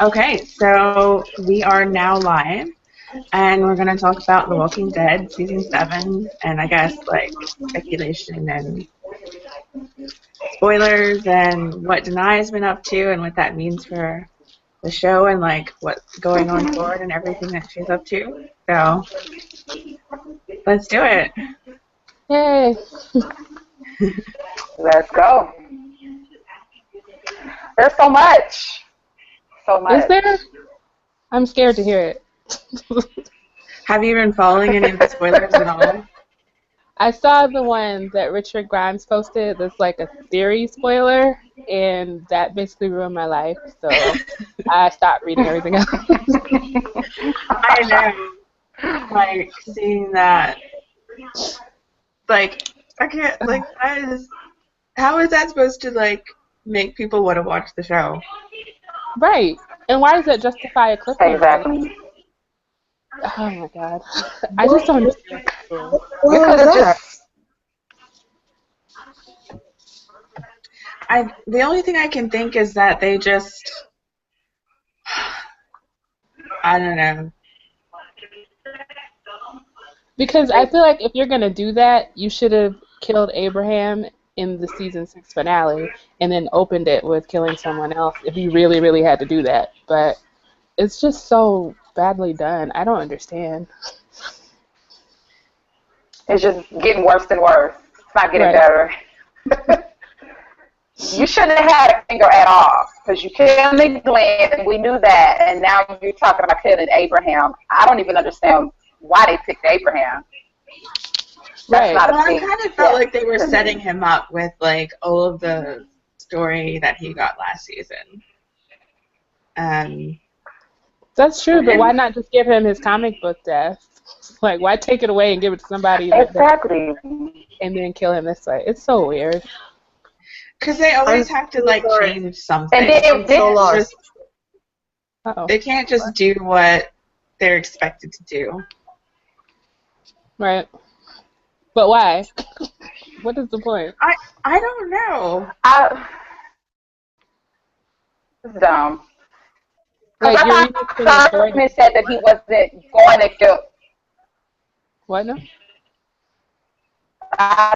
Okay, so we are now live, and we're going to talk about The Walking Dead season 7, and I guess like speculation and spoilers, and what Danai has been up to, and what that means for the show, and like what's going on forward, and everything that she's up to. So let's do it. Yay! Let's go. There's so much. So much. Is there? I'm scared to hear it. Have you been following any of the spoilers at all? I saw the one that Richard Grimes posted that's like a theory spoiler, and that basically ruined my life, so I stopped reading everything else. I know. Like, seeing that. Like, I can't, like, how is that supposed to, like, make people want to watch the show? Right. And why does that justify a cliffhanger? Exactly. Oh my god. I just don't understand. Because it's just... The only thing I can think is that they just, I don't know. Because I feel like if you're going to do that, you should have killed Abraham in the season 6 finale and then opened it with killing someone else if you really, really had to do that. But it's just so badly done. I don't understand. It's just getting worse and worse. It's not getting better. You shouldn't have had a finger at all, because you killed Glenn, and we knew that, and now you're talking about killing Abraham. I don't even understand why they picked Abraham. Right. Well, I kind of felt like they were setting him up with, like, all of the story that he got last season. That's true, but why not just give him his comic book death? Like, why take it away and give it to somebody exactly and then kill him this way? It's so weird. Because they always have to, like, change something. And they can't just do what they're expected to do. Right. But why? What is the point? I don't know. It's dumb. Like, I thought Kirkman said that he wasn't going to kill. What now? I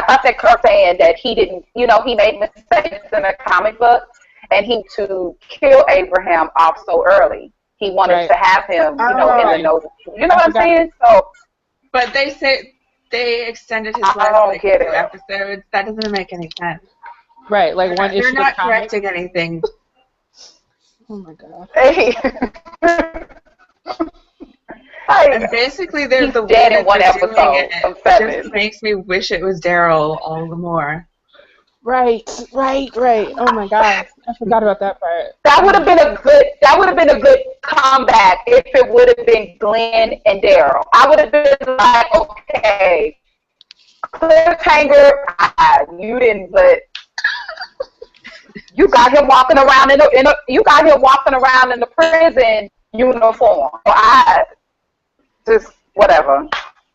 thought that Kirk saying that he didn't, he made mistakes in the comic book, and he to kill Abraham off so early. He wanted to have him, in the nose. You know what I'm saying? So, but they say they extended his life like 2 episodes. That doesn't make any sense. Right, like one issue. They're not correcting anything. Oh my god. Hey. And basically, they're the dead way in one that episode. It just makes me wish it was Daryl all the more. Right. Oh my god, I forgot about that part. That would have been a good comeback if it would have been Glenn and Daryl. I would have been like, okay, cliffhanger. You didn't, but you got him walking around in the prison uniform. Just whatever.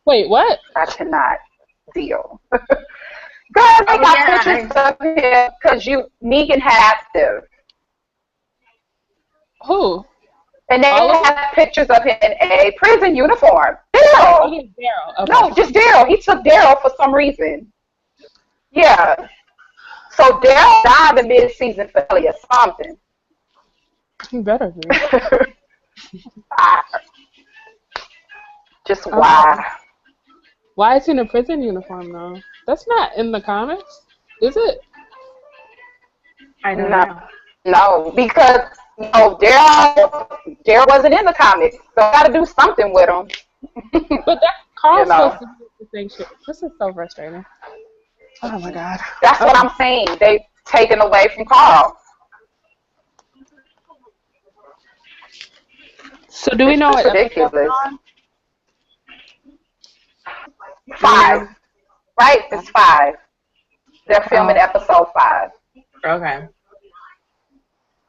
Wait, what? I cannot deal. Girl, they got pictures of him because Negan has to. Who? And they have pictures of him in a prison uniform. Daryl. Oh, he's Daryl. Okay. No, just Daryl. He took Daryl for some reason. Yeah. So Daryl died in mid-season finale or something. He better be. Just why? Why is he in a prison uniform though? That's not in the comics, is it? I don't know. No, because Daryl wasn't in the comics, so I got to do something with him. But that Carl's supposed to do the same shit. This is so frustrating. Oh my god. That's what I'm saying. They've taken away from Carl. So do we know what ridiculous? 5. Right? It's 5. They're filming episode 5. Okay.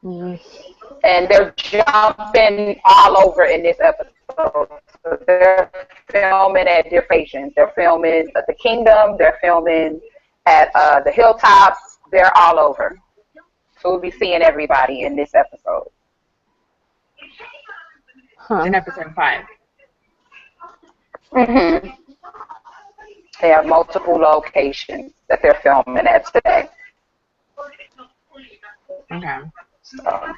And they're jumping all over in this episode. So they're filming at different locations. They're filming at the Kingdom. They're filming at the Hilltops. They're all over. So we'll be seeing everybody in this episode. In episode 5. Mm-hmm. They have multiple locations that they're filming at today. Okay. So.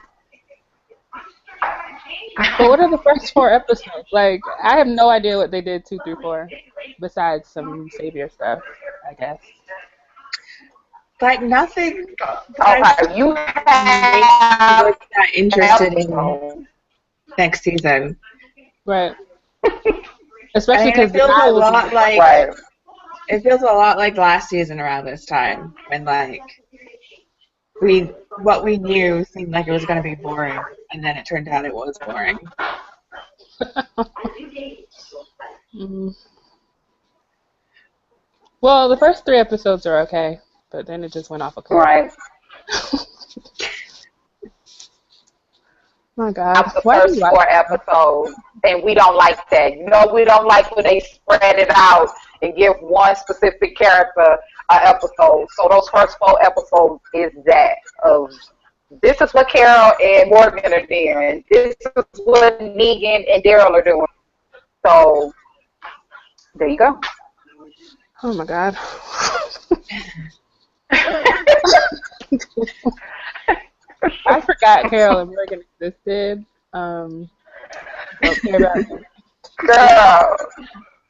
But what are the first 4 episodes? Like, I have no idea what they did 2 through 4, besides some savior stuff, I guess. Like nothing. Okay, you have was not interested in next season. Right. Especially because it feels a lot like it feels a lot like last season around this time when like what we knew seemed like it was going to be boring, and then it turned out it was boring. Well, the first 3 episodes are okay, but then it just went off a cliff. Right. My God. Of the first 4 episodes, and we don't like that. You know, we don't like when they spread it out and give one specific character an episode. So those first 4 episodes is that of this is what Carol and Morgan are doing. This is what Negan and Daryl are doing. So there you go. Oh my God. I forgot Carol and Morgan existed. Don't care about them. Girl.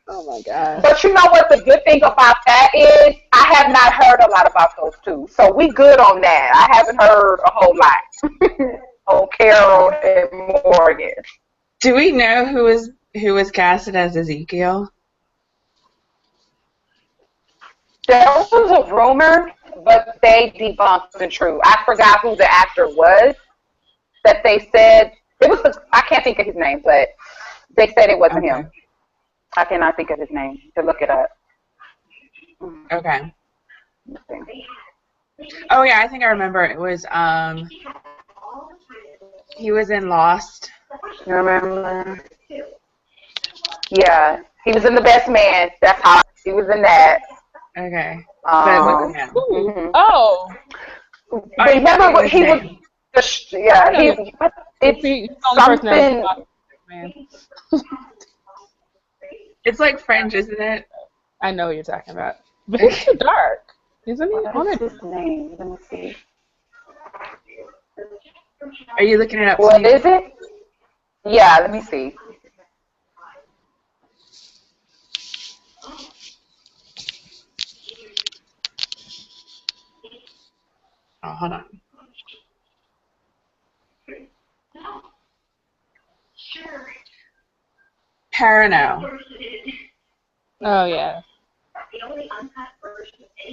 Oh my God. But you know what the good thing about that is? I have not heard a lot about those 2. So we good on that. I haven't heard a whole lot on Carol and Morgan. Do we know who was casted as Ezekiel? There was a rumor, but they debunked the truth. I forgot who the actor was that they said it was. I can't think of his name, but they said it wasn't him. I cannot think of his name to look it up. Okay. Oh yeah, I think I remember. It was he was in Lost. You remember? Yeah, he was in The Best Man. That's how he was in that. Okay. But it wasn't him. Mm-hmm. Oh. But remember what he was? Yeah, it's something. It's like French, isn't it? I know what you're talking about. But he's too dark, isn't he? What is his name? Let me see. Are you looking it up? What is it? Yeah, let me see. Oh, hold on. Parano. Oh, yeah.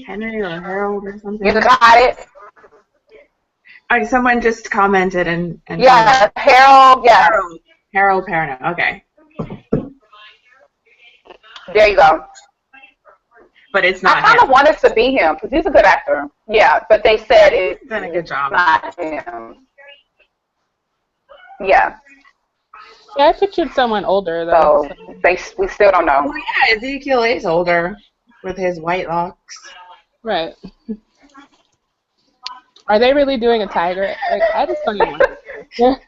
Henry or Harold or something. You got it? Someone just commented and yeah, Harold, yeah. Harold Parano, okay. There you go. But it's not I kind of wanted to be him because he's a good actor. Yeah, but they said it's done a good job. Not him. Yeah. Yeah, I pictured someone older though. So we still don't know. Well, yeah, Ezekiel is older with his white locks. Right. Are they really doing a tiger? Like, I just don't even want to.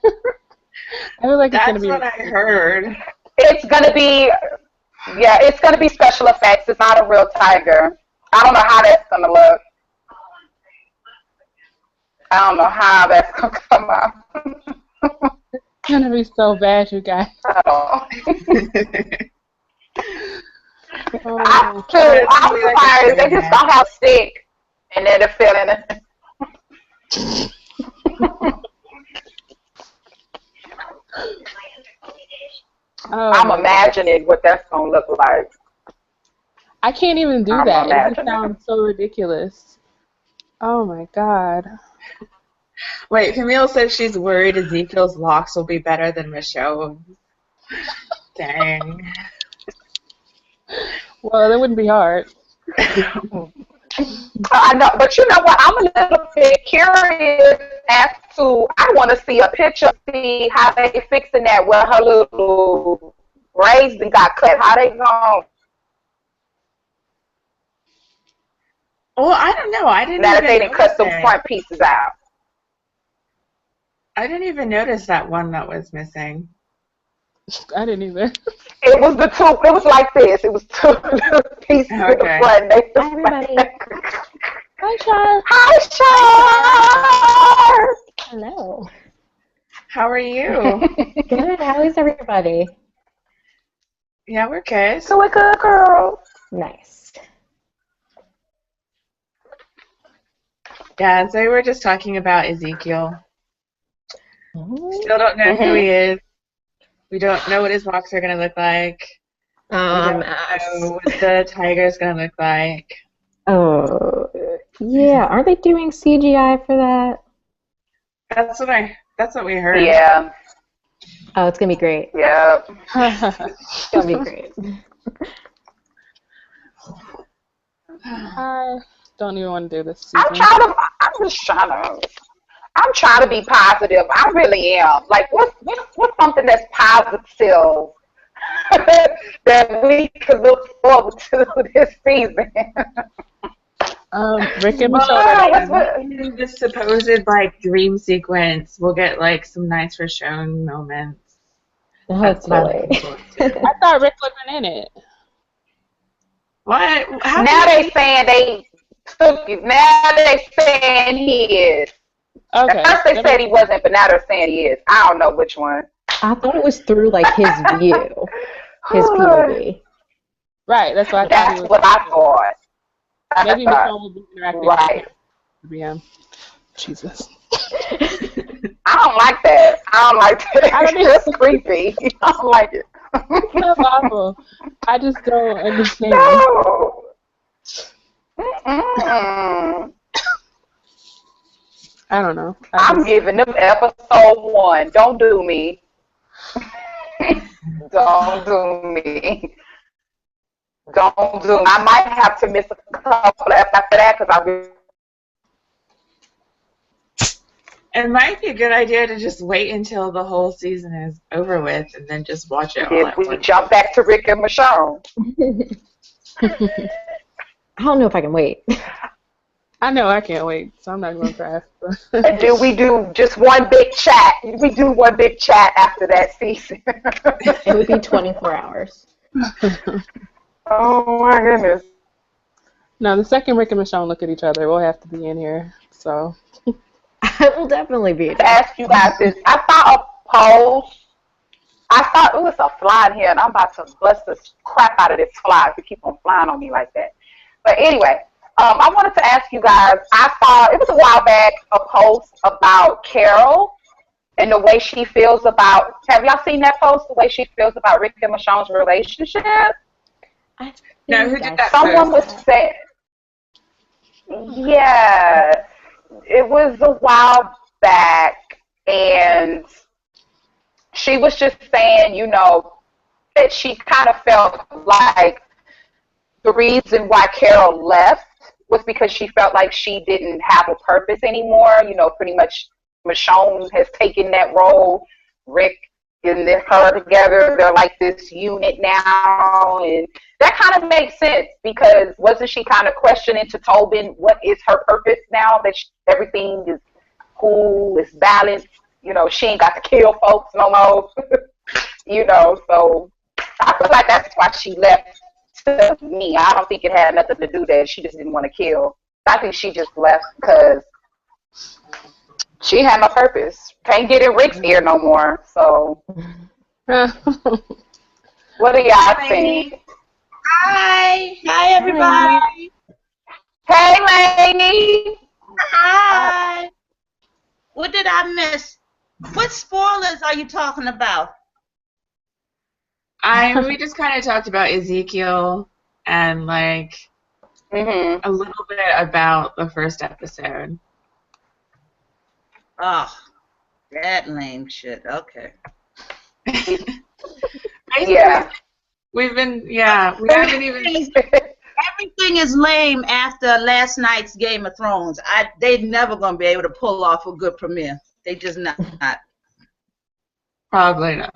I feel like it's gonna be. That's what I heard. It's gonna be. Yeah, it's gonna be special effects. It's not a real tiger. I don't know how that's gonna look. I don't know how that's gonna come out. It's gonna be so bad, you guys. Oh. Oh. I'm surprised they just don't have stick and then they're filling it. I'm imagining what that's gonna look like. I can't even do that. It just sounds so ridiculous. Oh my God. Wait, Camille says she's worried Ezekiel's locks will be better than Michonne's. Dang. Well, that wouldn't be hard. I know, but you know what? I'm a little bit curious as to. I want to see a picture, see how they fixing that where her little braids got cut. How they going? Well, I don't know. I didn't. Now that they didn't cut some front pieces out. I didn't even notice that one that was missing. I didn't either. It was the two. It was like this. It was two pieces in the front. Hi, everybody. Hi, Char. Hi, Char. Hello. How are you? Good. How is everybody? Yeah, we're good. So we're good, girl. Nice. Yeah, so we were just talking about Ezekiel. Still don't know who he is. We don't know what his walks are going to look like. We don't know what the tiger's going to look like. Oh, yeah. Aren't they doing CGI for that? That's what we heard. Yeah. Oh, it's gonna be great. Yeah. It's gonna be great. I don't even want to do this season. I'm trying to be positive. I really am. Like, what's something that's positive that we could look forward to this season? Rick and Michonne. In the supposed dream sequence, we'll get some nice Richonne moments. Hopefully. I thought Rick wasn't in it. What? Now they saying he is. Okay. At first they said he wasn't, but now they're saying he is. I don't know which one. I thought it was through his view, his POV. Right. That's what I thought. That's what I thought. Maybe Michonne will be interacting right. with him. Jesus. I don't like that. It's creepy. I don't like it. That's awful. I just don't understand. No. I don't know. I'm giving them episode 1. Don't do me. Don't do me. Don't do me. I might have to miss a couple after that because It might be a good idea to just wait until the whole season is over with and then just watch it all at we once. jump back to Rick and Michonne. I don't know if I can wait. I know I can't wait, so I'm not going to cry. And do we do just one big chat? We do one big chat after that season. It would be 24 hours. Oh my goodness. No, the second Rick and Michonne look at each other, we'll have to be in here. So I will definitely be. To ask you guys this, I saw a post. I thought it was a fly in here, and I'm about to bust the crap out of this fly if you keep on flying on me like that. But anyway, I wanted to ask you guys. I saw it was a while back a post about Carol and the way she feels about. Have y'all seen that post? The way she feels about Rick and Michonne's relationship. No, who did that? Someone was saying. Yeah, it was a while back, and she was just saying, that she kind of felt like the reason why Carol left was because she felt like she didn't have a purpose anymore. Pretty much Michonne has taken that role. Rick and her together, they're like this unit now, and that kind of makes sense because wasn't she kind of questioning to Tobin what is her purpose now that everything is cool, is balanced, she ain't got to kill folks no more, so I feel like that's why she left to me. I don't think it had nothing to do that she just didn't want to kill. I think she just left because she had no purpose. Can't get in Rick's ear no more. So, what do y'all think? Hi everybody. Hey, Lainey. Hi. What did I miss? What spoilers are you talking about? We just kind of talked about Ezekiel and a little bit about the first episode. Oh, that lame shit. Okay. Yeah. We haven't even. Everything is lame after last night's Game of Thrones. They're never gonna be able to pull off a good premiere. They just not. Probably not.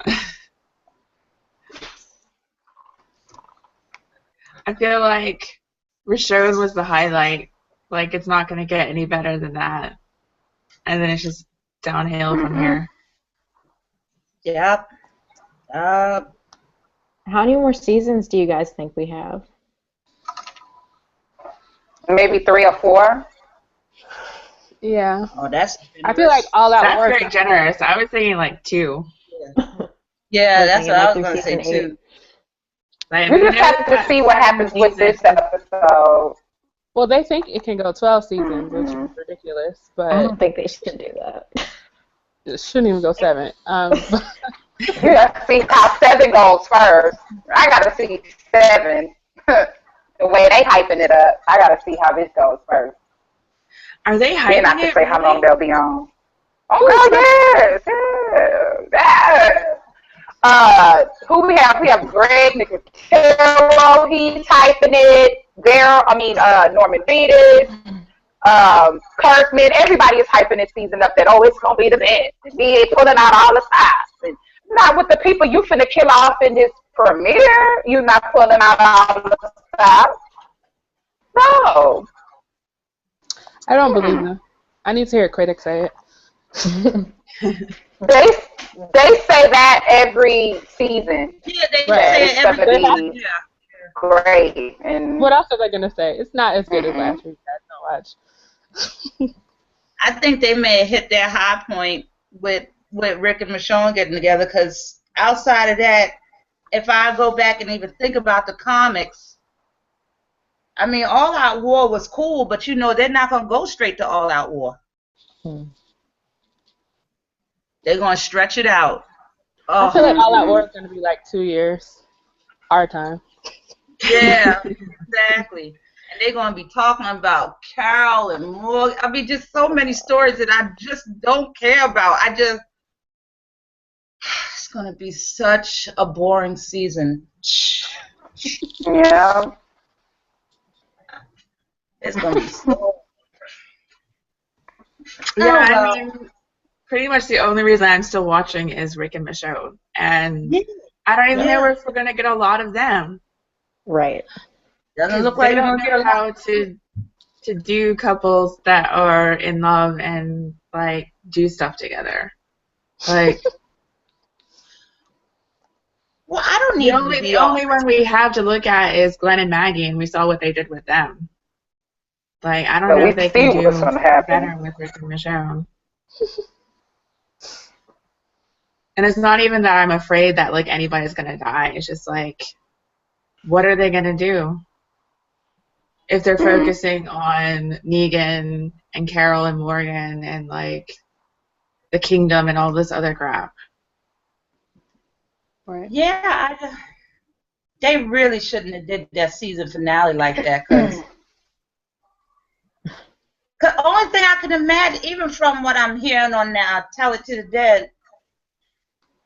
I feel like Richonne was the highlight. It's not gonna get any better than that. And then it's just downhill from here. Yep. How many more seasons do you guys think we have? Maybe 3 or 4. Yeah. Oh, that's generous. I feel like All Out That's War. very generous. I was thinking like 2. Yeah, that's what I was like going to say season 2. Like, We just have to see what happens with this episode. Well, they think it can go 12 seasons, which is ridiculous, I but don't think they should do that. it shouldn't even go 7. You gotta see how 7 goes first. I gotta see 7. The way they hyping it up, I gotta see how this goes first. Are they hyping Then I can it? say how long they'll be on. Oh, girl, yes, yes. Who we have? We have Greg Nicotero. He's hyping it. Norman Reedus. Kirkman. Everybody is hyping this season up that, it's going to be the best. And they pulling out all the stops. And not with the people you finna kill off in this premiere. You're not pulling out all the stops. No. I don't believe them. I need to hear critics say it. They say that every season. Yeah, they say it every season. Yeah. Great. And what else are they gonna say? It's not as good as last week. Guys, don't watch. I think they may have hit their high point with Rick and Michonne getting together, because outside of that, if I go back and even think about the comics, I mean, All Out War was cool, but they're not gonna go straight to All Out War. They're gonna stretch it out. I feel like All Out War is gonna be like 2 years, our time. Yeah, exactly. And they're going to be talking about Carol and Morgan. I mean, just so many stories that I just don't care about. It's going to be such a boring season. Yeah. It's going to be so. Yeah, I mean, pretty much the only reason I'm still watching is Rick and Michonne. And I don't even know if we're going to get a lot of them. Right. Doesn't look like they don't know how to do couples that are in love and like do stuff together. Like, well, I don't need the only one we have to look at is Glenn and Maggie, and we saw what they did with them. Like, I don't know if they can do better with Rick and Michonne. And it's not even that I'm afraid that like anybody's gonna die. It's just like, what are they gonna do if they're focusing on Negan and Carol and Morgan and like the kingdom and all this other crap? Right. Yeah, they really shouldn't have did that season finale like that, because the only thing I can imagine, even from what I'm hearing on now, Tell It to the Dead,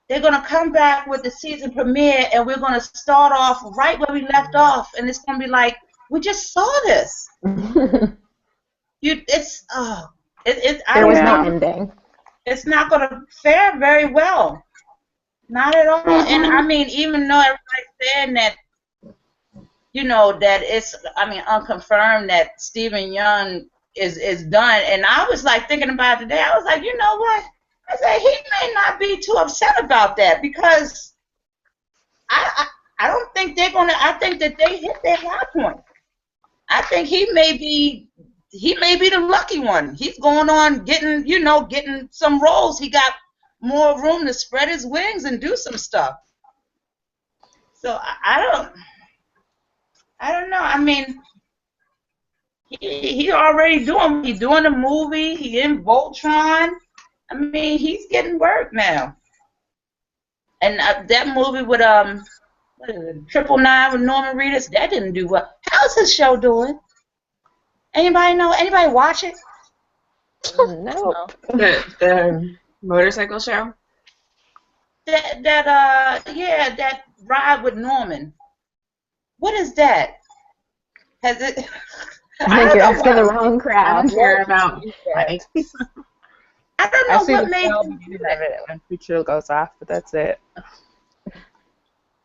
they're going to come back with the season premiere, and we're going to start off right where we left off, and it's going to be like, we just saw this. There was no ending. It's not going to fare very well. Not at all. And I mean, even though everybody's saying that, that it's, unconfirmed that Stephen Young is done, and I was like thinking about it today. I was like, you know what? I said he may not be too upset about that, because I don't think they're gonna. I think that they hit their high point. I think he may be the lucky one. He's going on getting some roles. He got more room to spread his wings and do some stuff. So I don't know. I mean, he already doing a movie. He in Voltron. I mean, he's getting work now. And that movie with what is it, 999 with Norman Reedus, that didn't do well. How's his show doing? Anybody know? Anybody watch it? No. The motorcycle show? That ride with Norman. What is that? Has it? I think you're asking the wrong crowd. I don't care about bikes. I don't know what made him do that when Future goes off, but that's it.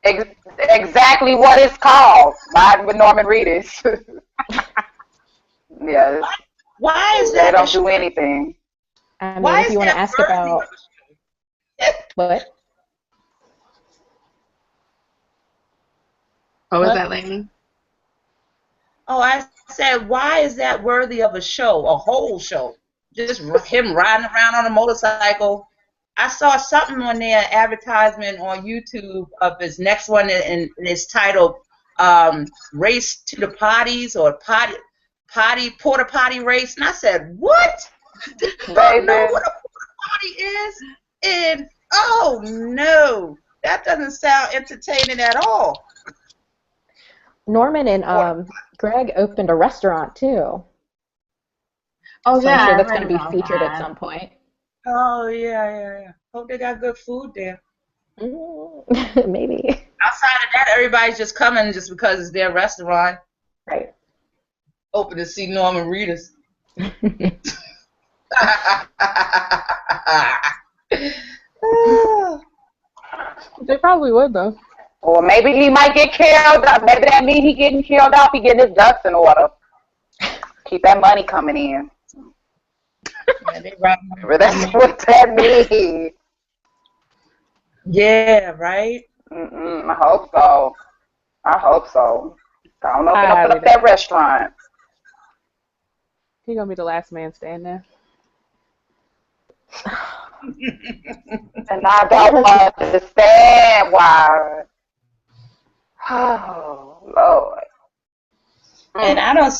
Exactly what it's called. Ride with Norman Reedus. Yeah. Why is that? They don't do anything. I mean, Why if is you want to that ask worthy about of a show? what? What was What? that, Lainey? Oh, I said, why is that worthy of a show, a whole show? Just him riding around on a motorcycle. I saw something on there, advertisement on YouTube of his next one, and it's titled "Race to the Potties" or Porta Potty Race, and I said, "What? I don't know what a porta potty is." And oh no, that doesn't sound entertaining at all. Norman and Greg opened a restaurant too. Oh, So yeah, I'm sure I that's heard going to be about featured at that. some point. Oh yeah. Hope they got good food there. Maybe. Outside of that, everybody's just coming just because it's their restaurant. Right. Open to see Norman Reedus. They probably would though. Or maybe he might get killed. Maybe that means he getting killed off. He getting his ducks in order. Keep that money coming in. Yeah, they right. That's what that means. Yeah, right. I hope so. Don't open up that restaurant. He's gonna be the last man standing. And I don't understand why. Oh Lord. And I don't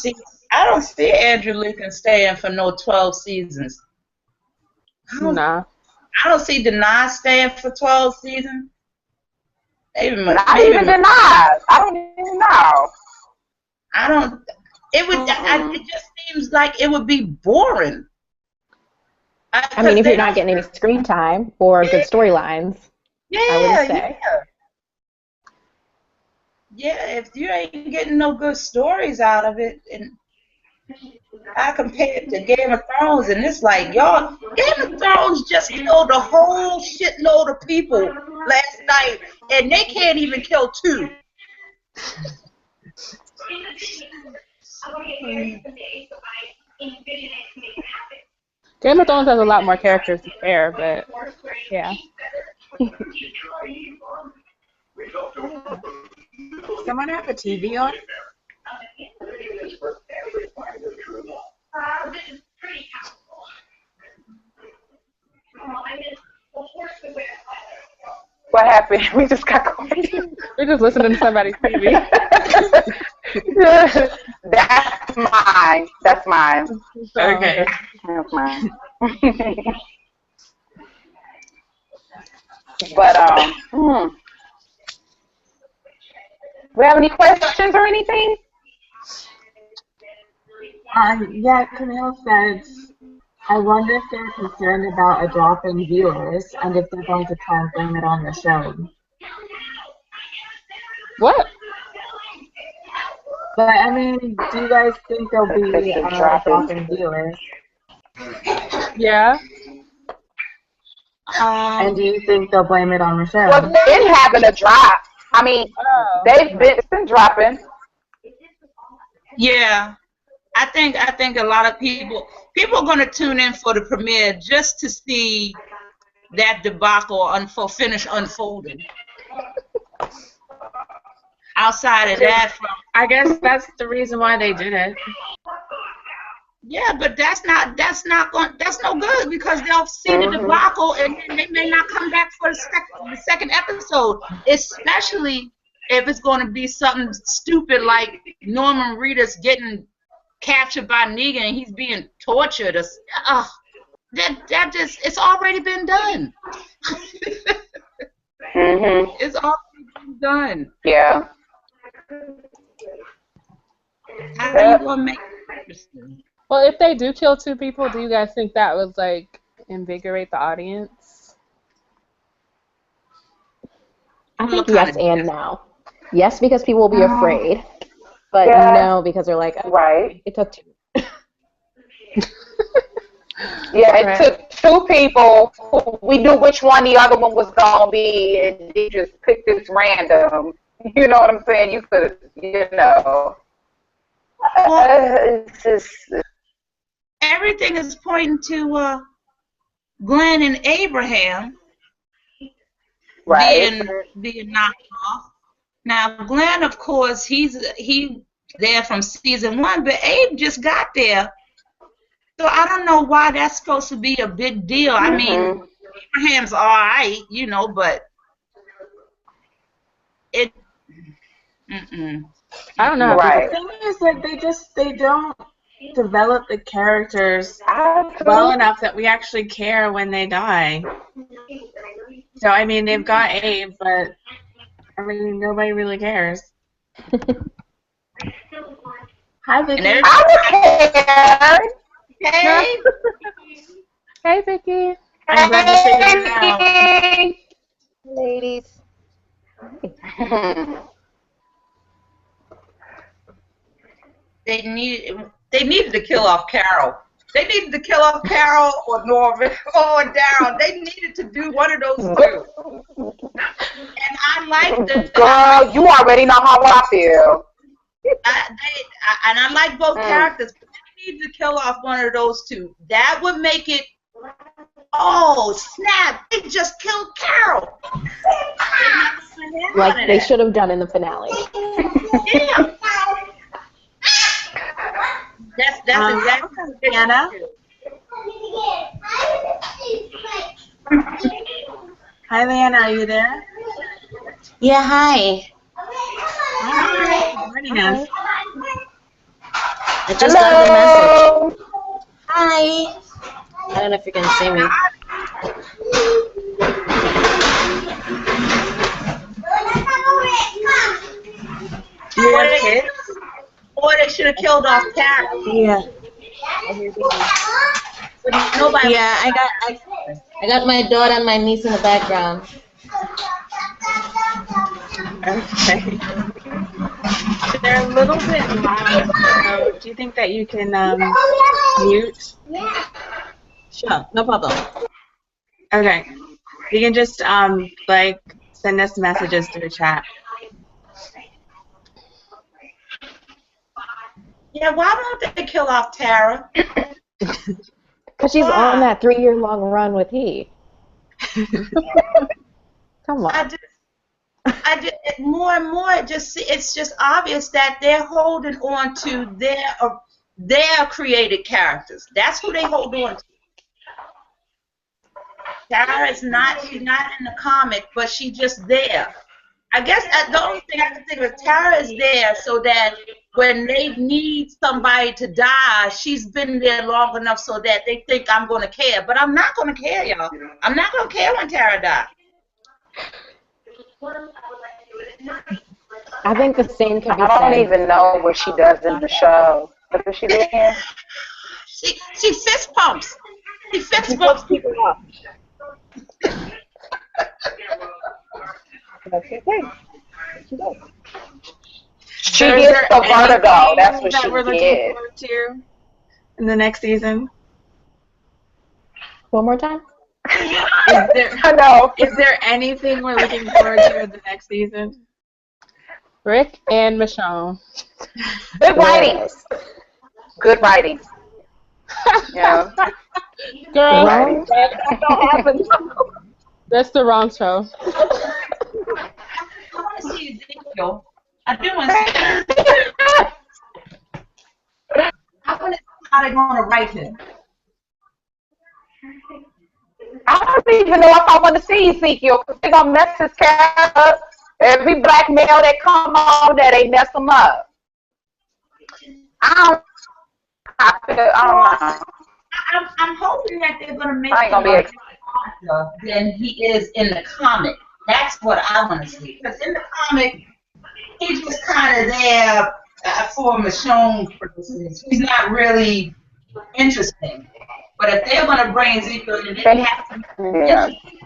see Andrew Lincoln staying for no 12 seasons. Nah. I don't see Danai staying for 12 seasons. Not even Denied. I don't even know. I don't. It would. It just seems like it would be boring. I mean, if you're not getting any screen time or good storylines, I would say. Yeah, if you ain't getting no good stories out of it, and I compare it to Game of Thrones, and it's like, y'all, Game of Thrones just killed a whole shitload of people last night, and they can't even kill two. Game of Thrones has a lot more characters to spare, but yeah. Someone have a TV on? What happened? We just got quiet. We're just listening to somebody's TV. That's mine. Okay. That's mine. But we have any questions or anything? Yeah, Camille says, I wonder if they're concerned about a drop in viewers and if they're going to try and blame it on the show. What? But, I mean, do you guys think there'll be a drop in viewers? Yeah. And do you think they'll blame it on the show? Well, been having a drop. I mean, it's been dropping. Yeah, I think a lot of people are going to tune in for the premiere just to see that debacle finish unfolding. Outside of that, I guess that's the reason why they did it. Yeah, but that's no good because they'll see the debacle and then they may not come back for the second episode, especially if it's going to be something stupid like Norman Reedus getting captured by Negan and he's being tortured. That just, it's already been done. It's already been done. Yeah. How are you going to make it interesting? Well, if they do kill two people, do you guys think that would like invigorate the audience? I think yes and no. Yes, because people will be afraid, but no, because they're like, right. It took two. It took two people. We knew which one the other one was gonna be, and they just picked this random. You know what I'm saying? You could, Everything is pointing to Glenn and Abraham being knocked off. Now Glenn, of course, he's there from season 1, but Abe just got there, so I don't know why that's supposed to be a big deal. I mean, Abraham's all right, you know, but it. I don't know. The thing is that they don't develop the characters well enough that we actually care when they die. So I mean, they've got Abe, but I mean, nobody really cares. Hi, Vicky. I would care. Hey. Hey, Vicky. I'm glad you figured it out. Ladies. They needed to kill off Carol. They needed to kill off Carol or Norman or Darryl. They needed to do one of those two. And I like the girl. You already know how I feel. I like both characters. But they need to kill off one of those two. That would make it. Oh snap! They just killed Carol. Like they should have done in the finale. Yeah. That's exactly Anna. Hi, Leanna. Are you there? Yeah, hi. Hi. Good morning, us. I just got the message. Hi. I don't know if you can see me. You have kids? Or they should have killed off Carol. Yeah. Nobody. Yeah, I got my daughter and my niece in the background. Okay. They're a little bit loud, so do you think that you can mute? Sure, no problem. Okay. You can just like send us messages through chat. Yeah, why won't they kill off Tara? Because she's on that 3-year-long run with he. Come on. I just more and more it's just obvious that they're holding on to their created characters. That's who they hold on to. Tara is she's not in the comic, but she's just there. I guess the only thing I can think of is Tara is there so that when they need somebody to die, she's been there long enough so that they think I'm going to care. But I'm not going to care, y'all. I'm not going to care when Tara dies. I think the same can be said. I don't even know what she does in the show. What does she do again? She fist pumps. She fist pumps people up. That's okay. She gets the vertigo. That's what she we're looking gets. forward to in the next season. One more time? Is there anything we're looking forward to in the next season? Rick and Michonne. Good writing. Good writing. Yeah. Girl, That don't happen. that's the wrong show. I want to see Ezekiel. I do want to see him. I want to see how they're going to write him. I don't even know if I want to see Ezekiel because they're going to mess his character up. Every black male that come on there, they mess him up. I don't know. I'm hoping that they're going to make I ain't him gonna be more than he is in the comic. That's what I want to see. Because in the comic, he's just kind of there for Michonne purposes. He's not really interesting. But if they're going to bring Ezekiel in, they have to be interesting.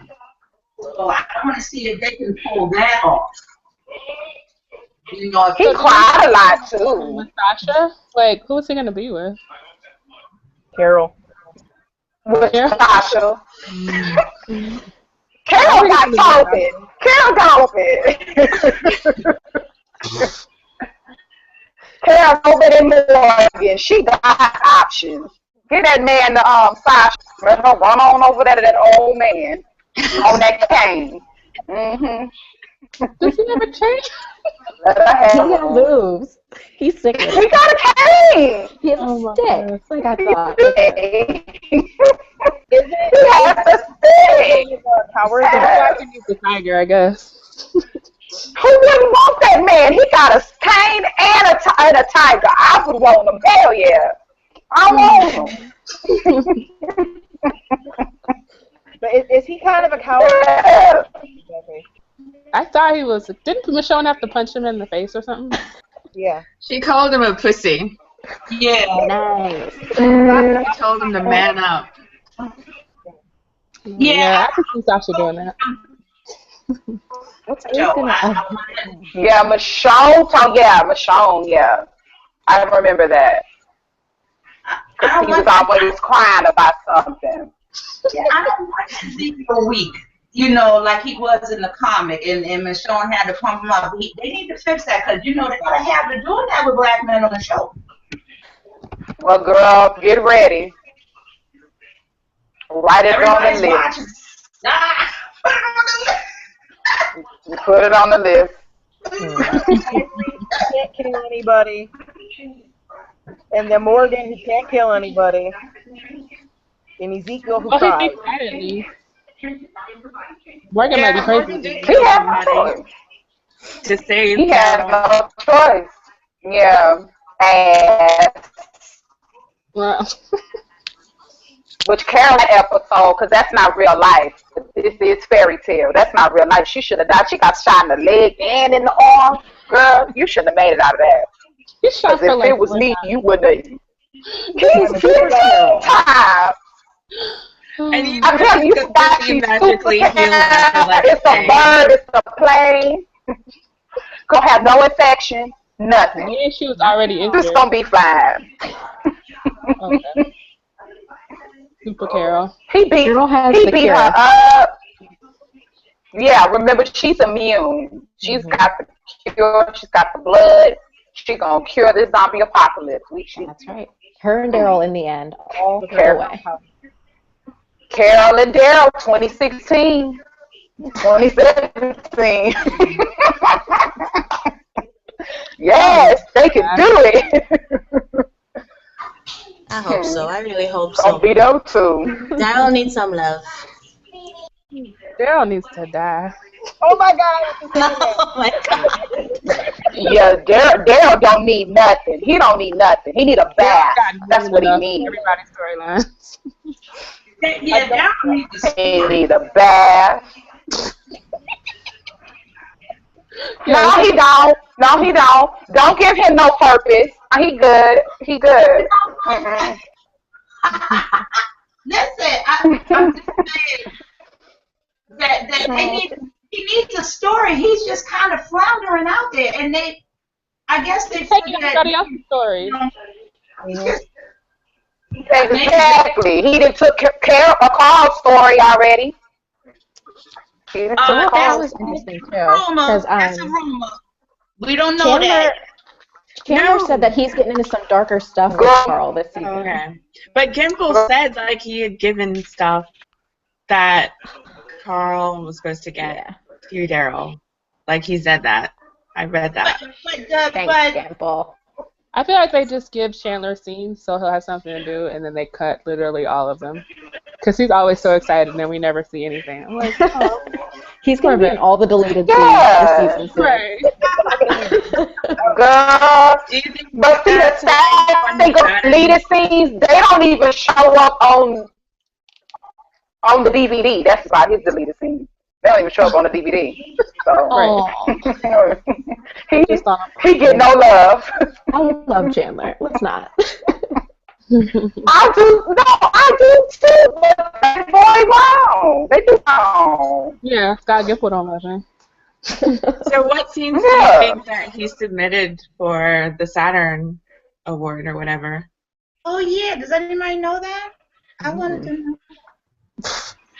So I want to see if they can pull that off. You know, He cried a lot too. With Sasha? Like, who's he gonna be with? Carol. With Carol? Sasha. Carol got open. Carol got open. Carol open in Morgan. She got options. Get that man the side. Run on over there to that old man on that cane. Does he ever change? He got moves. He's sick with He it. got a cane. He has a stick. Like I thought. He has a stick. Howard the Black and the Tiger, I guess. Who wouldn't want that man? He got a cane and a tiger. I would want him. Hell yeah. I want him. But is he kind of a coward? Yeah. I thought he was. Didn't Michonne have to punch him in the face or something? Yeah. She called him a pussy. Yeah. Nice. She told him to man up. Yeah, I can see Sasha doing that. Yeah, Michonne. Michonne. Yeah, I remember that. Because he was always crying about something. Yeah, I don't watch Ezekiel week. You know, like he was in the comic, and Michonne had to pump him up. They need to fix that because you know they're gonna have to doing that with black men on the show. Well, girl, get ready. Write it on the list. Put it on the list. He can't kill anybody. And then Morgan, who can't kill anybody. And Ezekiel, who cries. Morgan might be crazy. He has no choice. To save He has no choice. Yeah. And Well, which Carol episode, because that's not real life. This is fairy tale. That's not real life. She should have died. She got shot in the leg and in the arm. Girl, you shouldn't have made it out of that. he shot Because for if like it was me, you wouldn't have. He's 15 times. And you I tell you, you got pussy these magically super healed after like it's a bird, it's a plane. Gonna have no infection, nothing. Yeah, she was already injured. Just gonna be fine. Okay. Super Carol. He beat cure. her up. Yeah, remember she's immune. She's got the cure. She's got the blood. She gonna cure this zombie apocalypse. That's right. Her and Daryl in the end, all the way. Carol and Daryl, 2016, 2017. Yes, they can do it. I hope so. I really hope so. Gonna be them two. Daryl needs some love. Daryl needs to die. Oh my God. Oh my God. Yeah, Daryl don't need nothing. He don't need nothing. He need a bath. That's what he needs. Everybody's storylines. Yeah, Daryl needs to He need a bath. No, he don't. No, he don't. Don't give him no purpose. He good. He good. Listen, I'm just saying that he needs a story. He's just kind of floundering out there, and I guess they Taking everybody else's story. Exactly. He done took care of Carl's story already. That was interesting too. Because that's a rumor. We don't know that. Chandler said that he's getting into some darker stuff with Carl this season. Okay. But Gimple said like he had given stuff that Carl was supposed to get to Daryl. Like he said that. I read that. Thanks, Gimple. I feel like they just give Chandler scenes so he'll have something to do, and then they cut literally all of them. Because he's always so excited, and then we never see anything. I'm like, oh. He's going to be in all the deleted scenes for season 6. Right. Girl, but see, the sad thing of deleted scenes, they don't even show up on the DVD. That's about his deleted scenes. They don't even show up on the DVD. So he get no love. I love Chandler. Let's not. I do too. But that boy, wow, they do wrong. Yeah, Scott Gimple don't love him. So what scenes do you think that he submitted for the Saturn Award or whatever? Oh yeah, does anybody know that? I wanted to know.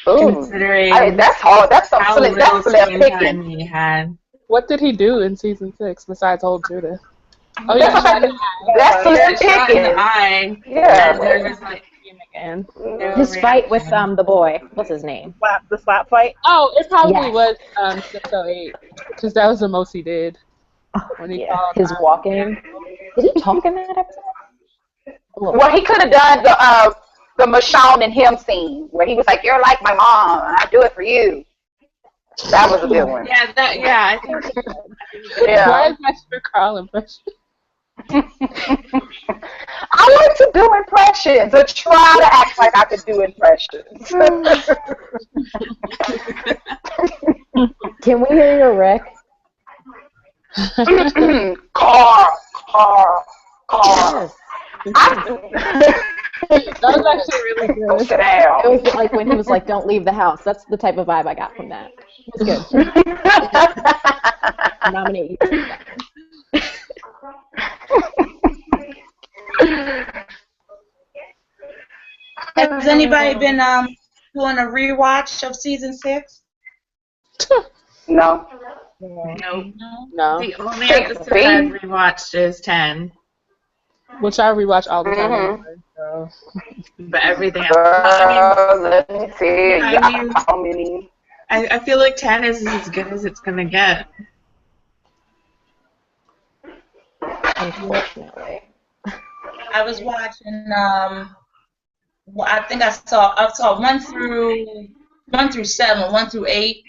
Considering that's hard. That's some slim time he had. What did he do in season 6 besides hold Judith? Oh that's slim picking. Yeah. Yeah. There was like, again. His fight with the boy. What's his name? The slap fight? Oh, it probably Yes. was 608, because that was the most he did. When he called, his walking. Did he talk in that episode? Well, he could have done the Michonne and him scene where he was like, "You're like my mom, and I do it for you." That was a good one. Yeah, I think. Yeah. Why is my super Carl impression? I like to do impressions or try to act like I could do impressions. Can we hear your Rick? Car. Yes. That was actually really good. Sit down. It was like when he was like, "Don't leave the house." That's the type of vibe I got from that. It was good. Nominate you. Has anybody been doing a rewatch of season 6? No. No. The only episode I've rewatched is 10. Which I rewatch all the time. Mhm. So. But everything else. Let me see. How many? I feel like 10 is as good as it's gonna get. Unfortunately. I was watching. I think I saw 1 through 7, 1 through 8,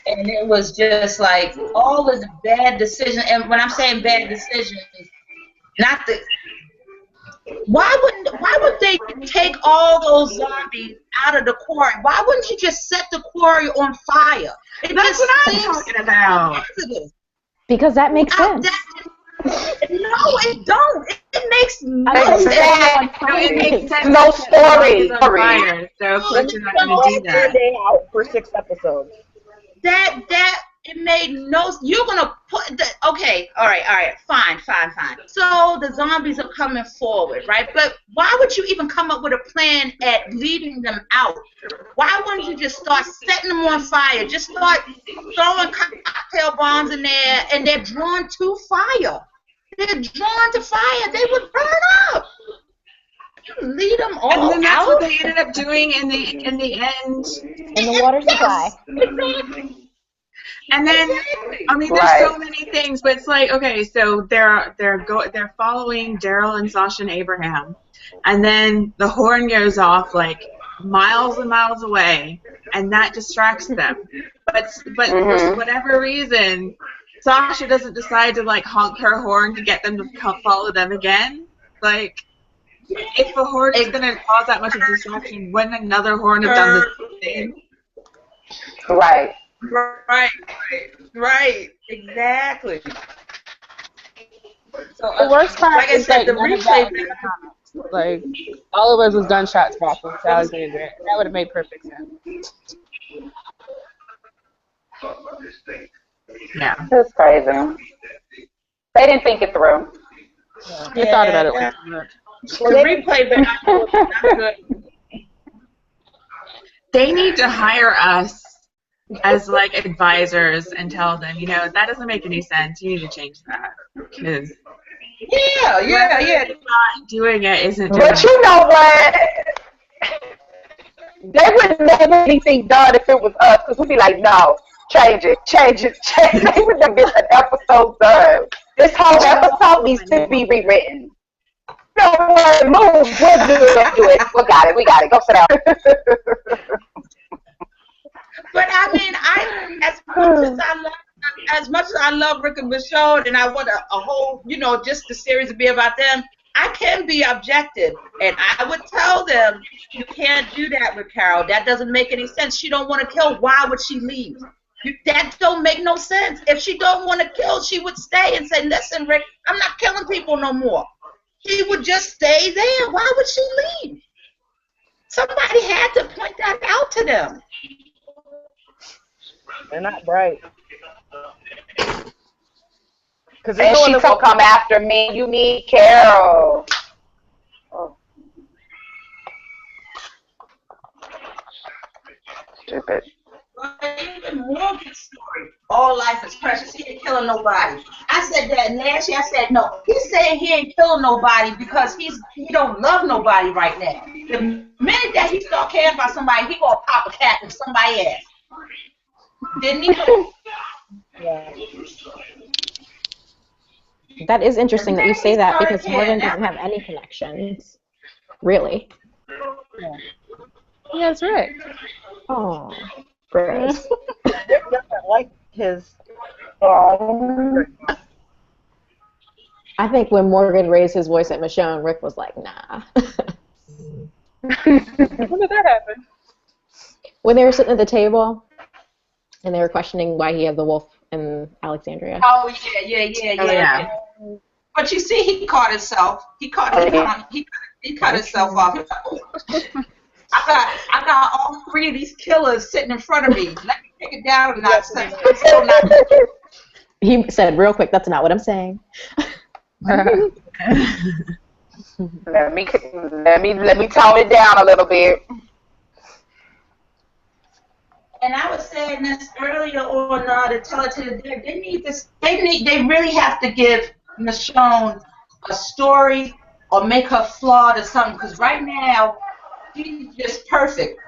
and it was just like all of the bad decisions. And when I'm saying bad decisions, not the. Why would they take all those zombies out of the quarry? Why wouldn't you just set the quarry on fire? That's what I'm talking about. Because that makes sense. No, it don't. It makes no sense. No, it makes sense. No story. On fire, so of course you're not going to do that. Day out for 6 episodes. That it made no. You're gonna put okay. All right. Fine. So the zombies are coming forward, right? But why would you even come up with a plan at leading them out? Why wouldn't you just start setting them on fire? Just start throwing cocktail bombs in there, and they're drawn to fire. They're drawn to fire. They would burn up. You lead them all And then that's out. what they ended up doing in the end. In the water supply. And then, I mean, there's so many things, but it's like, okay, so they're following Daryl and Sasha and Abraham, and then the horn goes off like miles and miles away, and that distracts them. But for whatever reason, Sasha doesn't decide to like honk her horn to get them to follow them again. Like, if a horn is going to cause that much of a distraction, wouldn't another horn have done the same thing? Right. Right, exactly. So, The worst part like I is said, like the none of that was replay. in the comics. Like all of us was gunshots back from Alexander. That would have made perfect sense. Yeah. That's crazy. They didn't think it through. They thought about it way too much. The replay was not good. They need to hire us as like advisors and tell them, you know, that doesn't make any sense. You need to change that because Yeah. not doing it isn't. But you know what? They wouldn't have anything done if it was us, because we'd be like, no, change it. They wouldn't have get an episode done. This whole episode needs to be rewritten. No, move. We'll do it. We got it. Go sit down. But I mean, as much as I love Rick and Michonne, and I want a whole, just the series to be about them, I can be objective, and I would tell them, you can't do that with Carol. That doesn't make any sense. She don't want to kill. Why would she leave? That don't make no sense. If she don't want to kill, she would stay and say, listen, Rick, I'm not killing people no more. She would just stay there. Why would she leave? Somebody had to point that out to them. They're not bright. And she told come after me. You need Carol. Oh. Stupid. Even Morgan's story. All life is precious. He ain't killing nobody. I said that last year. I said no. He's saying he ain't killing nobody because he's he don't love nobody right now. The minute that he start caring about somebody, he gonna pop a cat with somebody else. Didn't he? Yeah. That is interesting that you say that because Morgan doesn't have any connections, really. Yeah. Yes, Rick. Oh, gross. Rick doesn't like his. I think when Morgan raised his voice at Michonne, Rick was like, nah. When did that happen? When they were sitting at the table and they were questioning why he had the wolf in Alexandria. Oh yeah. But you see, he caught himself. He cut himself off. I got all three of these killers sitting in front of me. Let me take it down and not say. He said real quick, that's not what I'm saying. Let me tone it down a little bit. And I was saying this earlier on the Television. They really have to give Michonne a story or make her flawed or something. Because right now, she's just perfect.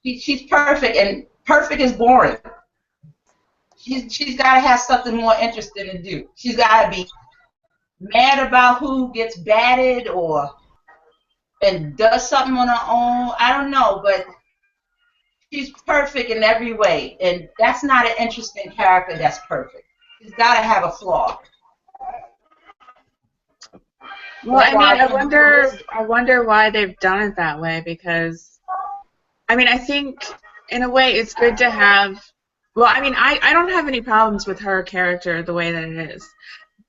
She's perfect, and perfect is boring. She's got to have something more interesting to do. She's got to be mad about who gets batted and does something on her own. I don't know, but she's perfect in every way, and that's not an interesting character that's perfect. She's got to have a flaw. Well, I mean, I wonder why they've done it that way, because, I mean, I think, in a way, it's good to have, well, I mean, I don't have any problems with her character the way that it is.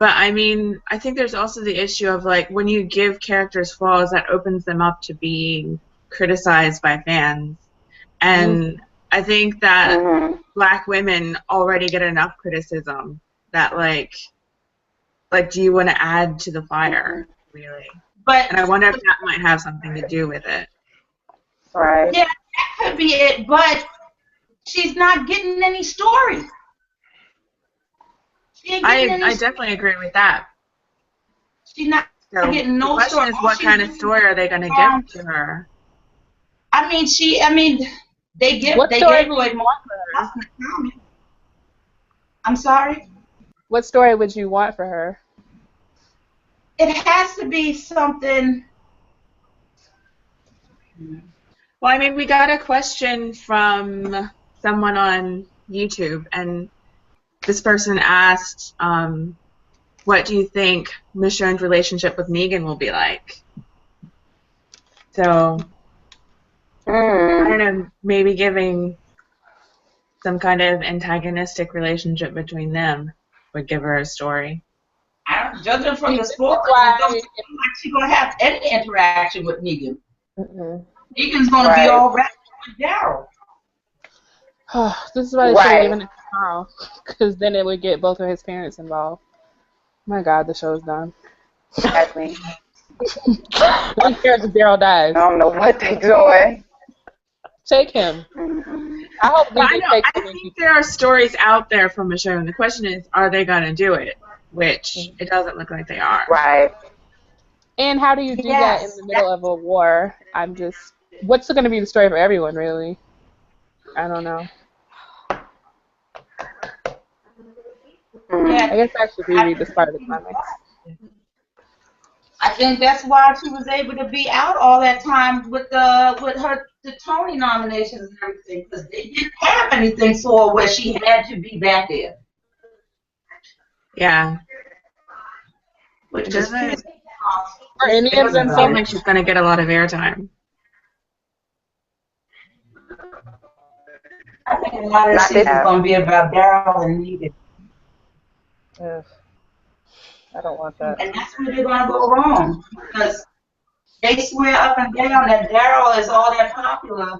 But, I mean, I think there's also the issue of, like, when you give characters flaws, that opens them up to being criticized by fans. And I think that black women already get enough criticism that, like, do you want to add to the fire, really? And I wonder if that might have something to do with it. Right. Yeah, that could be it, but she's not getting any story. I definitely agree with that. She's not getting no story. The question is, what kind of story are they going to give to her? I mean, they gave more. I'm sorry? What story would you want for her? It has to be something. Well, I mean, we got a question from someone on YouTube, and this person asked, what do you think Michonne's relationship with Negan will be like? So, I don't know, maybe giving some kind of antagonistic relationship between them would give her a story. Judging from the sport, it doesn't seem like she's going to have any interaction with Negan. Negan's going to be all wrapped with Daryl. This is why they should have given it to Carl, because then it would get both of his parents involved. My God, the show's done. Exactly. I don't care if Daryl dies. I don't know what they're doing. Take him. I hope I think there are stories out there from Michonne. The question is, are they going to do it? Which it doesn't look like they are. Right. And how do you do that in the middle of a war? What's going to be the story for everyone, really? I don't know. Yeah. I guess I should reread this part of the comics. I think that's why she was able to be out all that time with the Tony nominations and everything, because they didn't have anything for her where she had to be back there. Yeah. Which is it doesn't seem like she's going to get a lot of airtime. I think a lot of this season is going to be about Daryl and Negan. Yes. I don't want that. And that's where they're going to go wrong, because they swear up and down that Daryl is all that popular,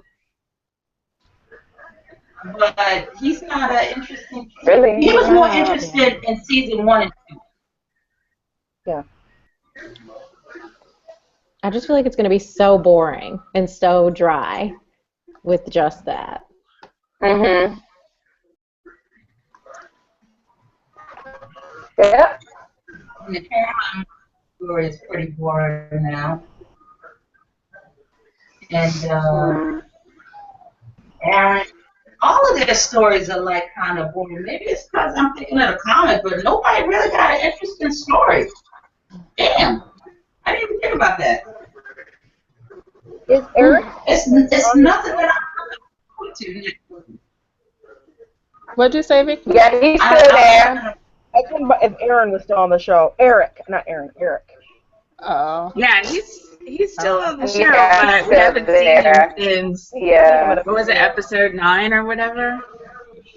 but he's not an interesting. Really? He was more interested in season 1 and 2. Yeah. I just feel like it's going to be so boring and so dry with just that. Yeah. story is pretty boring now. And Aaron, all of their stories are like kind of boring. Maybe it's because I'm thinking of the comic, but nobody really got an interesting story. Damn, I didn't even think about that. Is Eric? It's nothing that I'm looking forward to. What'd you say, Vicky? Yeah, he's still there. I couldn't remember if Aaron was still on the show. Eric, not Aaron. Eric. Oh. Yeah, he's still on the show, Yeah, but we haven't seen him since. Yeah. What was it, episode 9 or whatever?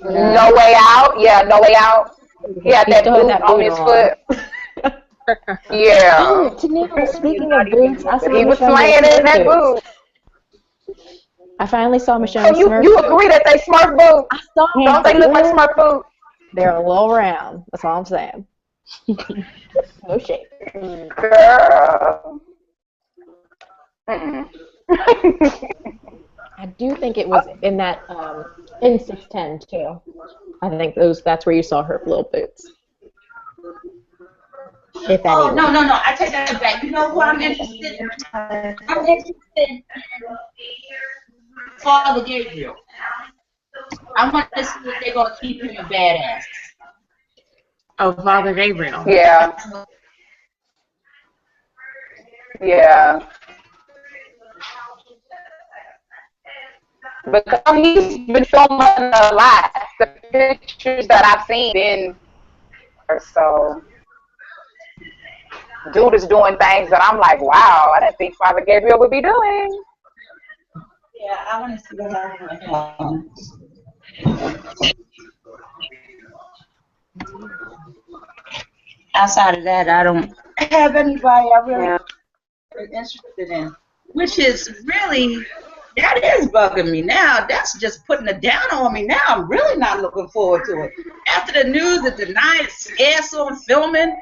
No Way Out. Yeah, No Way Out. He had that boot on his foot. Yeah. Oh, Tennille, speaking of boots, I saw He was Michonne playing wear in that boots. boot. I finally saw Michonne So you agree that they Smurf boots? I saw them. Don't they look like Smurf boots? They're a little round. That's all I'm saying. No shape. Girl. I do think it was in that in 610 too. I think that's where you saw her little boots. If Oh, any. no, I take that back. You know who I'm interested in? I'm interested in Father Gabriel. I want to see if they're going to keep him a badass. Oh, Father Gabriel. Yeah. Yeah. Because he's been filming a lot. The pictures that I've seen in so dude is doing things that I'm like, wow, I didn't think Father Gabriel would be doing. Yeah, I want to see what happens with him. Outside of that, I don't have anybody I really interested in. Which is really, that is bugging me now. That's just putting it down on me now. I'm really not looking forward to it. After the news that Danai is scarce on filming,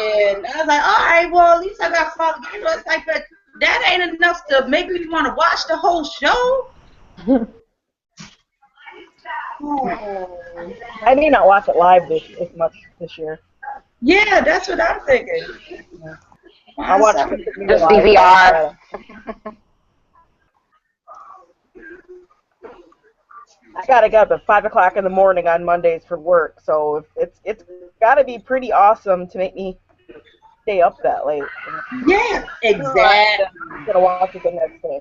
and I was like, all right, well, at least I got Father Gabriel. It's like, but that ain't enough to make me want to watch the whole show. I may not watch it live as much this year. Yeah, that's what I'm thinking. I watch just DVR. I gotta get up at 5 o'clock in the morning on Mondays for work, so it's gotta be pretty awesome to make me stay up that late. Yeah, exactly. I'm gonna watch it the next day.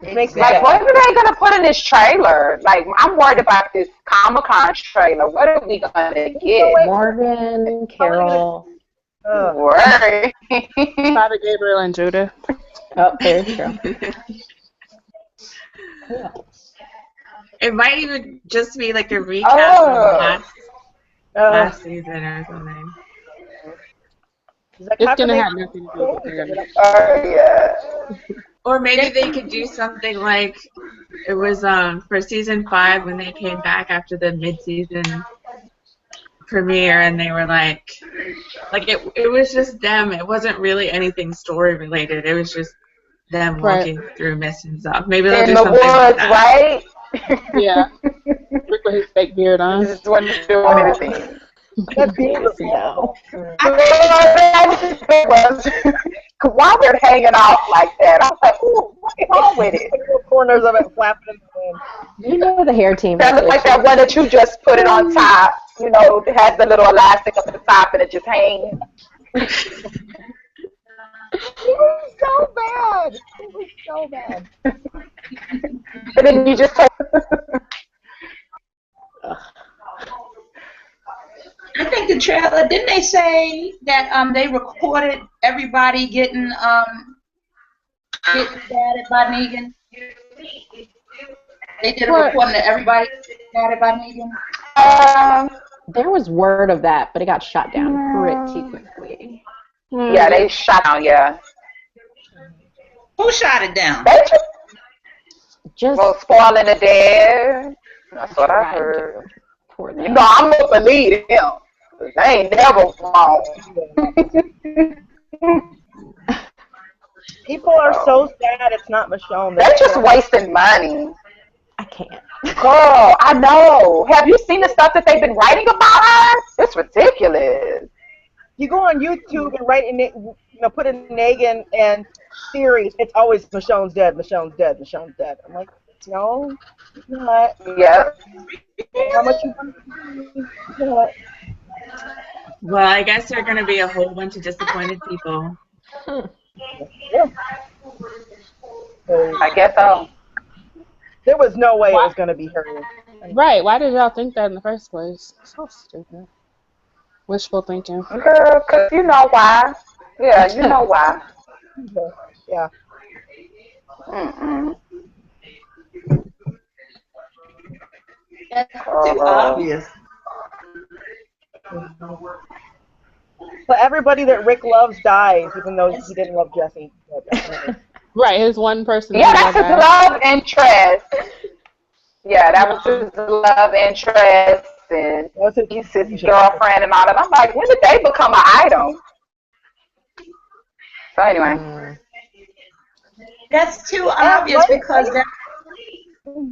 Like, what are they gonna put in this trailer? Like, I'm worried about this Comic-Con trailer. What are we gonna get? Morgan, Carol. Worry. Father Gabriel and Judah. Oh, there's true. It might even just be like a recap of last season or something. It's gonna have nothing to do with it. Yeah. Or maybe they could do something like it was for season 5 when they came back after the mid-season premiere, and they were like it was just them. It wasn't really anything story related. It was just them walking through mist and stuff. Maybe they'll do something like that. Right? Yeah. Rick with his fake beard on. Just wasn't doing anything. That beard was no. Why they're hanging off like that? I was like, ooh, what's wrong with it? Corners of it flapping in the wind. You know the hair team. That looks like that one that you just put it on top. You know, it has the little elastic up at the top and it just hangs. It was so bad. It was so bad. And then you just take. I think the trailer, didn't they say that they recorded everybody getting batted by Negan? They did a recording of everybody getting batted by Negan? There was word of that, but it got shot down pretty quickly. Yeah, they shot down, yeah. Who shot it down? They just spoiling the dead. That's what I heard. You know, I'm going to believe them. They ain't never wrong. People are so sad it's not Michonne. They're just wasting money. I can't. Girl, I know. Have you seen the stuff that they've been writing about her? It's ridiculous. You go on YouTube and write in it, put in Negan and series. It's always Michonne's dead. Michonne's dead. Michonne's dead. I'm like, no, it's not. Yeah. How much you want to do? Well, I guess there are going to be a whole bunch of disappointed people. Yeah. I guess so. There was no way it was going to be her. Right. Why did y'all think that in the first place? So stupid. Wishful thinking. Girl, because you know why. Yeah, you know why. Yeah. Mm-mm. That's too obvious. But everybody that Rick loves dies, even though he didn't love Jesse. Right, his one person. Yeah, that's his love interest. Yeah, that was his love interest, and he's his girlfriend and all that. I'm like, when did they become an item? So anyway. That's too obvious because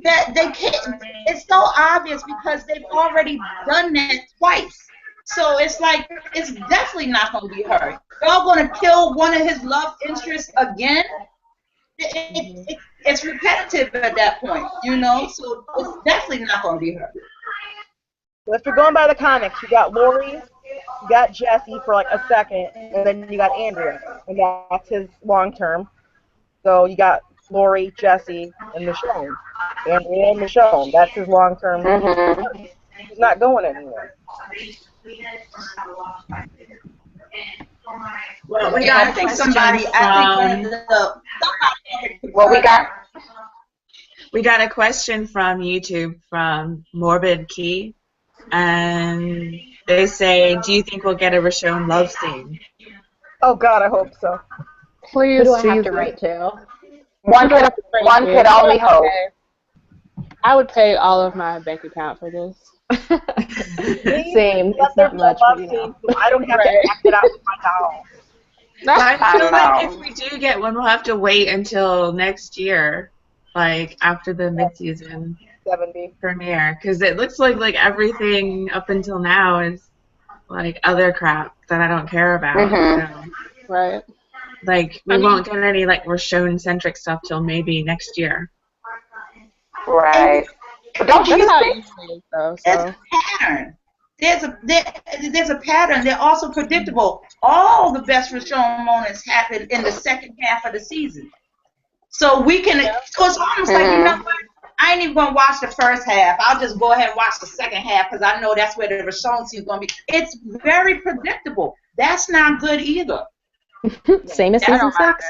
that they can't. It's so obvious because they've already done that twice. So it's like it's definitely not going to be her. Y'all going to kill one of his love interests again? It's repetitive at that point, So it's definitely not going to be her. Well, if you're going by the comics, you got Lori, you got Jesse for like a second, and then you got Andrea, and that's his long term. So you got Lori, Jesse, and Michonne. Andrea and Michonne. That's his long term. Mm-hmm. He's not going anywhere. Well, we got We got a question from YouTube from Morbid Key, and they say, "Do you think we'll get a Richonne love scene?" Oh God, I hope so. Please, who do I have to write to? One could only hope. I would pay all of my bank account for this. Same. It's not much, but I don't have to act it out with my doll. I feel like if we do get one, we'll have to wait until next year, like after the mid-season 70 premiere, because it looks like everything up until now is like other crap that I don't care about. Mm-hmm. So, right. like we won't get any like Richonne-centric stuff till maybe next year. Right. But don't you think there's a pattern? There's a pattern. They're also predictable. All the best Richonne moments happen in the second half of the season. So we can. So it's almost like, you know what? I ain't even gonna watch the first half. I'll just go ahead and watch the second half because I know that's where the Richonne scene is gonna be. It's very predictable. That's not good either. Same as season 6.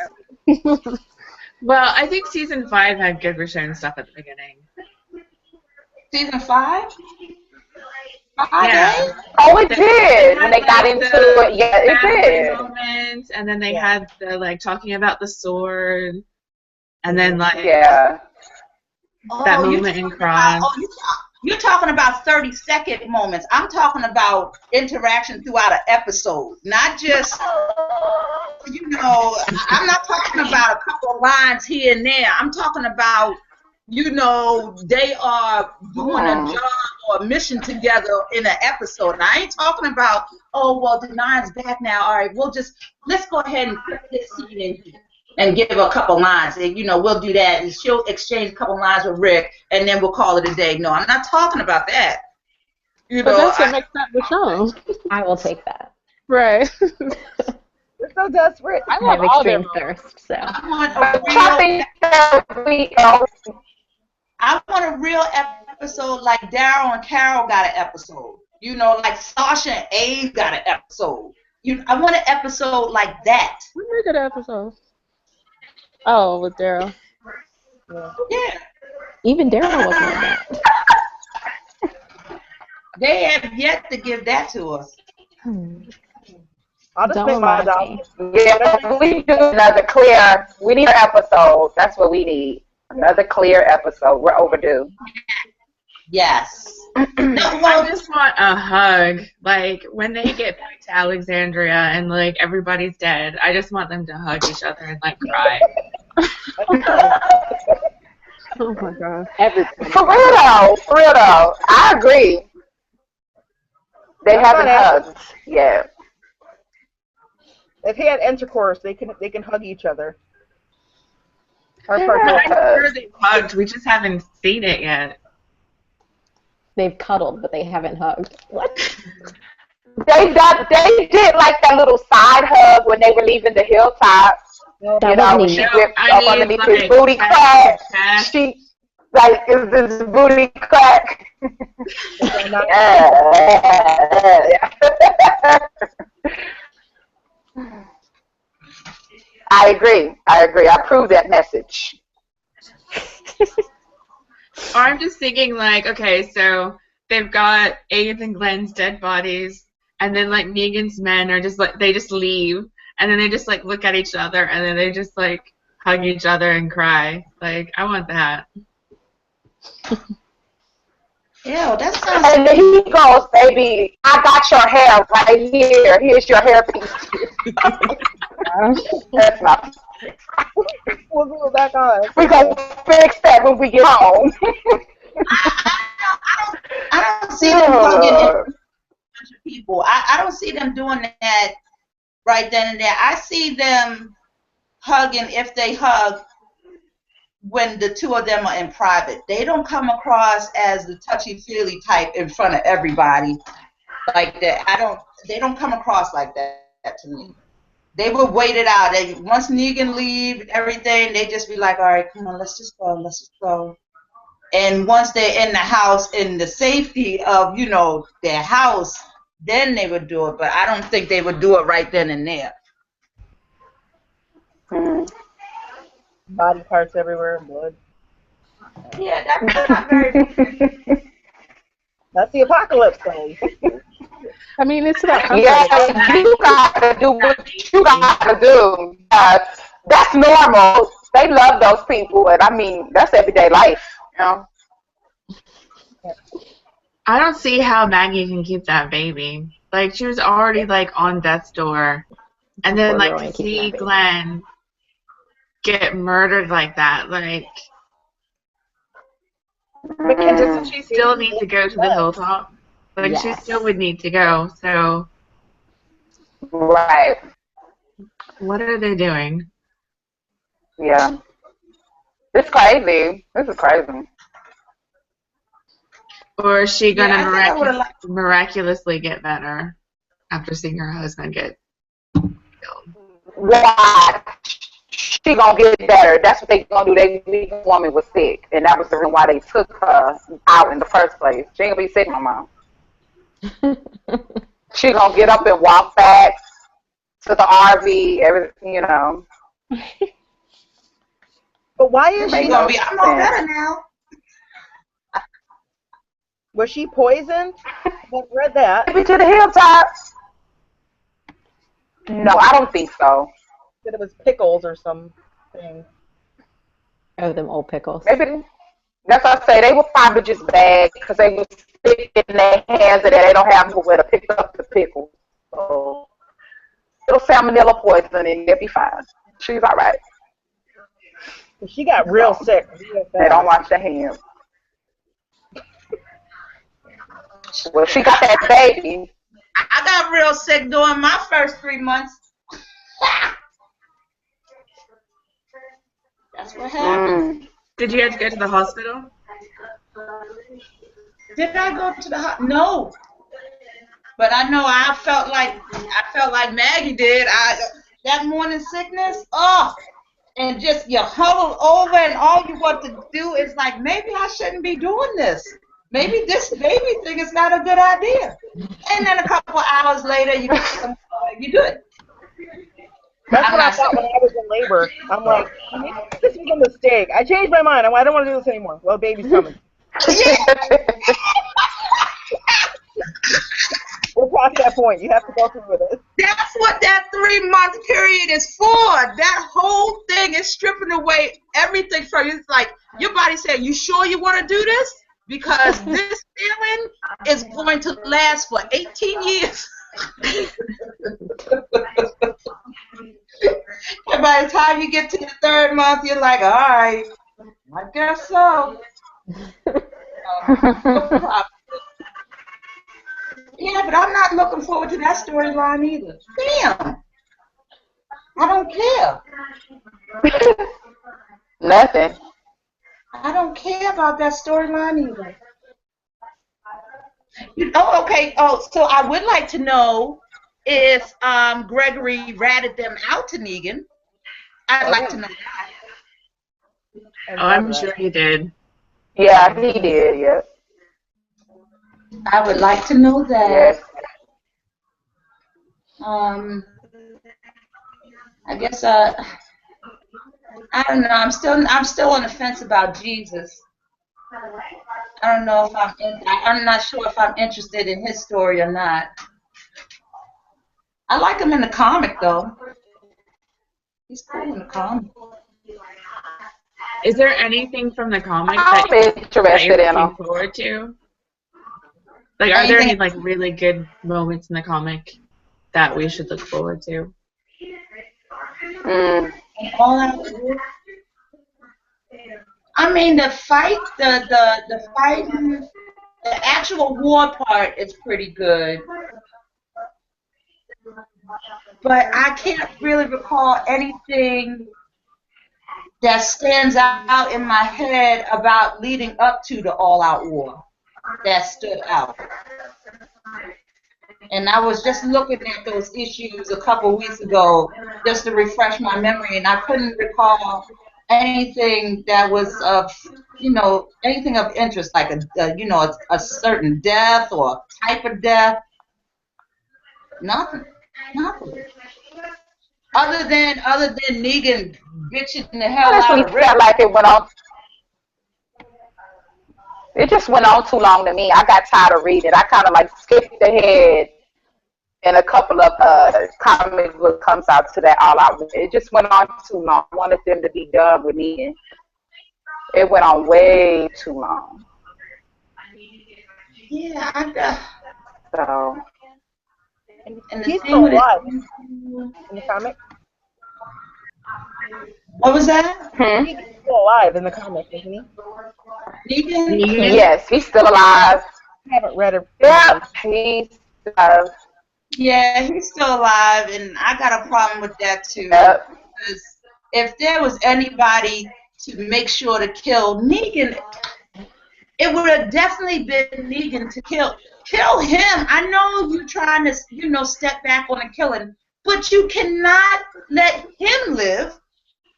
Well, I think season 5 had good Richonne stuff at the beginning. Season 5? Yeah. Oh, it did. When they got into it, yeah, it did. Moments, and then they had the like talking about the sword, and then like that moment in Cross. You're talking about 30-second moments. I'm talking about interaction throughout an episode, not just, I'm not talking about a couple of lines here and there. I'm talking about, they are doing a job or a mission together in an episode. And I ain't talking about, Danai's back now. All right, let's go ahead and put this scene in here and give her a couple lines. And, we'll do that. And she'll exchange a couple lines with Rick, and then we'll call it a day. No, I'm not talking about that. But that's what makes that Richonne. I will take that. Right. You're so desperate. I have extreme thirst, so. I want a real episode like Daryl and Carol got an episode. Like Sasha and Abe got an episode. I want an episode like that. We make an episode. Oh, with Daryl. Yeah. Even Daryl wasn't on that. They have yet to give that to us. I'll just make my doll. Yeah, we do another clear. We need an episode. That's what we need. Another clear episode. We're overdue. Yes. I just want a hug. Like, when they get back to Alexandria and, like, everybody's dead, I just want them to hug each other and, like, cry. Oh my my god. Everybody. For real though. I agree. They haven't hugged yet. If they had intercourse, they can hug each other. I'm sure they've hugged. We just haven't seen it yet. They've cuddled, but they haven't hugged. What? They did like that little side hug when they were leaving the hilltop. That wasn't She enough. gripped up underneath his booty crack. She like, is this booty crack? I agree. I approve that message. Or I'm just thinking, like, okay, so they've got Abe's and Glenn's dead bodies, and then, like, Negan's men are just, like, they just leave, and then they just, like, look at each other, and then they just, like, hug each other and cry. Like, I want that. Yeah, that sounds... And then he goes, baby, I got your hair right here. Here's your hairpiece. That's not... We'll go back on. We're going to fix that when we get home. I don't see them hugging people. I don't see them doing that right then and there. I see them hugging, if they hug, when the two of them are in private. They don't come across as the touchy-feely type in front of everybody like that. They don't come across like that to me. They would wait it out. And once Negan leave everything, they just be like, all right, come on, let's just go. And once they're in the house, in the safety of, their house, then they would do it. But I don't think they would do it right then and there. Body parts everywhere, blood. Yeah, that's not very... That's the apocalypse thing. I mean, it's about comfort. Yeah, you gotta do what you gotta do. That's normal. They love those people, and I mean, that's everyday life, I don't see how Maggie can keep that baby. Like, she was already, like, on death's door. And then, like, to see Glenn get murdered like that, like... But doesn't she still need to go to the hilltop? Like, yes. She still would need to go, so... Right. What are they doing? Yeah. It's crazy. This is crazy. Or is she going to miraculously get better after seeing her husband get killed? Why? She gonna get better. That's what they gonna do. They knew the woman was sick, and that was the reason why they took her out in the first place. She ain't gonna be sick no more. She gonna get up and walk back to the RV. Everything, But why is she gonna be? I'm all better now. Was she poisoned? I read that. Maybe to the hilltops. No, I don't think so. That it was pickles or something. Oh, them old pickles. Maybe. That's what I say. They were probably just bad because they were sticking their hands in there. They don't have nowhere to pick up the pickles. So, little salmonella poison and they'll be fine. She's all right. She got real sick. They don't wash their hands. Well, she got that baby. I got real sick during my first 3 months. That's what happened. Did you have to go to the hospital? Did I go to the hospital? No. But I know I felt like Maggie did. That morning sickness, and just you huddle over and all you want to do is like, maybe I shouldn't be doing this. Maybe this baby thing is not a good idea. And then a couple of hours later, you do it. That's what I thought when I was in labor. I'm like, this was a mistake. I changed my mind. I don't want to do this anymore. Well, baby's coming. We're past that point. You have to go through with it. That's what that 3-month period is for. That whole thing is stripping away everything from you. It's like your body saying, you sure you want to do this? Because this feeling is going to last for 18 years. And by the time you get to the 3rd month, you're like, all right, I guess so. Yeah, but I'm not looking forward to that storyline either. Damn. I don't care. Nothing. I don't care about that storyline either. Oh, okay. Oh, so I would like to know if Gregory ratted them out to Negan. I'd like to know that. Oh, I'm sure he did. Yeah, he did, yeah. I would like to know that. Yes. I guess I don't know. I'm still on the fence about Jesus. I don't know if I'm not sure if I'm interested in his story or not. I like him in the comic though. He's cool in the comic. Is there anything from the comic I'm that you're in looking forward to? Like, are there any like really good moments in the comic that we should look forward to? I mean, the fight, the fighting, the actual war part is pretty good. But I can't really recall anything that stands out in my head about leading up to the all-out war that stood out. And I was just looking at those issues a couple weeks ago just to refresh my memory, and I couldn't recall anything that was of, anything of interest, like a certain death or type of death. Nothing. Other than Negan bitching the hell out of Rick. Felt like it went on. It just went on too long to me. I got tired of reading. I kind of like skipped ahead, and a couple of comic book comes out to that all out. It just went on too long. I wanted them to be done with me. It went on way too long. Yeah, I got. So. And he's still alive in the comic. What was that? He's still alive in the comic, isn't he? Negan? Yes, he's still alive. I haven't read it. Yeah, he's alive. Yeah, he's still alive, and I got a problem with that too. Yep. Because if there was anybody to make sure to kill Negan, it would have definitely been Negan to kill. Kill him. I know you're trying to, step back on the killing, but you cannot let him live.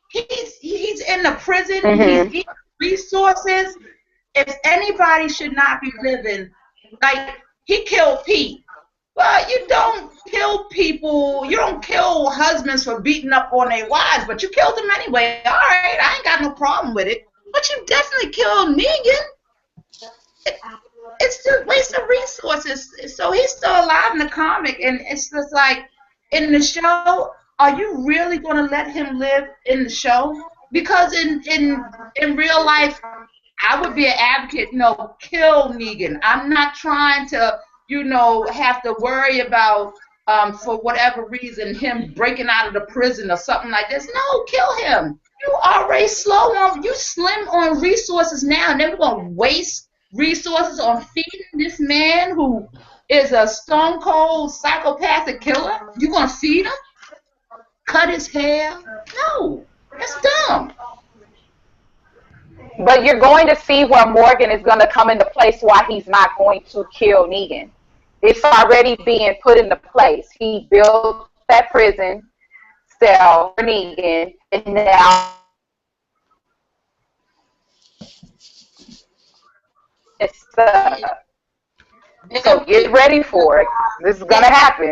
He's in the prison. He's eating resources. If anybody should not be living, like he killed Pete. Well, you don't kill people. You don't kill husbands for beating up on their wives, but you killed them anyway. All right, I ain't got no problem with it. But you definitely killed Negan. It's just waste of resources. So he's still alive in the comic, and it's just like in the show. Are you really going to let him live in the show? Because in real life, I would be an advocate. Kill Negan. I'm not trying to have to worry about for whatever reason him breaking out of the prison or something like this. No, kill him. You already slim on resources now, and then we're going to waste resources on feeding this man who is a stone cold psychopathic killer. You gonna feed him? Cut his hair? No, that's dumb. But you're going to see where Morgan is going to come into place why he's not going to kill Negan. It's already being put into place. He built that prison cell for Negan, and now so get ready for it. This is gonna happen.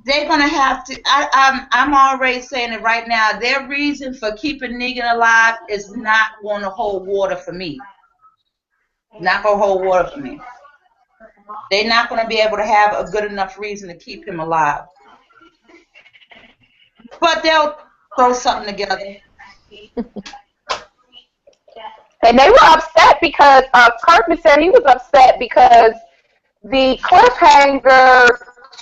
They're gonna have to. I'm already saying it right now. Their reason for keeping Negan alive is not going to hold water for me. Not gonna hold water for me. They're not going to be able to have a good enough reason to keep him alive. But they'll throw something together. And they were upset because Kirkman said he was upset because the cliffhanger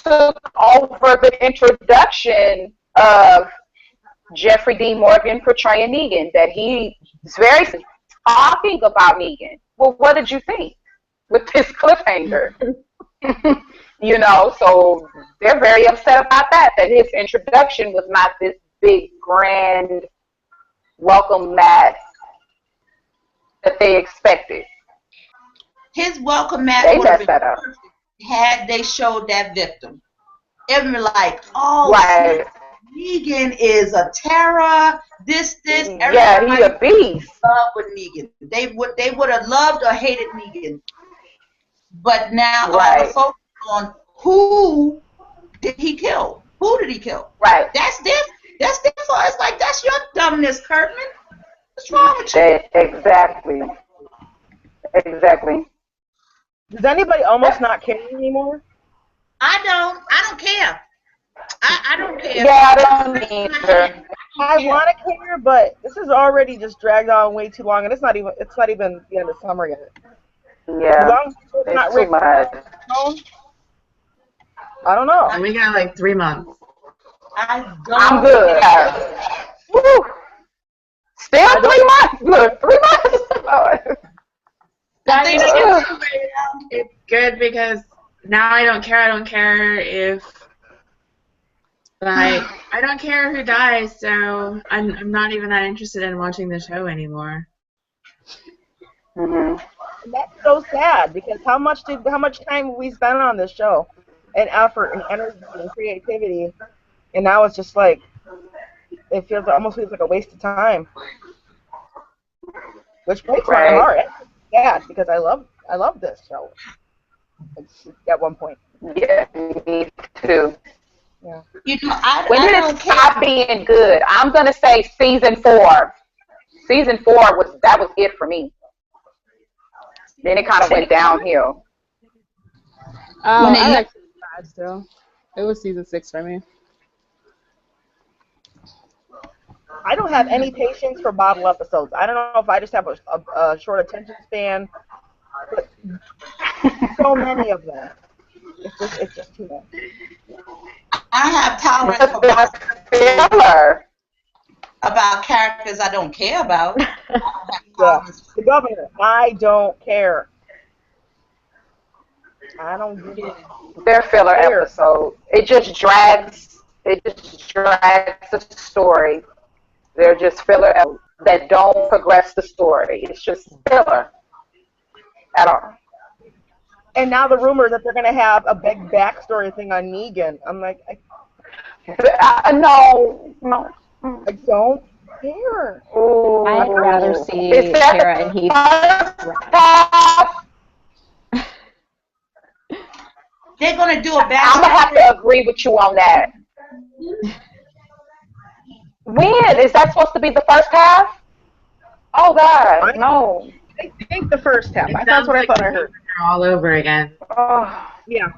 took over the introduction of Jeffrey D. Morgan portraying Negan, that he's very talking about Negan. Well, what did you think with this cliffhanger? You know, so they're very upset about that his introduction was not this big, grand, welcome mat that they expected. His welcome mat they would have been up. perfect had they showed that victim. It would be like, oh, right. Negan is a terror. This. Yeah, he's a beast. Love with Negan. They would have loved or hated Negan. But now all the focus on who did he kill? Who did he kill? Right. That's different. That's different. It's like, that's your dumbness, Kurtman. What's wrong with you? Exactly. Does anybody almost not care anymore? I don't care. I don't care. Yeah, I don't either. I want to care, but this is already just dragged on way too long, and it's not even the end of summer yet. Yeah, it's too much. I don't know. And we got like 3 months. I'm good. Yeah. Woo. Still 3 months. Look, 3 months. It's good because now I don't care. I don't care if I don't care who dies, so I'm not even that interested in watching the show anymore. Mm-hmm. That's so sad because how much time we spent on this show, and effort and energy and creativity, and now it's just like it almost feels like a waste of time, which breaks my heart. It's sad because I love this show. At one point. Yeah, me too. Yeah. You know, when did it stop being good? I'm gonna say season 4. Season 4 was it for me. Then it kind of went downhill. I like season 5 still. It was season 6 for me. I don't have any patience for bottle episodes. I don't know if I just have a short attention span. But so many of them. It's just too much. I have tolerance about characters I don't care about. Yeah. The Governor, I don't care. I don't get it. They're filler episodes. It just drags the story. They're just filler episodes that don't progress the story. It's just filler. At all. And now the rumor that they're going to have a big backstory thing on Negan. I'm like, no. I don't care. I'd rather see Tara and Heath. They're going to do a backstory. I'm going to have to agree with you on that. When? Is that supposed to be the first half? Oh, God, no. I think the first half. That's what I thought I heard. All over again. Oh, yeah.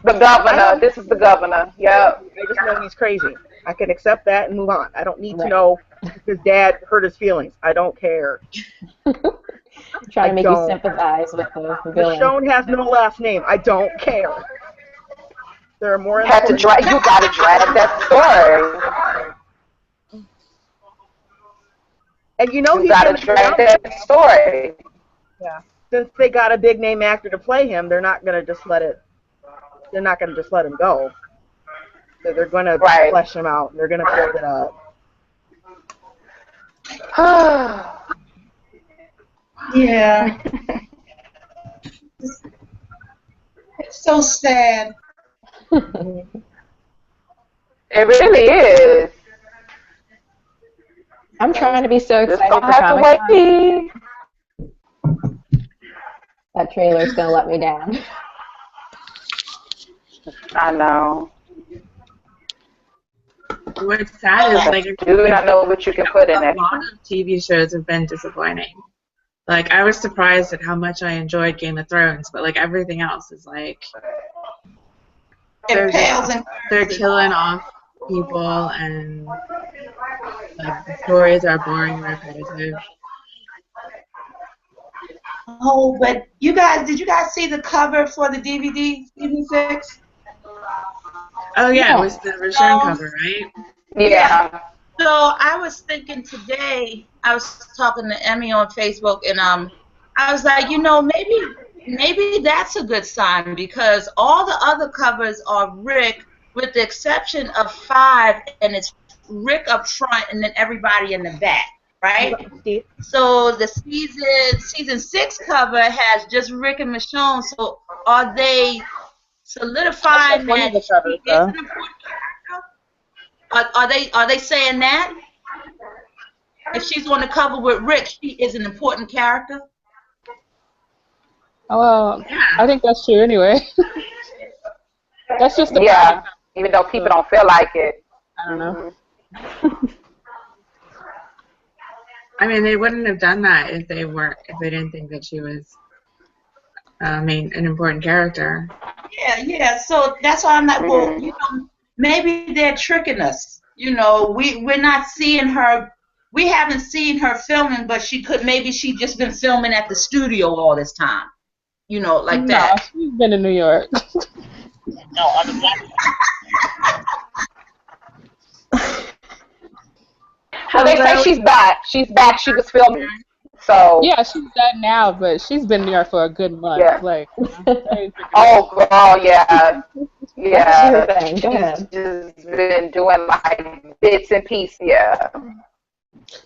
The governor. This is the governor. Yeah. I just know he's crazy. I can accept that and move on. I don't need to know if his dad hurt his feelings. I don't care. Trying to make you sympathize with the villain. Michonne has no last name. I don't care. There are more. You got to drag that story. And you know he's got to drag that story. Yeah. Since they got a big name actor to play him, they're not gonna just let it. They're not gonna just let him go. So they're gonna flesh him out. They're gonna build it up. Yeah. It's so sad. It really is. I'm trying to be so excited for Comic-Con. That trailer's gonna let me down. I know. What's sad is like I know what you can put in it. A lot of TV shows have been disappointing. Like I was surprised at how much I enjoyed Game of Thrones, but like everything else is like they're killing off people and like the stories are boring and repetitive. Oh, but did you guys see the cover for the DVD, season 6? Oh yeah, it was the Richonne cover, right? Yeah. So I was thinking today, I was talking to Emmy on Facebook, and I was like, maybe that's a good sign, because all the other covers are Rick, with the exception of 5, and it's Rick up front and then everybody in the back, right? So the season 6 cover has just Rick and Michonne. So are they solidifying that she is an important character? Are they saying that if she's on the cover with Rick, she is an important character? Oh, well, I think that's true anyway. That's just the yeah. Even though people don't feel like it. I don't know. I mean, they wouldn't have done that if they didn't think that she was, an important character. Yeah. So that's why I'm like, well, maybe they're tricking us. We're not seeing her. We haven't seen her filming, but maybe she just been filming at the studio all this time. Like that. No, she's been in New York. No, I mean, well, they say she's back. She's back. She was filming. So. Yeah, she's back now, but she's been in New York for a good month. Yeah. Like. Oh, girl, yeah. Yeah. Go ahead. She's been doing like bits and pieces. Yeah.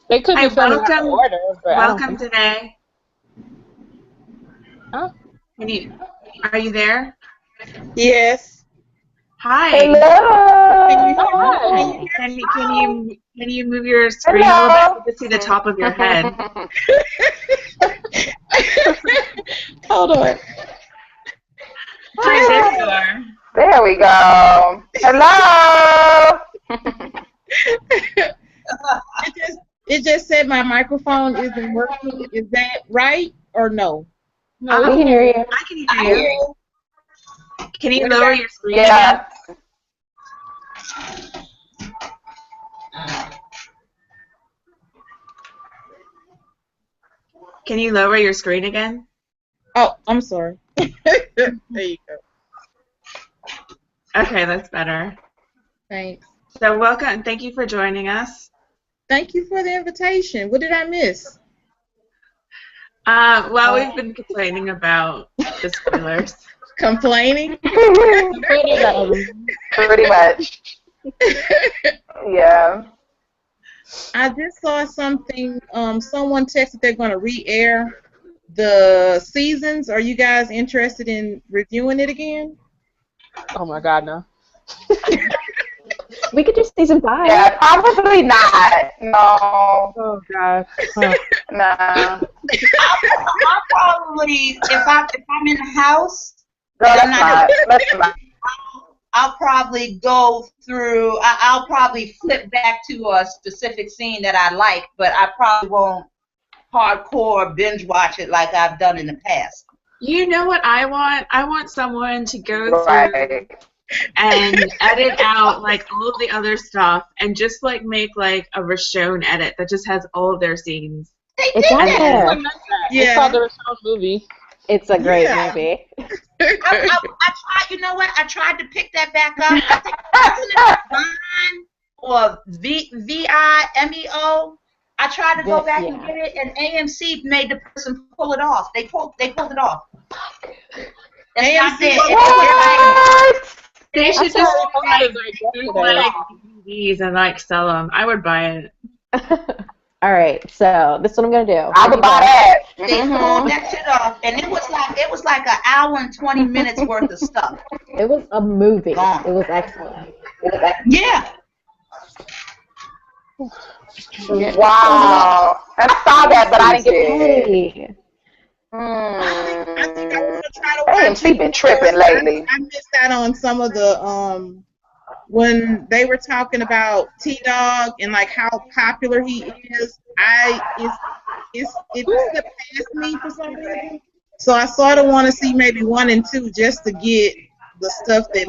They could be filming out of order, but welcome today. Huh? Are you there? Yes. Hi. Hello. Can you move your screen a little bit to see the top of your head? Hold on. Hi, there you are. There we go. Hello. It just said my microphone isn't working. Is that right or no? No, we can hear you. I can hear you. Can you lower your screen Yeah. again? Can you lower your screen again? Oh, I'm sorry. There you go. Okay, that's better. Thanks. So welcome. Thank you for joining us. Thank you for the invitation. What did I miss? Well, we've been complaining about the spoilers. Complaining? Pretty much. Yeah. I just saw something. Someone texted they're going to re-air the seasons. Are you guys interested in reviewing it again? Oh my God, no. We could do season 5. Yeah, probably not. No. Oh God. Huh. Nah. I'll probably, if I'm in the house, No, that's not. I'll probably go through. I'll probably flip back to a specific scene that I like, but I probably won't hardcore binge watch it like I've done in the past. You know what I want? I want someone to go through and edit out like all of the other stuff and just like make like a Richonne edit that just has all of their scenes. It's on there. Yeah. It's called the Richonne movie. It's a great movie. I tried. You know what? I tried to pick that back up. I think it Vine or VIMEO. I tried to go back and get it, and AMC made the person pull it off. They pulled it off. AMC. They should just like DVDs and like sell them. I would buy it. All right, so this is what I'm gonna do. I would buy that. They pulled that shit off, and it was like an hour and 20 minutes worth of stuff. It was a movie. It was excellent. Yeah. Wow. I saw that, but I didn't get it. I think I want to try to watch AMC been tripping lately. I missed out on some of the when they were talking about T-Dog and like how popular he is. It slipped past me for some reason. So I sort of want to see maybe 1 and 2 just to get the stuff that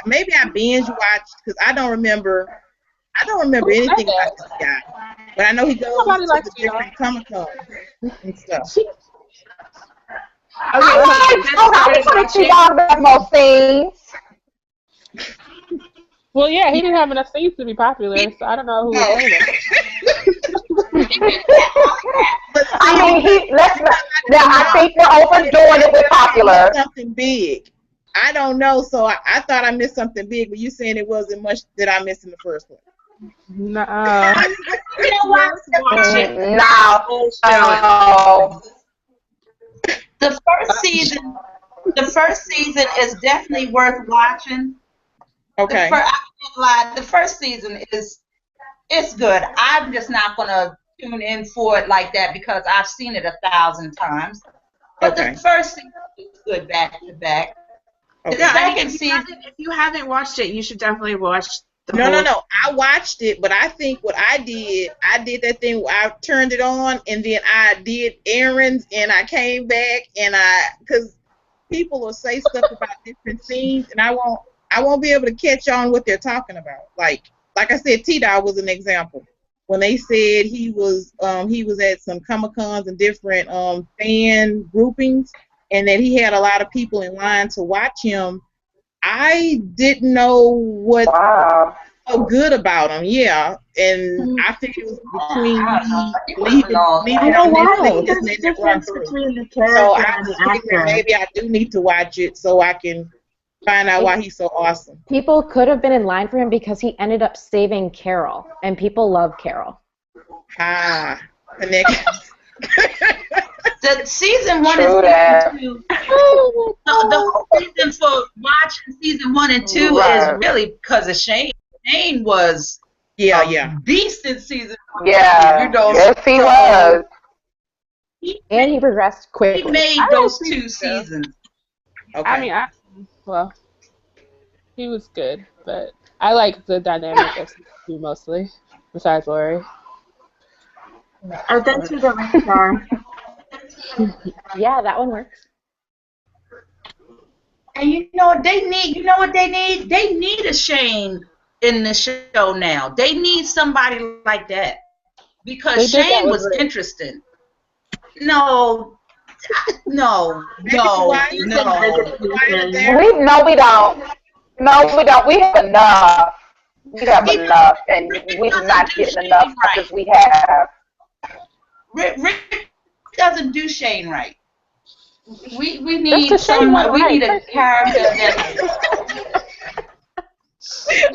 maybe I binge watched because I don't remember anything about this guy. But I know he goes to the different Comic-Cons and stuff. I want to see more scenes. Well, yeah, he didn't have enough seats to be popular, so I don't know who would say that. I mean, I think we're overdoing it with popular. Something big. I don't know, so I thought I missed something big, but you saying it wasn't much that I missed in the first one. No. You know what? No. The first season is definitely worth watching. Okay. I can't lie. The first season it's good. I'm just not gonna tune in for it like that because I've seen it 1,000 times. But the first season is good back to back. Okay. The second season, if you haven't watched it, you should definitely watch the No. I watched it, but I think what I did that thing where I turned it on and then I did errands and I came back and because people will say stuff about different scenes and I won't be able to catch on what they're talking about. Like I said, T-Dog was an example. When they said he was at some Comic-Cons and different fan groupings and that he had a lot of people in line to watch him, I didn't know what so good about him, yeah. And I think it was between leaving on this scene and run through. So I figured maybe I do need to watch it so I can find out why he's so awesome. People could have been in line for him because he ended up saving Carol, and people love Carol. Connections. The season 1 and 2. The whole reason for watching season 1 and 2 is really because of Shane. Shane was beast in season 1. Yeah, yes, he was. And he progressed quickly. He made those 2 seasons. Okay. I mean, he was good, but I like the dynamic of season 2 mostly, besides Lori. I've been to the Ring Star. Yeah, that one works. And you know what they need? They need a Shane in the show now. They need somebody like that. Because Shane was interesting. No. We don't. No, we don't. We have enough. We have enough, and we're not getting enough because we have. Rick doesn't do Shane right. We need someone. We need a character that.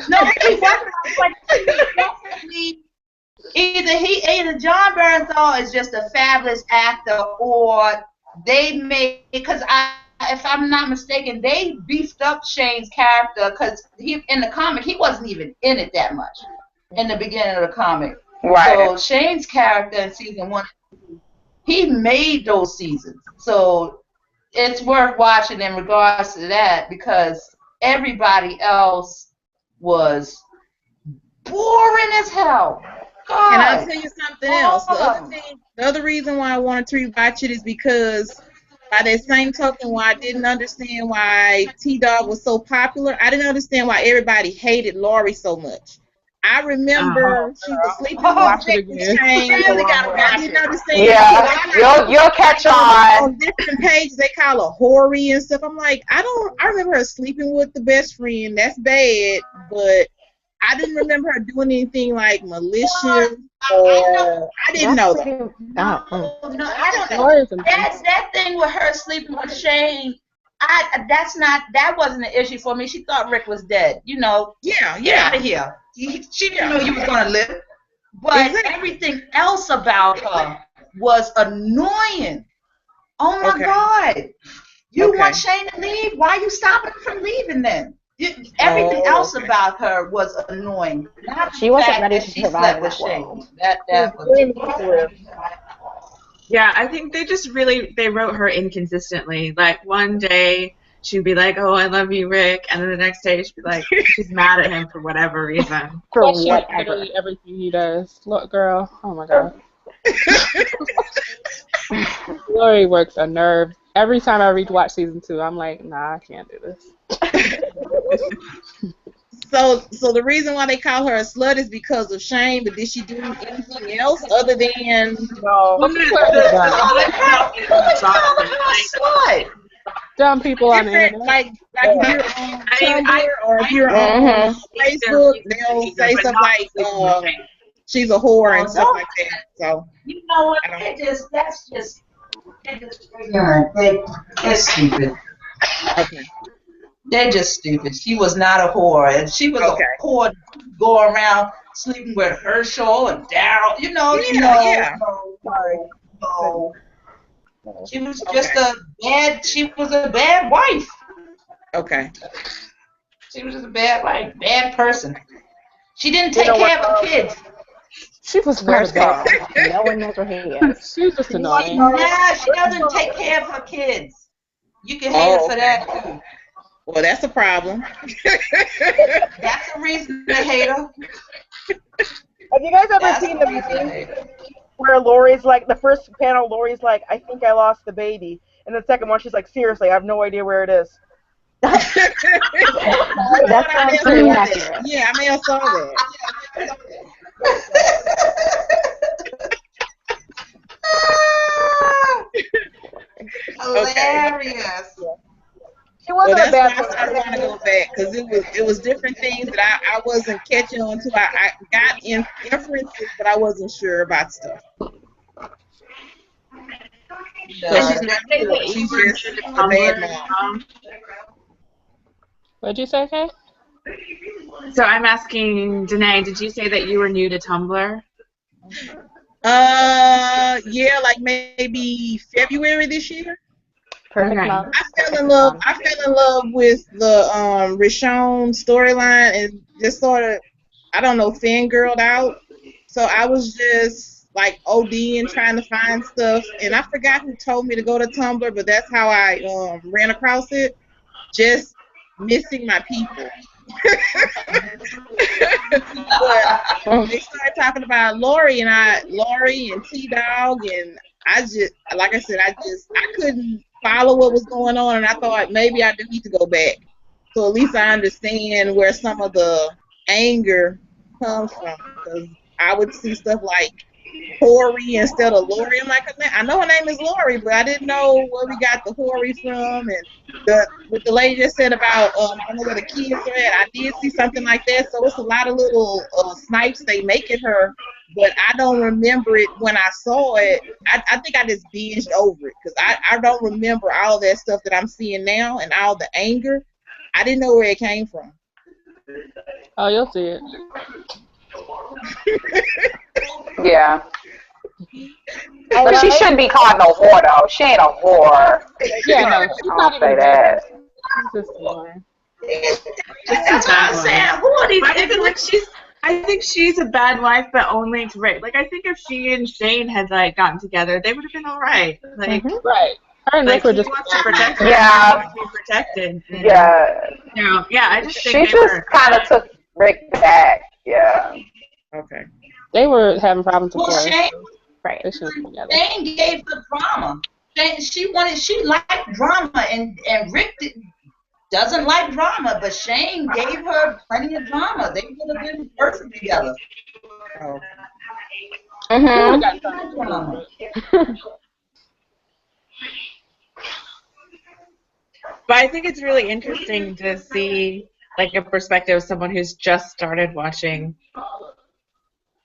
No, he wasn't. Like, definitely, either John Bernthal is just a fabulous actor, or they made, because if I'm not mistaken, they beefed up Shane's character because in the comic he wasn't even in it that much in the beginning of the comic. Right. So Shane's character in season 1, he made those seasons. So it's worth watching in regards to that because everybody else was boring as hell. God. And I'll tell you something else. The other reason why I wanted to rewatch it is because by that same token, why I didn't understand why T-Dog was so popular, I didn't understand why everybody hated Lori so much. I remember she was sleeping with Rick and Shane. I didn't understand. Yeah, you'll catch on. On different pages, they call her hoary and stuff. I'm like, I remember her sleeping with the best friend. That's bad, but I didn't remember her doing anything like malicious. I didn't know that. No, I don't know. That thing with her sleeping with Shane, that wasn't an issue for me. She thought Rick was dead. You know. Yeah. Get out of here. She didn't know you was gonna live. But everything else about her was annoying. Oh my God. You want Shane to leave? Why are you stopping him from leaving then? Everything else about her was annoying. She wasn't ready to survive with Shane. That was. Yeah, I think they wrote her inconsistently. Like one day she'd be like, "Oh, I love you, Rick," and then the next day she'd be like, she's mad at him for whatever reason. For whatever. Everything he does. Look, girl. Oh my God. Lori works a nerve. Every time I rewatch season 2, I'm like, nah, I can't do this. So the reason why they call her a slut is because of Shane, but did she do anything else other than Dumb people on the internet. Like Like if you're on Tumblr or if you're on Facebook, they'll say stuff like she's a whore and stuff like that. So you know what? That's just ignorant. They're stupid. okay. They're just stupid. She was not a whore. And she was a whore go around sleeping with Herschel and Daryl. Yeah. No. She was just she was a bad wife. Okay. She was just a bad person. She didn't take care of her kids. She was Where's bad. Carl? No one knows where he is. She was just annoying. Yeah, she doesn't take care of her kids. You can hate her for that too. Well, that's a problem. That's a reason to hate her. Have you guys ever seen the movie where Lori's like, the first panel, Lori's like, I think I lost the baby. And the second one, she's like, seriously, I have no idea where it is. That sounds pretty accurate. Yeah, I may have saw that. Hilarious. She wasn't that's a bad why I started wanting to go back, because it was different things that I wasn't catching on to. I got inferences, but I wasn't sure about stuff. So she's not cool. She's just a bad mom. What'd you say, Kay? So I'm asking Danai, did you say that you were new to Tumblr? Yeah, like maybe February this year. Perfect Okay. love. I fell in love with the Richonne storyline and just sort of, I don't know, fangirled out. So I was just like ODing trying to find stuff, and I forgot who told me to go to Tumblr, but that's how I ran across it. Just missing my people. But they started talking about Lori and T-Dog, and I just, like I said, I couldn't follow what was going on, and I thought maybe I do need to go back. So at least I understand where some of the anger comes from, because I would see stuff like Hori instead of Lori. I'm like, I know her name is Lori, but I didn't know where we got the Hori from. And what the lady just said about, I don't know where the kids are at. I did see something like that. So it's a lot of little snipes they make at her, but I don't remember it when I saw it. I think I just binged over it, because I don't remember all that stuff that I'm seeing now and all the anger. I didn't know where it came from. Oh, you'll see it. Yeah. But she shouldn't be called no whore, though. She ain't a whore. Yeah, no, she's not say even that. She's just annoying. That's what I'm saying. Who are these? I think she's a bad wife, but only to Rick. Like, I think if she and Shane had like gotten together, they would have been all right. Like, right. Her and Rick like were he just wants to protect her. Yeah. He wants to be protected. And, Yeah. Yeah, I just think She they just were. kind of took Rick back. Yeah. Okay. They were having problems with Well, her. Shane, Right. They shouldn't be together. Shane gave her drama. She liked drama, and Rick doesn't like drama, but Shane gave her plenty of drama. They would have been perfect together. Oh. Mhm. But I think it's really interesting to see like a perspective of someone who's just started watching.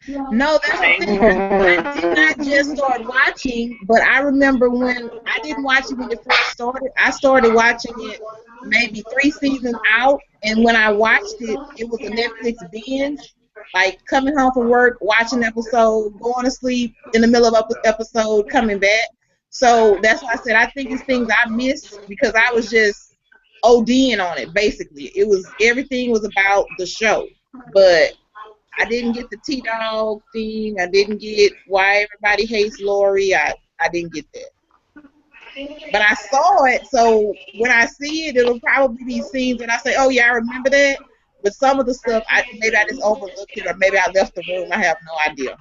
No, that's the thing. I did not just start watching, but I remember when I didn't watch it when it first started. I started watching it maybe 3 seasons out, and when I watched it, it was a Netflix binge. Like coming home from work, watching an episode, going to sleep in the middle of an episode, coming back. So that's why I said I think it's things I missed because I was just ODing on it. Basically, everything was about the show, but I didn't get the T-Dog thing. I didn't get why everybody hates Lori. I didn't get that. But I saw it, so when I see it, it'll probably be scenes that I say, oh, yeah, I remember that. But some of the stuff, maybe I just overlooked it, or maybe I left the room. I have no idea.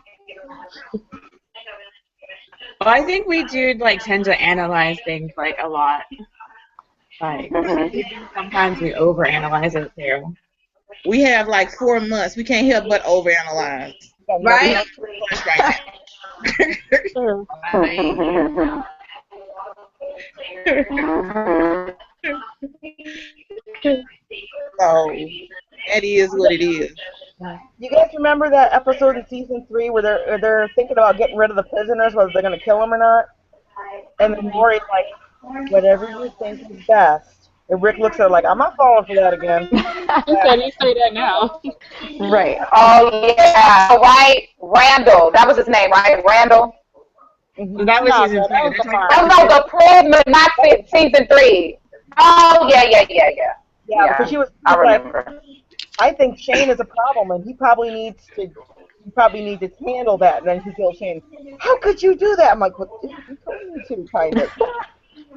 Well, I think we do like tend to analyze things like a lot. Like sometimes we overanalyze it too. We have like 4 months. We can't help but overanalyze. Right? So that is what it is. You guys remember that episode in season 3 where they're thinking about getting rid of the prisoners, whether they're gonna kill them or not? And then Lori's like, whatever you think is best. And Rick looks at her like, I'm not falling for that again. You said you say that now. Right. Oh yeah, right. Randall, that was his name, right? Randall. That was season 2. Oh no, the improvement, not season 3. Oh yeah. Because she was I like, remember. I think Shane is a problem, and you probably need to handle that. And then he tells Shane, how could you do that? I'm like, well, you told me to, kind of.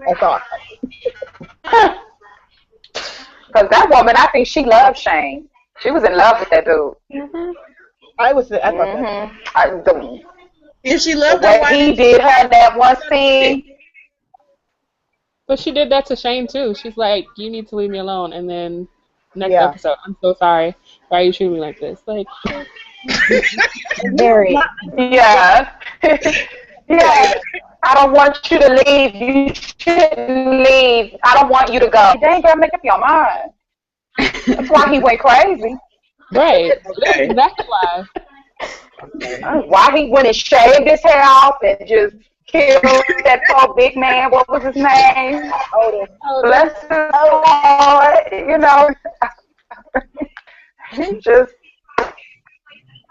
I thought. Because that woman, I think she loved Shane. She was in love with that dude. Mm-hmm. I thought that. I do. If she loved When her, he did her that one scene. But she did that to Shane too. She's like, you need to leave me alone. And then next episode, I'm so sorry. Why are you treating me like this? Like, very. Yeah. Yeah. I don't want you to leave. You shouldn't leave. I don't want you to go. Dang, girl, make up your mind. That's why he went crazy. right. That's exactly why. Why he went and shaved his hair off and just killed that poor big man. What was his name? Bless his heart. You know. He just.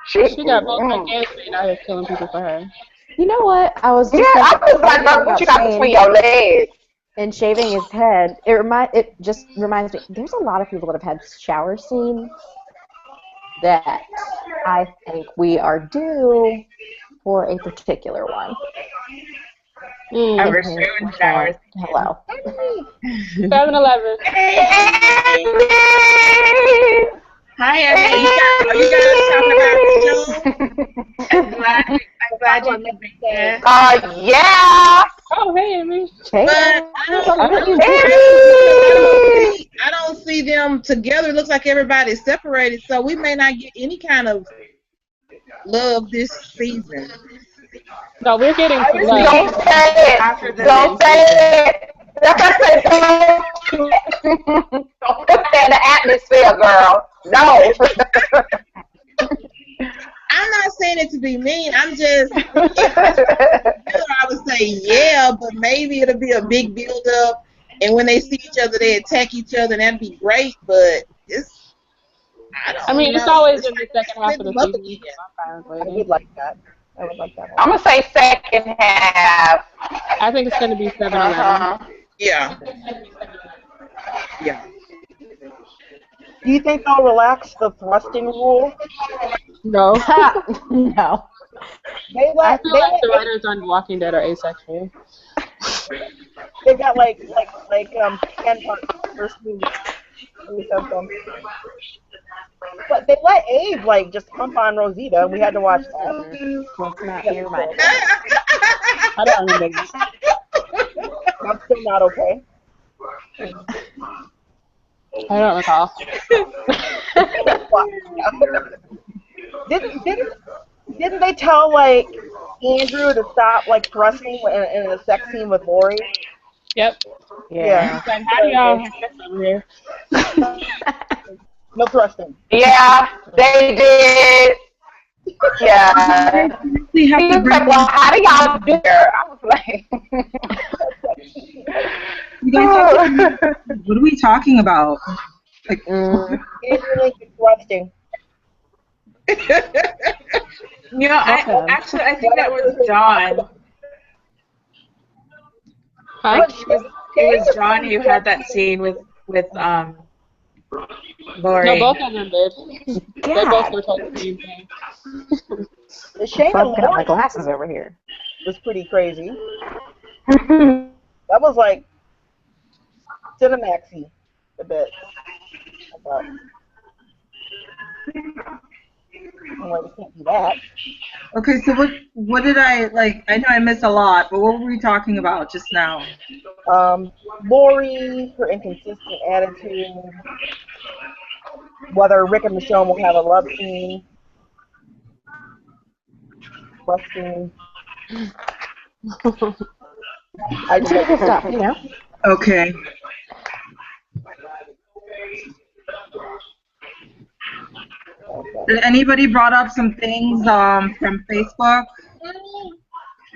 She got both her and Shane out here killing people for her. You know what? I was just I was like, what you got between your legs? And shaving his head. It just reminds me. There's a lot of people that have had shower scenes that I think we are due for a particular one. Our spoon showers. Hello. 7-Eleven. Hi, Emily. Are you guys talking about Michonne? I'm glad you could make it. Yeah. Oh, hey, Amy. Hey. but I don't see them together. It looks like everybody's separated, so we may not get any kind of love this season. No, we're getting some love. Don't say it. Don't say it. Don't put that in the atmosphere, girl. No. I'm not saying it to be mean. I'm just, I would say yeah, but maybe it'll be a big build up, and when they see each other, they attack each other, and that'd be great. But it's, I mean, it's always in the second half of the season. I would like that. I would like that. I'm gonna say second half. I think it's gonna be 7-11. Yeah. Yeah. Do you think they'll relax the thrusting rule? No. No. I feel like the writers on Walking Dead are asexual. They got like 10 first movie or something. But they let Abe like just hump on Rosita. We had to watch that. Let's not hear my. I don't remember that. I'm still not okay. I don't recall. Didn't they tell like Andrew to stop like thrusting in a sex scene with Lori? Yep. Yeah. Like, how do y'all have sex over here? No thrusting. Yeah, they did. Yeah. We have to bring like, well, how do y'all do it? I was like, you guys what are we talking about? Like, Andrew thrusting. You know, I think that was John. Huh? It was John who had that scene with Lori. No, both of them did. They both were told the same thing. The Shane I've got my glasses over here. was pretty crazy. That was like Cinemaxy a bit. I thought. I'm like, we can't do that. okay, so what did I like? I know I missed a lot, but what were we talking about just now? Lori, her inconsistent attitude, whether Rick and Michonne will have a love scene, love scene. I just like Stuff, you know. Okay. Did anybody brought up some things from Facebook?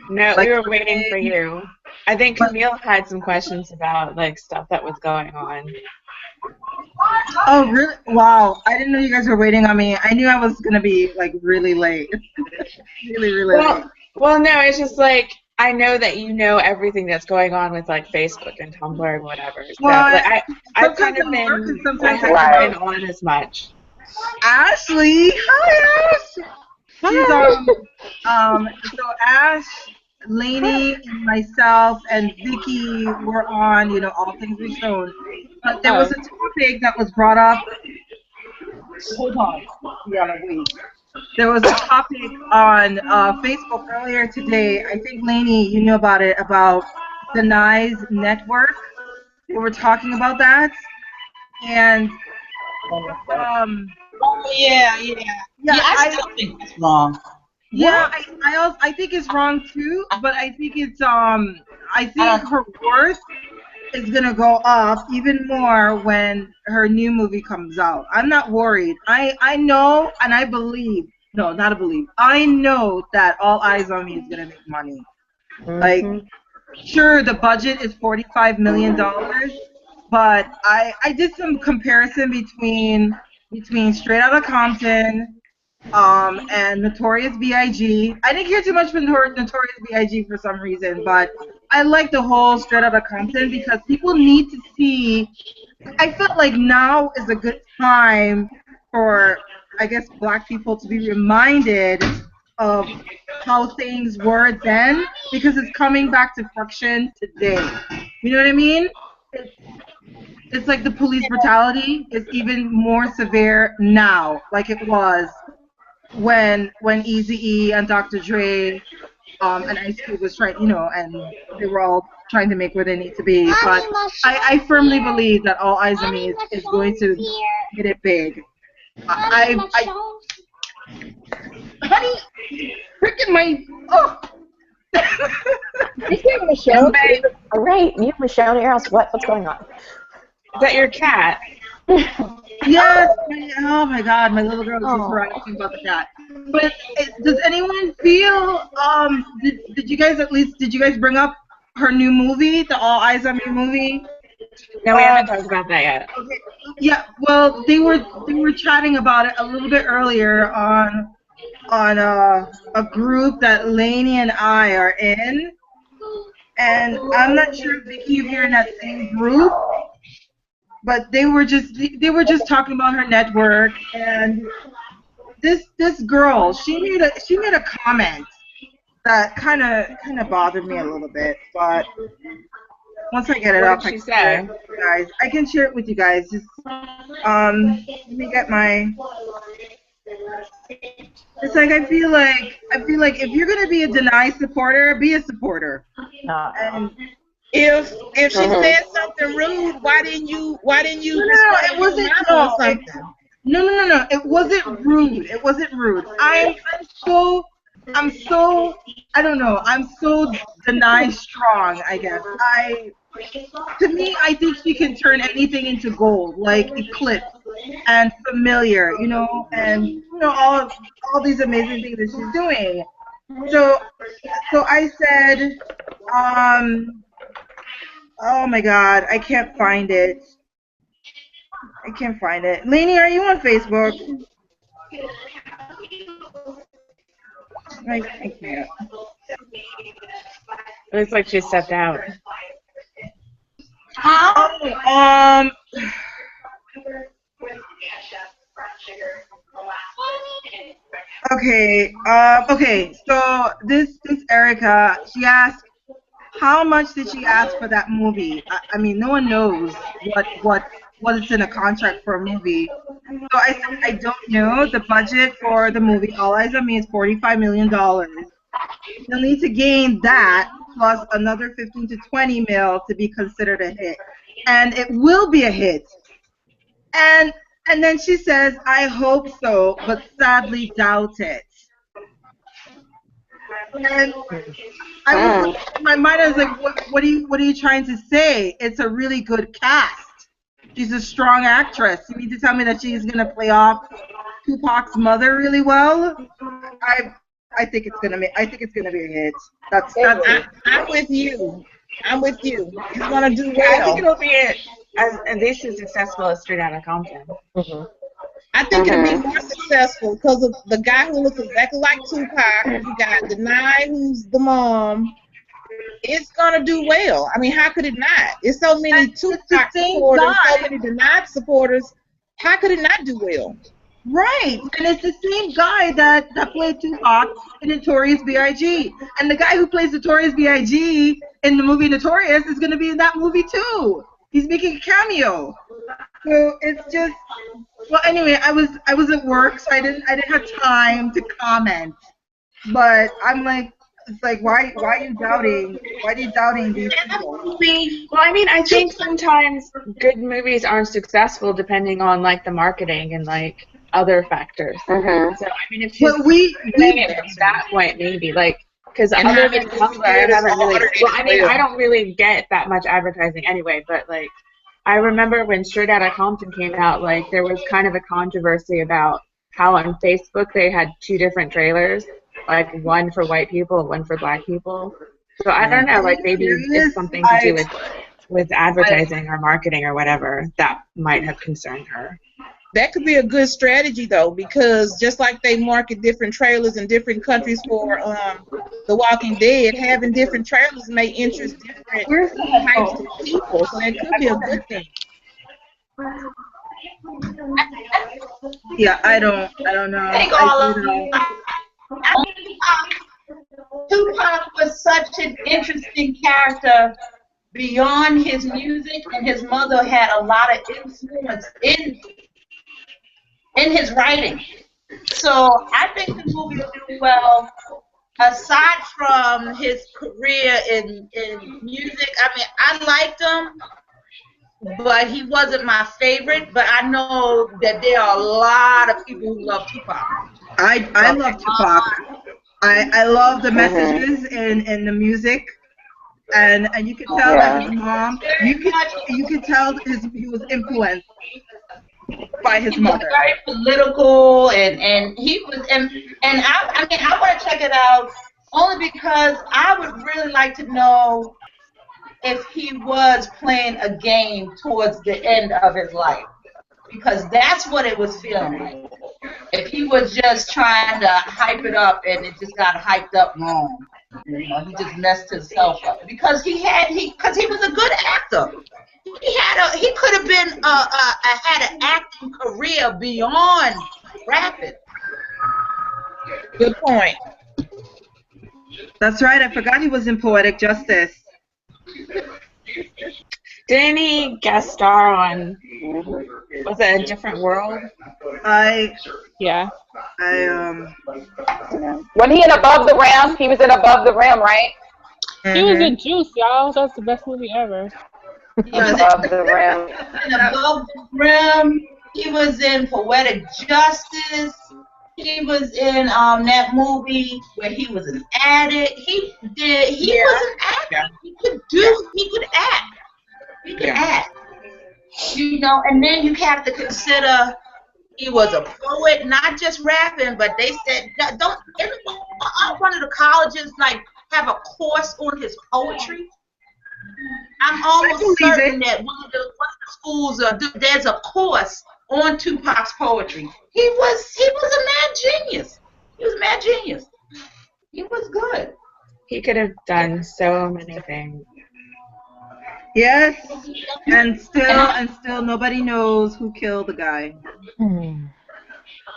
No, Like we were waiting for you. I think Camille had some questions about like stuff that was going on. Oh, really? Wow. I didn't know you guys were waiting on me. I knew I was going to be, like, really late. really late. Well, no, it's just, like, I know that you know everything that's going on with, like, Facebook and Tumblr and whatever. So, well, like, I've kind of been, I haven't been on as much. Ashley! Hi, Ash! She's, so Ash, Lainey, and myself, and Vicky were on, All Things Richonne. But there was a topic that was brought up. Hold on. Yeah, wait. There was a topic on Facebook earlier today. I think, Lainey, you know about it, about Danai's network. They were talking about that. And, yeah, I still think it's wrong. Yeah, I think it's wrong too, but I think it's I think her worth is gonna go up even more when her new movie comes out. I'm not worried. I know and I believe. No, not a believe. I know that All Eyes on Me is gonna make money. Like, sure, the budget is $45 million, but I did some comparison between Straight Outta Compton. And Notorious B.I.G. I didn't care too much for Notorious B.I.G. for some reason, but I like the whole Straight Outta Compton because people need to see. I felt like now is a good time for, I guess, Black people to be reminded of how things were then because it's coming back to fruition today. You know what I mean? It's like the police brutality is even more severe now, like it was when Eazy-E and Dr. Dre and Ice Cube was trying, and they were all trying to make where they need to be. But I firmly believe that All Eyes on Me is going to get it big. Honey, freaking my You hear Michonne? All right, you Michonne in your house. What's going on? Is that your cat? Yes. Oh my God, my little girl was just ranting about the cat. But does anyone feel? Did you guys bring up her new movie, the All Eyes on Me movie? No, we haven't talked about that yet. Okay. Yeah. Well, they were chatting about it a little bit earlier on a group that Lainey and I are in, and I'm not sure if Vicky, if you're in that same group. But they were just talking about her network, and this girl, she made a comment that kind of bothered me a little bit. But once I get it up, I can share it with you guys. I can share it with you guys. Just let me get my. It's like I feel like if you're gonna be a Danai supporter, be a supporter. And if she said something rude, why didn't you No, it wasn't. No. It wasn't rude. It wasn't rude. I'm so I don't know. I'm so Danai strong, I guess. To me, I think she can turn anything into gold, like Eclipse and Familiar, and all these amazing things that she's doing. So I said, oh my God, I can't find it. Lainey, are you on Facebook? I can't. It looks like she stepped out. Okay, so this Erica, she asked, how much did she ask for that movie? I mean, no one knows what is in a contract for a movie. So I said, I don't know. The budget for the movie All Eyes on Me is $45 million. They'll need to gain that plus another 15 to 20 mil to be considered a hit. And it will be a hit. And then she says, I hope so, but sadly doubt it. And I was in my mind, I was like, what are you trying to say? It's a really good cast. She's a strong actress. You mean to tell me that she's gonna play off Tupac's mother really well, I think it's gonna be a hit. That's I'm with you. I'm with you. It's gonna do I think well. it'll be at least as successful as Straight Outta Compton. Mm-hmm. I think it'll be more successful because of the guy who looks exactly like Tupac. You got Danai, who's the mom. It's gonna do well. I mean, how could it not? It's so many Tupac supporters, so many Danai supporters. How could it not do well? right, and it's the same guy that played Tupac in Notorious B.I.G. And the guy who plays Notorious B.I.G. in the movie Notorious is going to be in that movie too. He's making a cameo. So it's just, well, anyway, I was at work, so I didn't have time to comment. But I'm like, it's like, why are you doubting? Why are you doubting these people? Well, I mean, I think sometimes good movies aren't successful depending on like the marketing and like other factors. Mm-hmm. So I mean, if she's doing it from that point, maybe like because other than Tumblr, I haven't really. Well, I mean, I don't really get that much advertising anyway. But like, I remember when Straight Outta Compton came out, like there was kind of a controversy about how on Facebook they had two different trailers, like one for white people, one for black people. So I don't know, like maybe it's something to do with advertising or marketing or whatever that might have concerned her. That could be a good strategy though, because just like they market different trailers in different countries for The Walking Dead, having different trailers may interest different types of people. So that could be a good thing. Yeah, I don't know. Tupac was such an interesting character beyond his music, and his mother had a lot of influence in his writing. So I think the movie will do well. Aside from his career in music, I mean, I liked him, but he wasn't my favorite. But I know that there are a lot of people who love Tupac. I love Tupac. I love the messages in the music, and you can tell that his mom. You could tell he was influenced by his mother. He was very political, and he was, and I mean, I want to check it out only because I would really like to know if he was playing a game towards the end of his life, because that's what it was feeling like. If he was just trying to hype it up and it just got hyped up wrong, you know, he just messed himself up because he was a good actor. He could have been had an acting career beyond rapping. Good point. That's right. I forgot he was in Poetic Justice. Didn't he guest star on, was it A Different World? Yeah. When he in Above the Rim, he was in Above the Rim, right? He was in Juice, y'all. That's the best movie ever. He was Above the Rim. Above the Rim. He was in Poetic Justice. He was in that movie where he was an addict. He was an actor. He could act. He could act. You know, and then you have to consider he was a poet, not just rapping, but they said don't one of the colleges like have a course on his poetry. I'm almost certain that one of the schools there's a course on Tupac's poetry. He was a mad genius. He was a mad genius. He was good. He could have done so many things. Yes, and still nobody knows who killed the guy. Oh,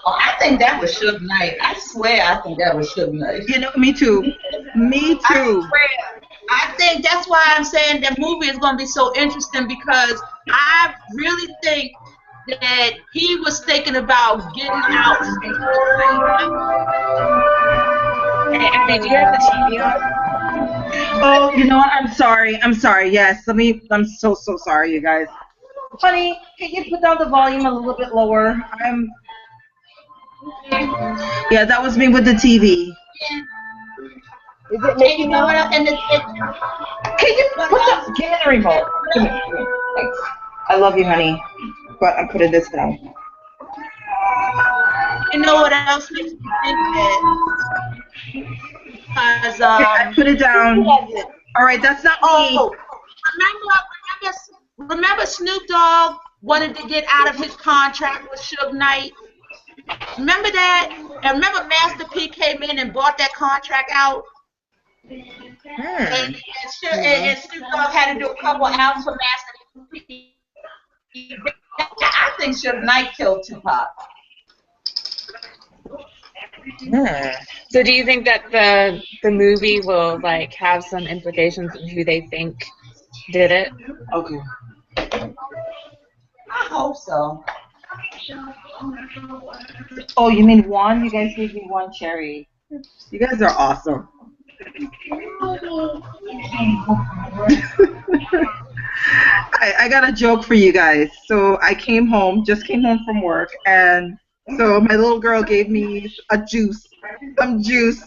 I think that was Suge Knight. I swear I think that was Suge Knight. You know, me too. Me too. I swear. I think that's why I'm saying that movie is going to be so interesting, because I really think that he was thinking about getting out. Hey, Abby, do you have the TV on? Oh, you know what? I'm sorry. Yes, I'm so sorry, you guys. Honey, can you put down the volume a little bit lower? Yeah, that was me with the TV. Is it making Can you give me the remote? Give me. Thanks. I love you, honey. But I'm putting this down. You know what else makes me think that? Because I put it down. All right, that's not me. Remember Snoop Dogg wanted to get out of his contract with Suge Knight? Remember that? And remember Master P came in and bought that contract out? And Snoop Dogg had to do a couple albums for Master P. I think Suge Knight killed Tupac. So do you think that the movie will like have some implications on who they think did it? Okay. I hope so. Oh, you mean one? You guys gave me one cherry. You guys are awesome. I got a joke for you guys. So I just came home from work, and so my little girl gave me some juice,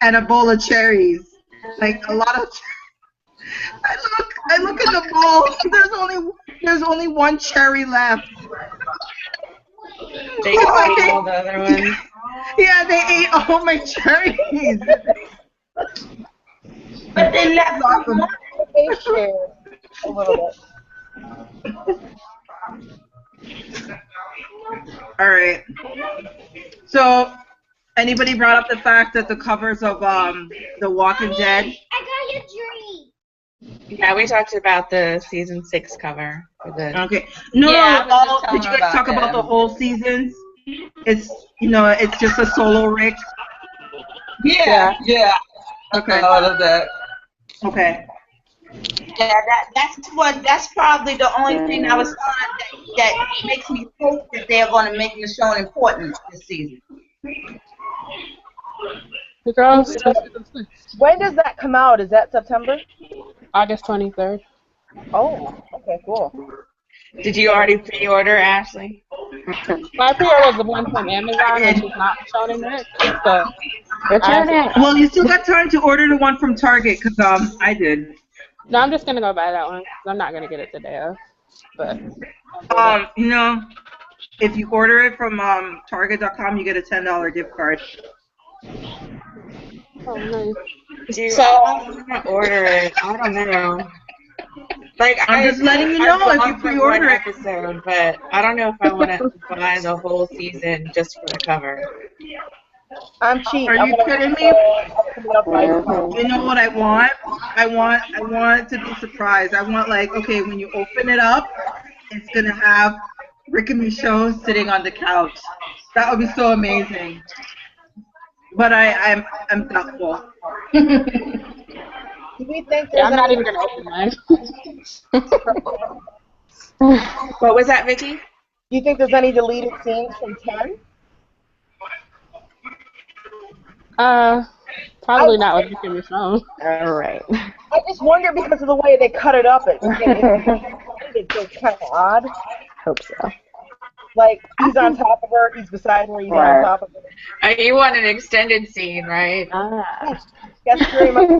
and a bowl of cherries. Like a lot of. I look in the bowl. There's only one cherry left. They ate all the other ones. Yeah, they ate all my cherries. But they left awesome. They shared a little bit. All right. So, anybody brought up the fact that the covers of The Walking Dead? I got your dream. Yeah, we talked about the season 6 cover. Okay. Did you guys talk about the whole seasons? It's it's just a solo Rick. Yeah. Okay. All of that. Okay. Yeah, that's probably the only thing I was on that makes me hope that they're going to make Michonne important this season. The girls. When does that come out? Is that September? August 23rd. Oh, okay, cool. Did you already pre-order, Ashley? My pre-order was the one from Amazon, which is not shown in it. So, well, you still got time to order the one from Target, because I did. No, I'm just gonna go buy that one. 'Cause I'm not gonna get it today. But if you order it from Target.com, you get a $10 gift card. Oh, nice. I want to order it. I don't know. Like I'm just letting you know if you pre-order it. Episode, but I don't know if I want to buy the whole season just for the cover. I'm cheap. Are you kidding me? You know what I want? I want it to be surprised. I want when you open it up, it's gonna have Rick and Michonne sitting on the couch. That would be so amazing. But I'm doubtful. Do we think I'm not even gonna open mine. What was that, Vicky? Do you think there's any deleted scenes from 10? Probably not with Rick and Michonne. All right. I just wonder because of the way they cut it up. It's kind of odd. Hope so. Like, he's on top of her, he's beside her, he's on top of her. You want an extended scene, right? That's very much so.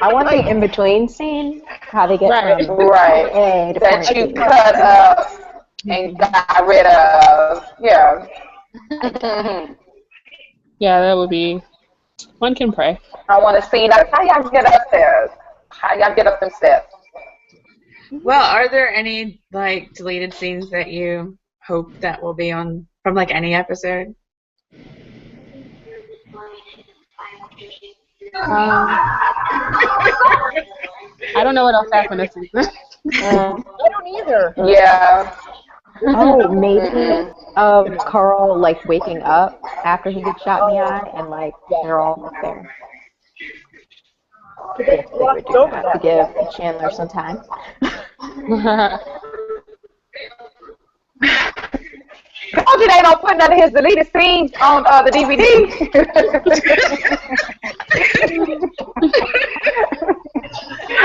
I want the in-between scene, how they get from right. A to that point you B. cut up and got rid of. Yeah. Yeah, that would be. One can pray. I want to see how y'all get up there. How y'all get up them steps. Well, are there any deleted scenes that you hope that will be on from any episode? I don't know what else happened this season. I don't either. Yeah. Oh, maybe Carl waking up after he gets shot in the eye, and they're all up there. If they would do that to give Chandler some time. Told you they don't put none of his deleted scenes on the DVD.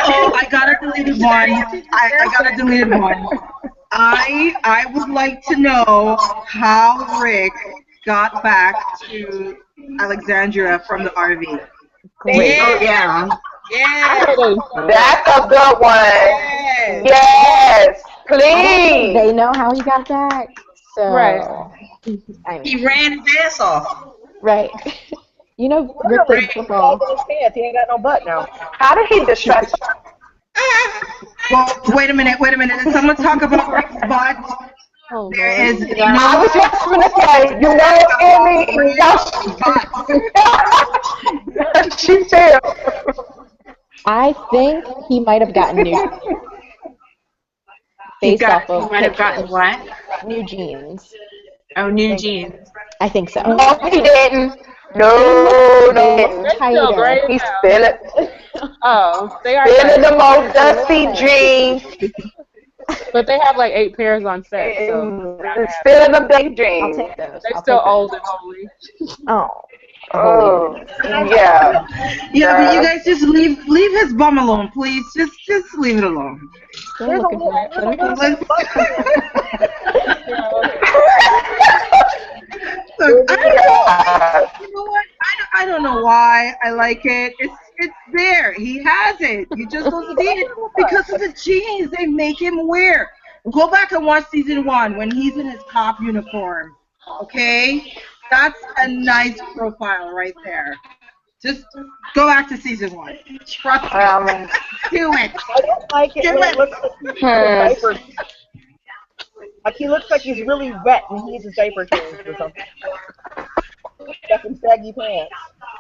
Oh, I got a deleted one. I got a deleted one. I would like to know how Rick got back to Alexandria from the RV. Great. Oh, yeah. Yeah. That's a good one. Yes, please. They know how he got back. So, Right. I mean, He ran his ass off. right. You know, Rick Really, played football. in his pants. He ain't got no butt now. How did he distract? Well, wait a minute. Did someone talk about Rick's butt? Oh, There Lord. is I was just gonna say, you know, Emmy, she too. I think he might have gotten new based off of He might have gotten pictures. what? New jeans. Oh, new jeans. I think so. No, he didn't. No, They no. look They're still tighter. great He's now. feeling Oh, they are the tight. most dusty jeans. But they have like 8 pairs on set, so Feeling the big I'll jeans. take those. they're I'll still take old those. and holy. Oh. Oh, yeah. Yeah, but you guys just leave his bum alone, please. Just leave it alone. Still There's a looking little, for it. there's a But little okay. bit of butt there. Look, you know what? I don't know why I like it. It's there. He has it. You just don't see it because of the jeans they make him wear. Go back and watch season 1 when he's in his cop uniform. Okay, that's a nice profile right there. Just go back to season 1. Trust me. Do it. I don't like it when it looks like he's diaper. Like he looks like he's really wet and he needs his diaper changed or something. Got some saggy pants.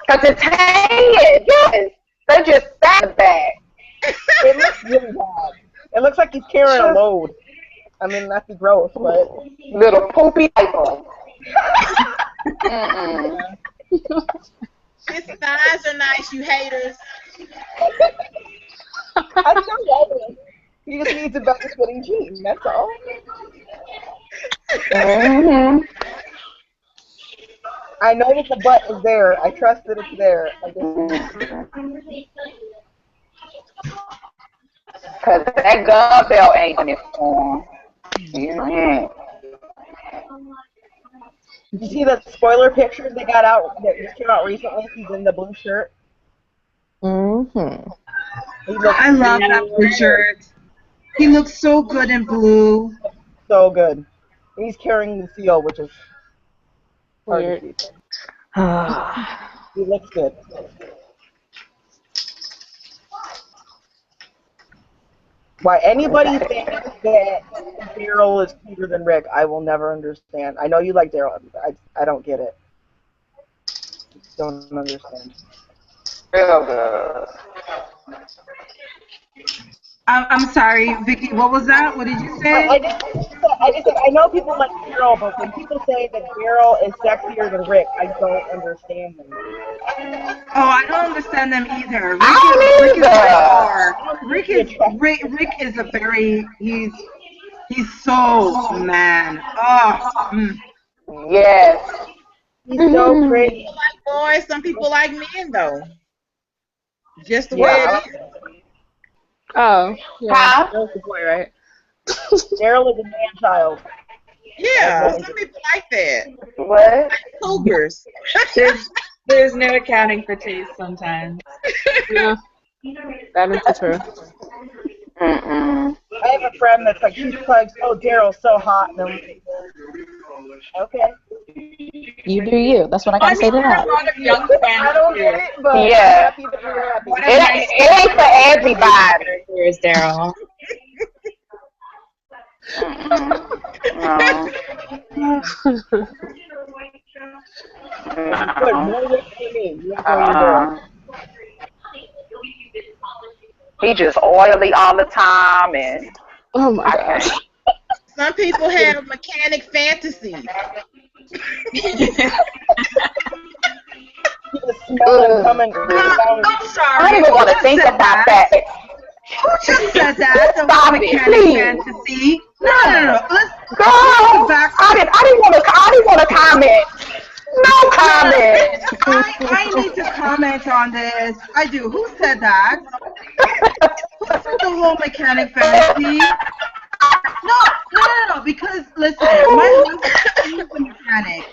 Because it's hanging. Yes. They just sat back. It looks really bad. It looks like he's carrying a load. I mean, that's gross, but Little poopy diaper. His thighs are nice, you haters. I don't know. He just needs a better fitting jean. That's all. I know that the butt is there. I trust that it's there. Because that gun belt ain't in it for him. Did you see the spoiler pictures they got out that just came out recently? He's in the blue shirt. Mm-hmm. I love that blue shirt. He looks so good in blue. So good. He's carrying the seal, which is hard to see. He looks good. Why anybody thinks that Daryl is cuter than Rick, I will never understand. I know you like Daryl. I don't get it. Don't understand. Real good. I'm sorry, Vicky. What was that? What did you say? I just said I know people like Daryl, but when people say that Daryl is sexier than Rick, I don't understand them. Oh, I don't understand them either. Rick is a very he's so man. Oh. Yes. He's so pretty. Some people like boys, some people like men, though. Just the way it is. Oh, yeah. Huh? That's the boy, right? Daryl is a man-child. Yeah, some people like that. What? Like cougars. There's no accounting for taste sometimes. Yeah, that is the truth. I have a friend that's like, she's like, oh, Daryl's so hot. And I'm like, okay. You do you. That's what I gotta say to that. A lot of young I fans don't get it, but I'm happy that you're happy. It ain't for everybody. Here's Daryl. Good, more Rick for me. You enjoy your Daryl. He just oily all the time, and Oh my gosh. Some people have mechanic fantasies. You just smell him coming down. I'm sorry. I don't even want to think about that. Who just said that? The Stop it, mechanic please. fantasy. No. Let's Girl, go back. I didn't want to comment. No comment. I need to comment on this. I do. Who said that? Who said the whole mechanic fantasy? No. Because listen, my husband is a mechanic,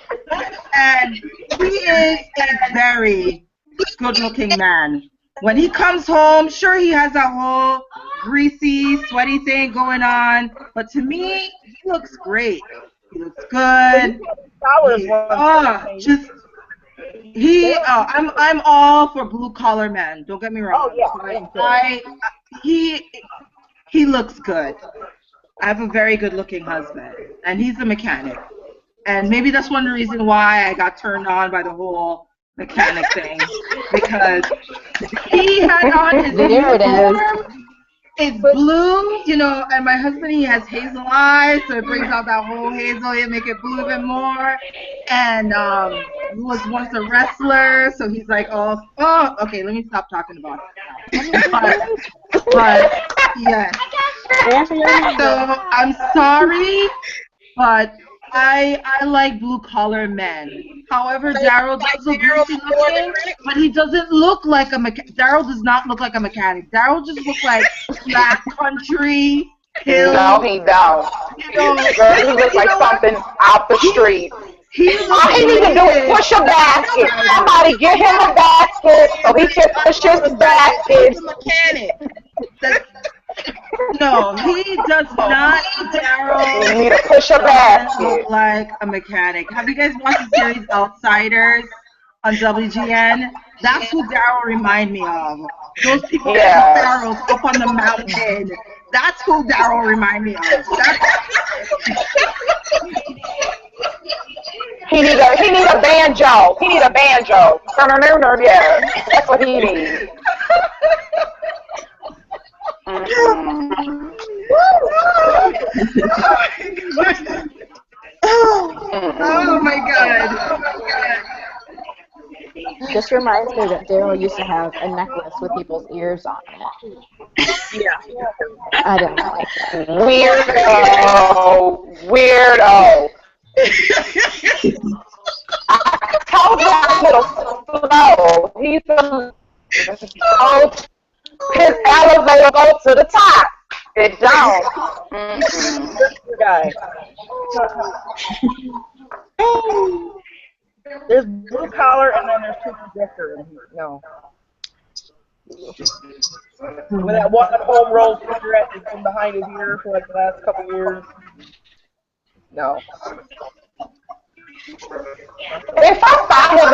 and he is a very good-looking man. When he comes home, sure, he has that whole greasy, sweaty thing going on, but to me, he looks great. He looks good. I'm all for blue collar men. Don't get me wrong. Oh yeah. He looks good. I have a very good looking husband, and he's a mechanic. And maybe that's one reason why I got turned on by the whole mechanic thing, because he had on his uniform. It's blue, you know, and my husband, he has hazel eyes, so it brings out that whole hazel, it make it blue even more. And he was once a wrestler, so he's like, oh, okay, let me stop talking about it. But yes. So I'm sorry, but I like blue collar men. However, Daryl does look greasy looking, but he doesn't look like a mechanic. Daryl does not look like a mechanic. Daryl just looks like black country hill. No, he don't. Girl, he looks like something out the street. All he needs to do is push a basket. Somebody get him a basket so he can push his basket. No, he does not. Daryl, you need to push a basket. Look like a mechanic. Have you guys watched the series Outsiders on WGN? That's who Daryl remind me of. Those people that Daryl's up on the mountain. That's who Daryl remind me of. He need a banjo. He need a banjo. Yeah, that's what he needs. Oh my God. This reminds me that Daryl used to have a necklace with people's ears on it. Yeah. I don't like that. Weirdo. I told you I'm a little slow. He's his elevator goes to the top. It don't. Guy. There's blue collar and then there's two projector in here. No. With that one home roll cigarette that's been behind his ear for like the last couple years. No. If I saw him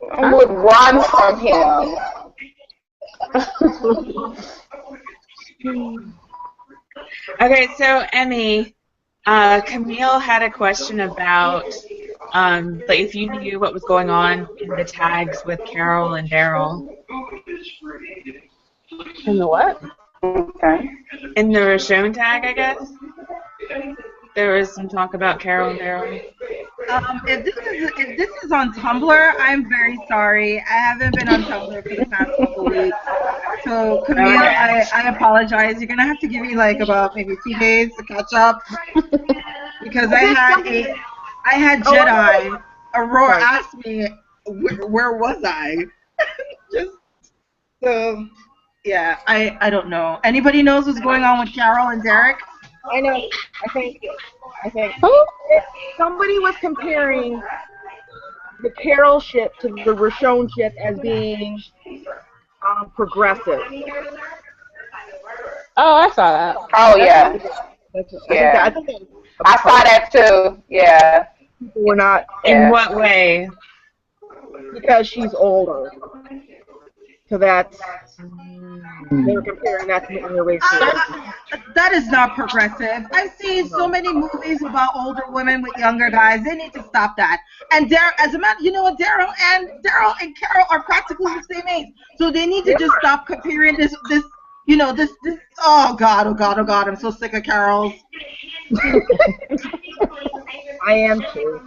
I would run from him. Okay, so Emmy, Camille had a question about like if you knew what was going on in the tags with Carol and Daryl. In the what? Okay. In the Richonne tag, I guess. There was some talk about Carol and Daryl. If this is on Tumblr, I'm very sorry. I haven't been on Tumblr for the past couple weeks. So, Camille, I apologize. You're going to have to give me like about maybe 2 days to catch up. Because I had Jedi. Aurora asked me, where was I? So, yeah, I don't know. Anybody knows what's going on with Carol and Derek? I know. I think somebody was comparing the Carol ship to the Richonne ship as being progressive. Oh, I saw that. Oh yeah. I think I saw that too. Yeah. We're not. In what way? Because she's older. So that's. They were comparing that to the race. That is not progressive. I've seen so many movies about older women with younger guys. They need to stop that. And as a matter, you know what? Daryl and Carol are practically the same age, so they need to just stop comparing this. Oh God! I'm so sick of Carol's. I am too.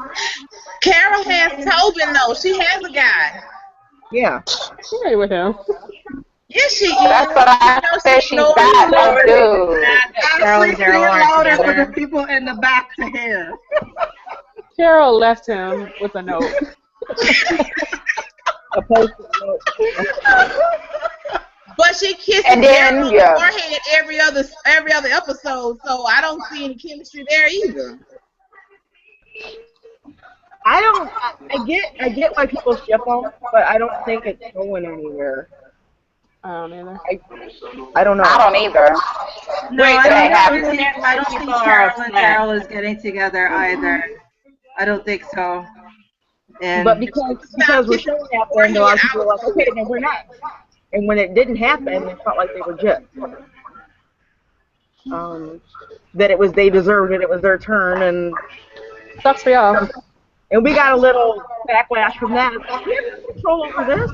Carol has Tobin though. She has a guy. Yeah. She's right with him. Yes, she is. That's what I said. She's got that dude. Actually, say it louder for the people in the back to hear. Carol left him with a note. A post-it note. But she kisses Daryl on the forehead every other episode, so I don't see any chemistry there either. I get why people ship them, but I don't think it's going anywhere. I don't either. I don't know. I don't either. No, Wait, I don't think people are Carol and upset. Daryl is getting together either. I don't think so. And But because Richonne happened, a lot of people were like, okay, then we're not. And when it didn't happen, it felt like they were just. That it was they deserved it. It was their turn, and Sucks for y'all. And we got a little backlash from that. It's like, we have no control over this.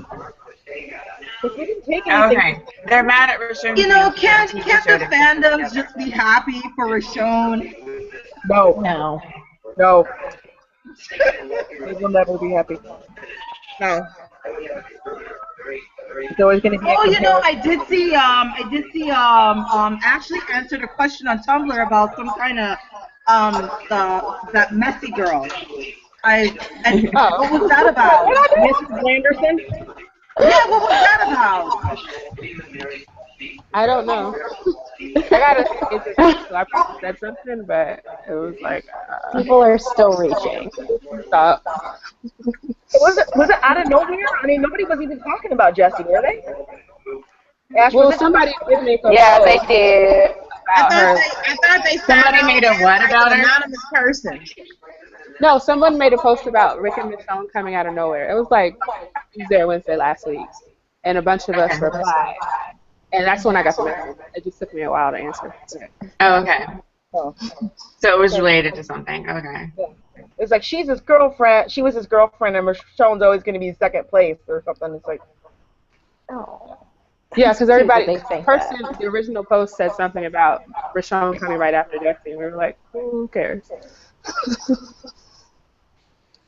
If we didn't take anything. Okay, they're mad at Richonne. You know, can't the fandoms just be happy for Richonne? No. They will never be happy. No. It's always going to be. Oh, you know, I did see Ashley answered a question on Tumblr about some kind of that messy girl. What was that about? Mrs. Anderson? Yeah, what was that about? I don't know. I gotta so I probably said something, but it was like people are still reaching. Stop. Was it out of nowhere? I mean, nobody was even talking about Jessie, were they? Ash, well, somebody did make a Yeah, they did. I thought they somebody made a what about an her? anonymous person. No, someone made a post about Rick and Michonne coming out of nowhere. It was like Tuesday or Wednesday last week, and a bunch of us replied. And that's when I got the message. It just took me a while to answer. Oh, okay. So it was related to something. Okay. It's like she's his girlfriend. She was his girlfriend, and Michonne's always going to be second place or something. It's like, oh. Yeah, because the original post said something about Richonne coming right after Jessie, and we were like, who cares?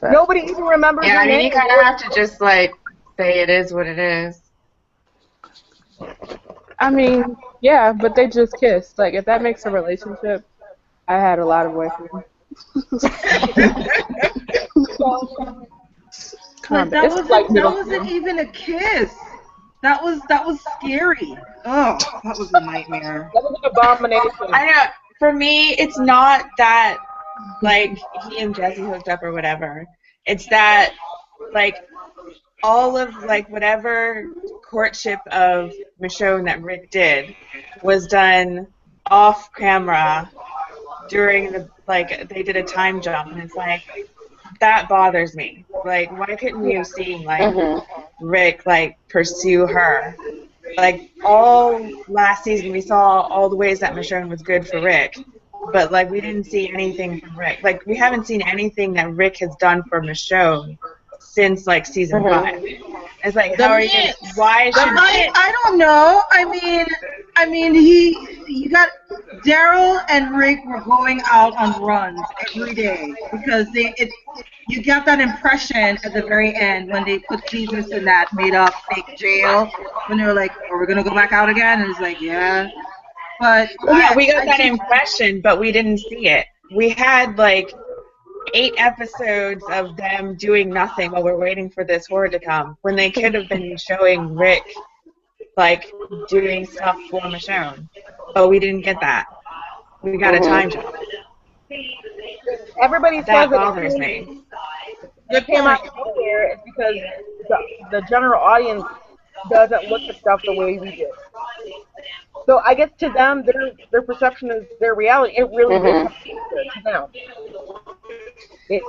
Nobody even remembers her name. You kind of have to just like say it is what it is. I mean, yeah, but they just kissed. Like, if that makes a relationship, I had a lot of boyfriends. But that wasn't even a kiss. That was scary. Oh, that was a nightmare. That was an abomination. I know. For me, it's not that like he and Jessie hooked up or whatever. It's that like all of like whatever courtship of Michonne that Rick did was done off camera during the like they did a time jump, and it's like that bothers me. Like, why couldn't you have seen like Rick like pursue her? Like all last season we saw all the ways that Michonne was good for Rick, but like we didn't see anything from Rick. Like we haven't seen anything that Rick has done for Michonne since like season 5. It's like how are you? Why should I don't know. I mean you got Daryl and Rick were going out on runs every day because you got that impression at the very end when they put Jesus in that made up fake jail when they were like, are we gonna go back out again? And it's like, yeah. But we got that impression, but we didn't see it. We had like 8 episodes of them doing nothing while we're waiting for this horde to come, when they could have been showing Rick like doing stuff for Michonne, but we didn't get that. We got a time jump. Everybody That says bothers me. It came out of nowhere is because the general audience doesn't look at stuff the way we do. So I guess to them, their perception is their reality. It really is to them.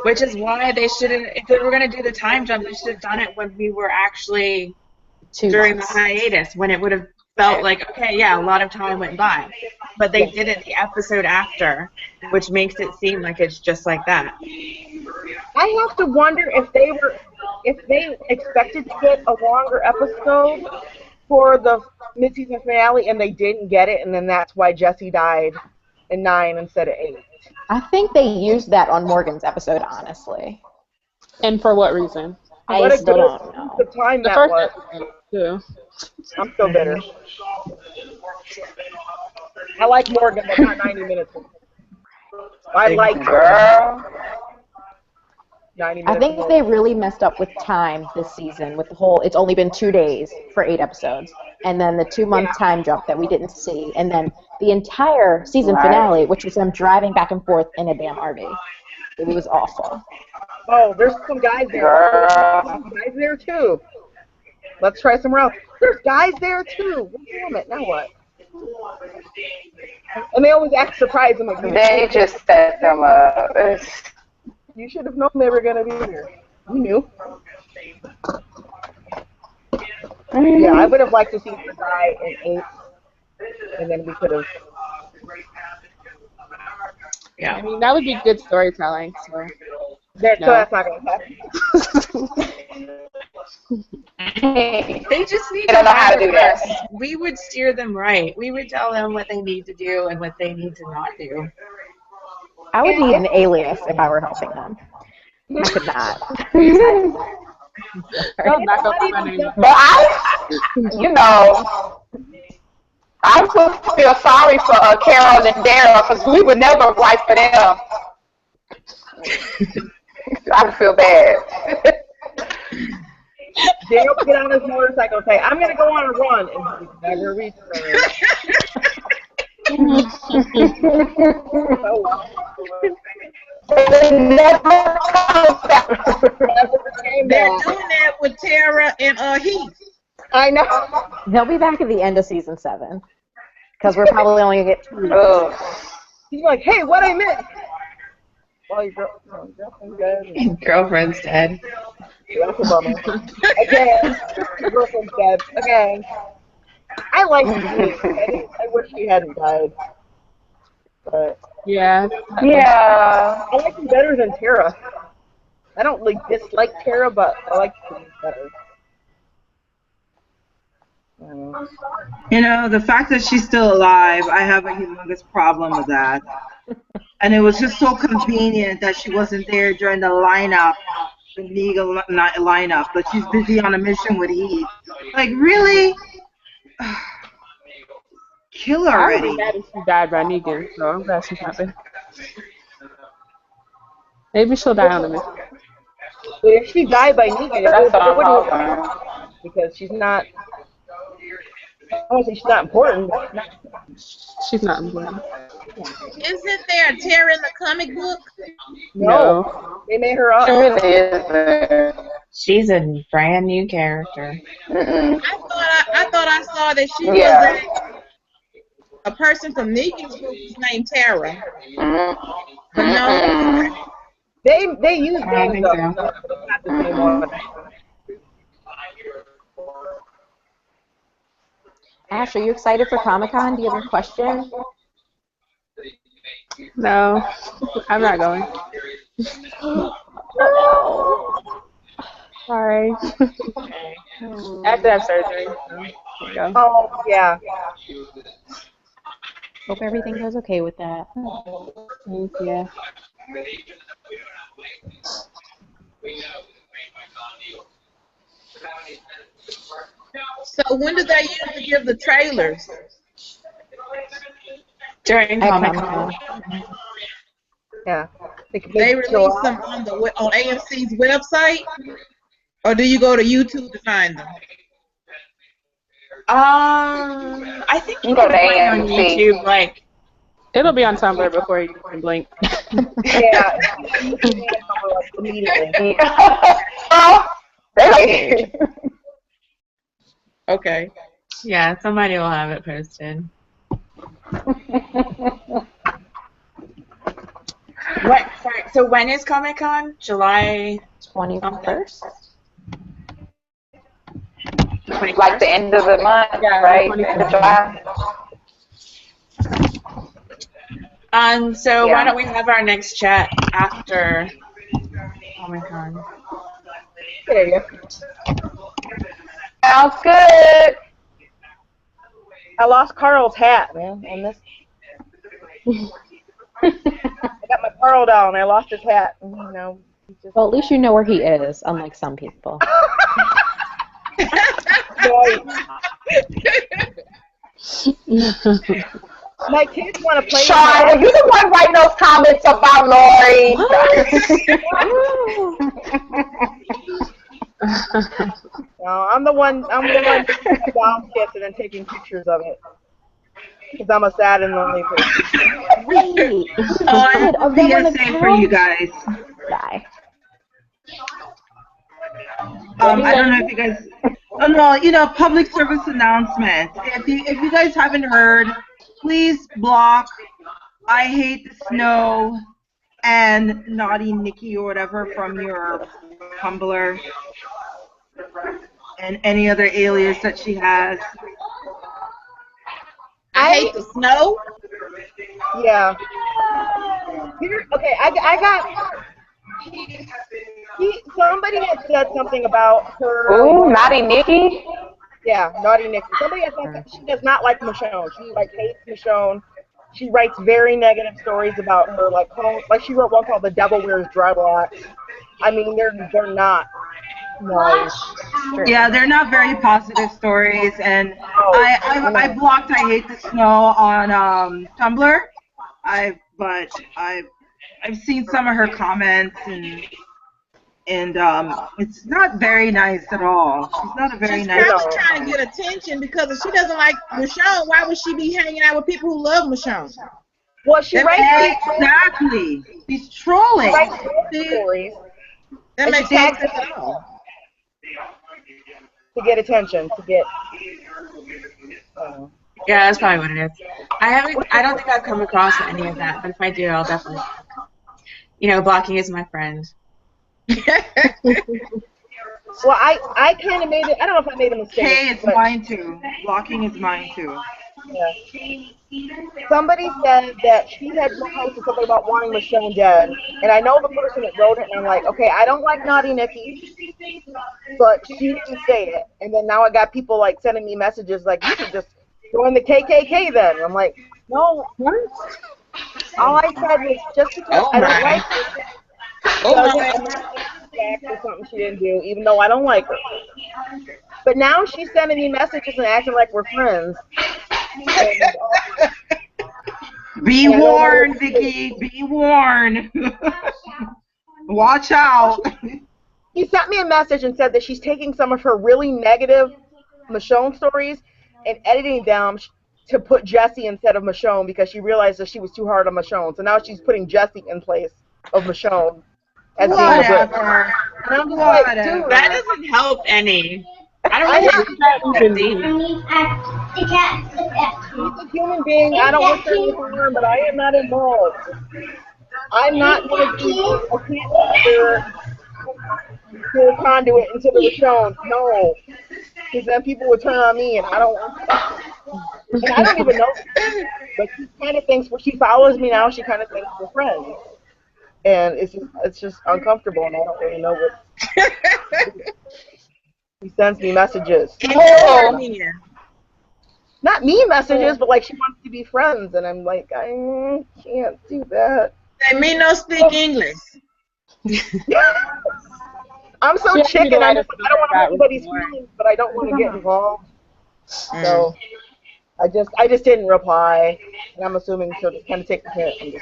Which is why they shouldn't, if they were going to do the time jump, they should have done it when we were actually during the hiatus, when it would have felt like, okay, yeah, a lot of time went by. But they did it the episode after, which makes it seem like it's just like that. I have to wonder if they expected to get a longer episode for the mid-season finale and they didn't get it, and then that's why Jessie died in 9 instead of 8. I think they used that on Morgan's episode, honestly. And for what reason? I still don't know. The time The that first was. episode, too. I'm so bitter. I like Morgan, but not 90 minutes. I like her. 90 minutes. I think they really messed up with time this season with the whole, it's only been 2 days for 8 episodes. And then the 2-month time jump that we didn't see. And then the entire season finale, which was them driving back and forth in a damn RV. It was awful. Oh, there's some guys there. Some guys there, too. Let's try somewhere else. There's guys there too. Damn it, now what? And they always act surprised. I'm like, They just set them up. you should have known they were gonna be here. You knew. Yeah, I would have liked to see her die in 8, and then we could have. Yeah. I mean, that would be good storytelling. So. So that's not gonna happen. They just need to know how to do that. We would steer them right. We would tell them what they need to do and what they need to not do. I would need an alias if I were helping them. I could not. But I would feel sorry for Carol and Daryl because we would never write for them. I would feel bad. Daryl would get on his motorcycle and say, I'm going to go on a run, and he would never return. They're doing that with Tara and Heath. I know. They'll be back at the end of season 7. Because we're probably only going to get 2. He's like, hey, what I missed? Well, your girlfriend's dead. Girlfriend's dead. That's a bummer. Again. Your girlfriend's dead. Again. I like Heath. I wish he hadn't died. But yeah. Yeah. I like him better than Tara. I don't dislike Tara, but I like him better. You know, the fact that she's still alive, I have a humongous problem with that. And it was just so convenient that she wasn't there during the lineup, the legal lineup, but she's busy on a mission with Heath. Like, really? Kill her already. I was mad if she died by Negan, so I'm glad she's not there. Maybe she'll die on the mission. But if she died by Negan, it wouldn't because she's not. I don't say she's not important. She's not important. Isn't there a Tara in the comic book? No. They made her up. Sure is. She's a brand new character. I thought I saw that she was a person from Negan's group was named Tara. But no. They use names so. not the same one. Ash, are you excited for Comic-Con? Do you have a question? No, I'm not going. Sorry. I have to have surgery. So Oh, yeah. Hope everything goes okay with that. thank you. So when do they usually give the trailers? During Comic-Con. Yeah. They release them on AMC's website, or do you go to YouTube to find them? I think you Go can to find it on AMC. YouTube, like. It'll be on Tumblr before you can blink. Yeah. Immediately. Okay. Yeah, somebody will have it posted. Sorry, so when is Comic-Con? July 21st? Like the end of the month, Yeah, right? 21st. End of July. So why don't we have our next chat after Comic-Con? There you go. Sounds good. I lost Carl's hat, man, on this. I got my Carl doll and I lost his hat. And, you know, just... Well, at least you know where he is, unlike some people. My kids want to play. Sean, were you the one writing those comments about Lori? No, I'm the one taking doll kits and then taking pictures of it. Because I'm a sad and lonely person. Wait. I have a PSA for you guys. Die. I don't know if you guys. No, public service announcement. If you guys haven't heard, please block I Hate the Snow and Naughty Nikki or whatever from your Tumblr and any other alias that she has. I hate the snow. Yeah. Okay, I got. Somebody had said something about her. Ooh, Naughty Nikki. Yeah, Naughty Nikki. Somebody had said she does not like Michonne. She hates Michonne. She writes very negative stories about her, like she wrote one called "The Devil Wears Dreadlocks." I mean, they're not nice. Yeah, they're not very positive stories, and I blocked I Hate the Snow on Tumblr. I've seen some of her comments, and it's not very nice at all. She's not a very nice. She's probably trying to get attention because if she doesn't like Michonne, why would she be hanging out with people who love Michonne? Well, she writes exactly. She's trolling. Stories. That makes sense at all. To get attention, to get. Yeah, that's probably what it is. I don't think I've come across any of that, but if I do, I'll definitely. Blocking is my friend. Well, I kind of made it. I don't know if I made a mistake. Hey, it's mine too. Blocking is mine too. Yeah. Somebody said that she had posted something about wanting Michonne dead, and I know the person that wrote it, and I'm like, okay, I don't like Naughty Nikki, but she didn't say it. And then now I got people sending me messages like, you should just join the KKK then. I'm like, no. All I said was just because I don't like her. Or something she didn't do, even though I don't like her. But now she's sending me messages and acting like we're friends. Be warned, Vicky. Be warned. Watch out. He sent me a message and said that she's taking some of her really negative Michonne stories and editing them to put Jessie instead of Michonne because she realized that she was too hard on Michonne. So now she's putting Jessie in place of Michonne. Whatever. And I'm just like, dude, that doesn't help any. I don't know. She's a human being. I don't wish her any harm, but I am not involved. I'm not going to be a conduit into the Richonne. No. Because then people would turn on me, and I don't want that. And I don't even know. But she kind of thinks, when she follows me now, she kind of thinks we're friends. And it's just uncomfortable, and I don't really know what. He sends me messages. Not me messages, but she wants to be friends, and I'm like, I can't do that. They mean no speak English. I'm so chicken. I don't want to hurt anybody's feelings, but I don't want to get involved. So I just didn't reply, and I'm assuming she'll just kind of take the hint.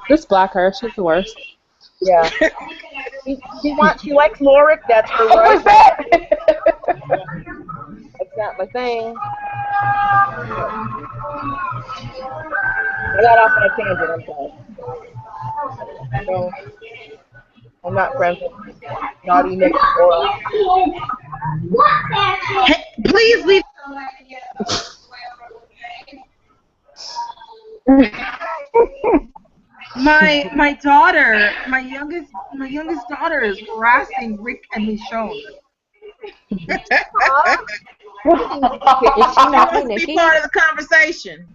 Just block her. She's the worst. Yeah. She likes Lorik. That's her right. What was that? That's not my thing. I got off on a tangent. I'm sorry. So, I'm not friends with Naughty Nick or. Hey, please leave. My daughter, my youngest daughter is harassing Rick and Michonne. Is she not Let's be part of the conversation.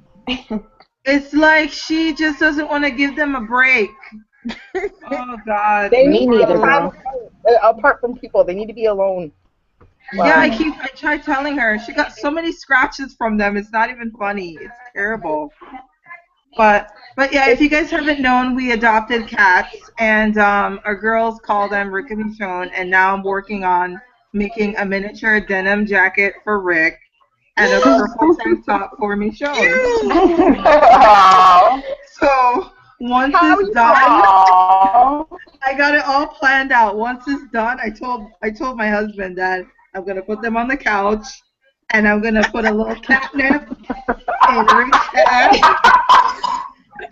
It's like she just doesn't want to give them a break. Oh God. They need time apart from people. They need to be alone. Wow. Yeah, I try telling her. She got so many scratches from them. It's not even funny. It's terrible. But yeah, if you guys haven't known, we adopted cats, and our girls call them Rick and Michonne, and now I'm working on making a miniature denim jacket for Rick and a purple tank top for Michonne. So once it's done, I got it all planned out. Once it's done, I told my husband that I'm gonna put them on the couch, and I'm gonna put a little catnip in Rick's head.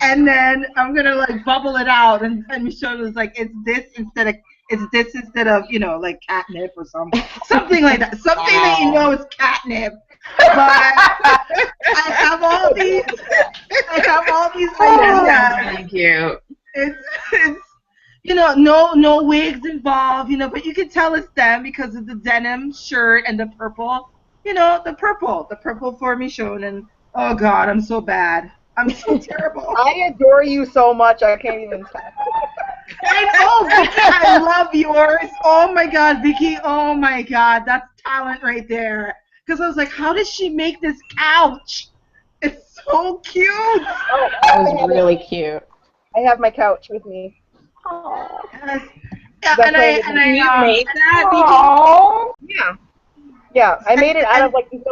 And then I'm gonna bubble it out, and Michonne was like, "It's this instead of it's this instead of, like catnip or something like that. Something that you know is catnip. But I have all these ideas. Thank you. It's no wigs involved, but you can tell it's them because of the denim shirt and the purple. The purple for Michonne, and oh God, I'm so bad. I'm so terrible. I adore you so much, I can't even tell. I know, Vicky, I love yours. Oh my God, Vicky, oh my God, that's talent right there. Because I was like, how does she make this couch? It's so cute. Oh, that was really cute. I have my couch with me. Oh. Yes. Yeah, You made that, Vicky? Yeah, I made it out of like these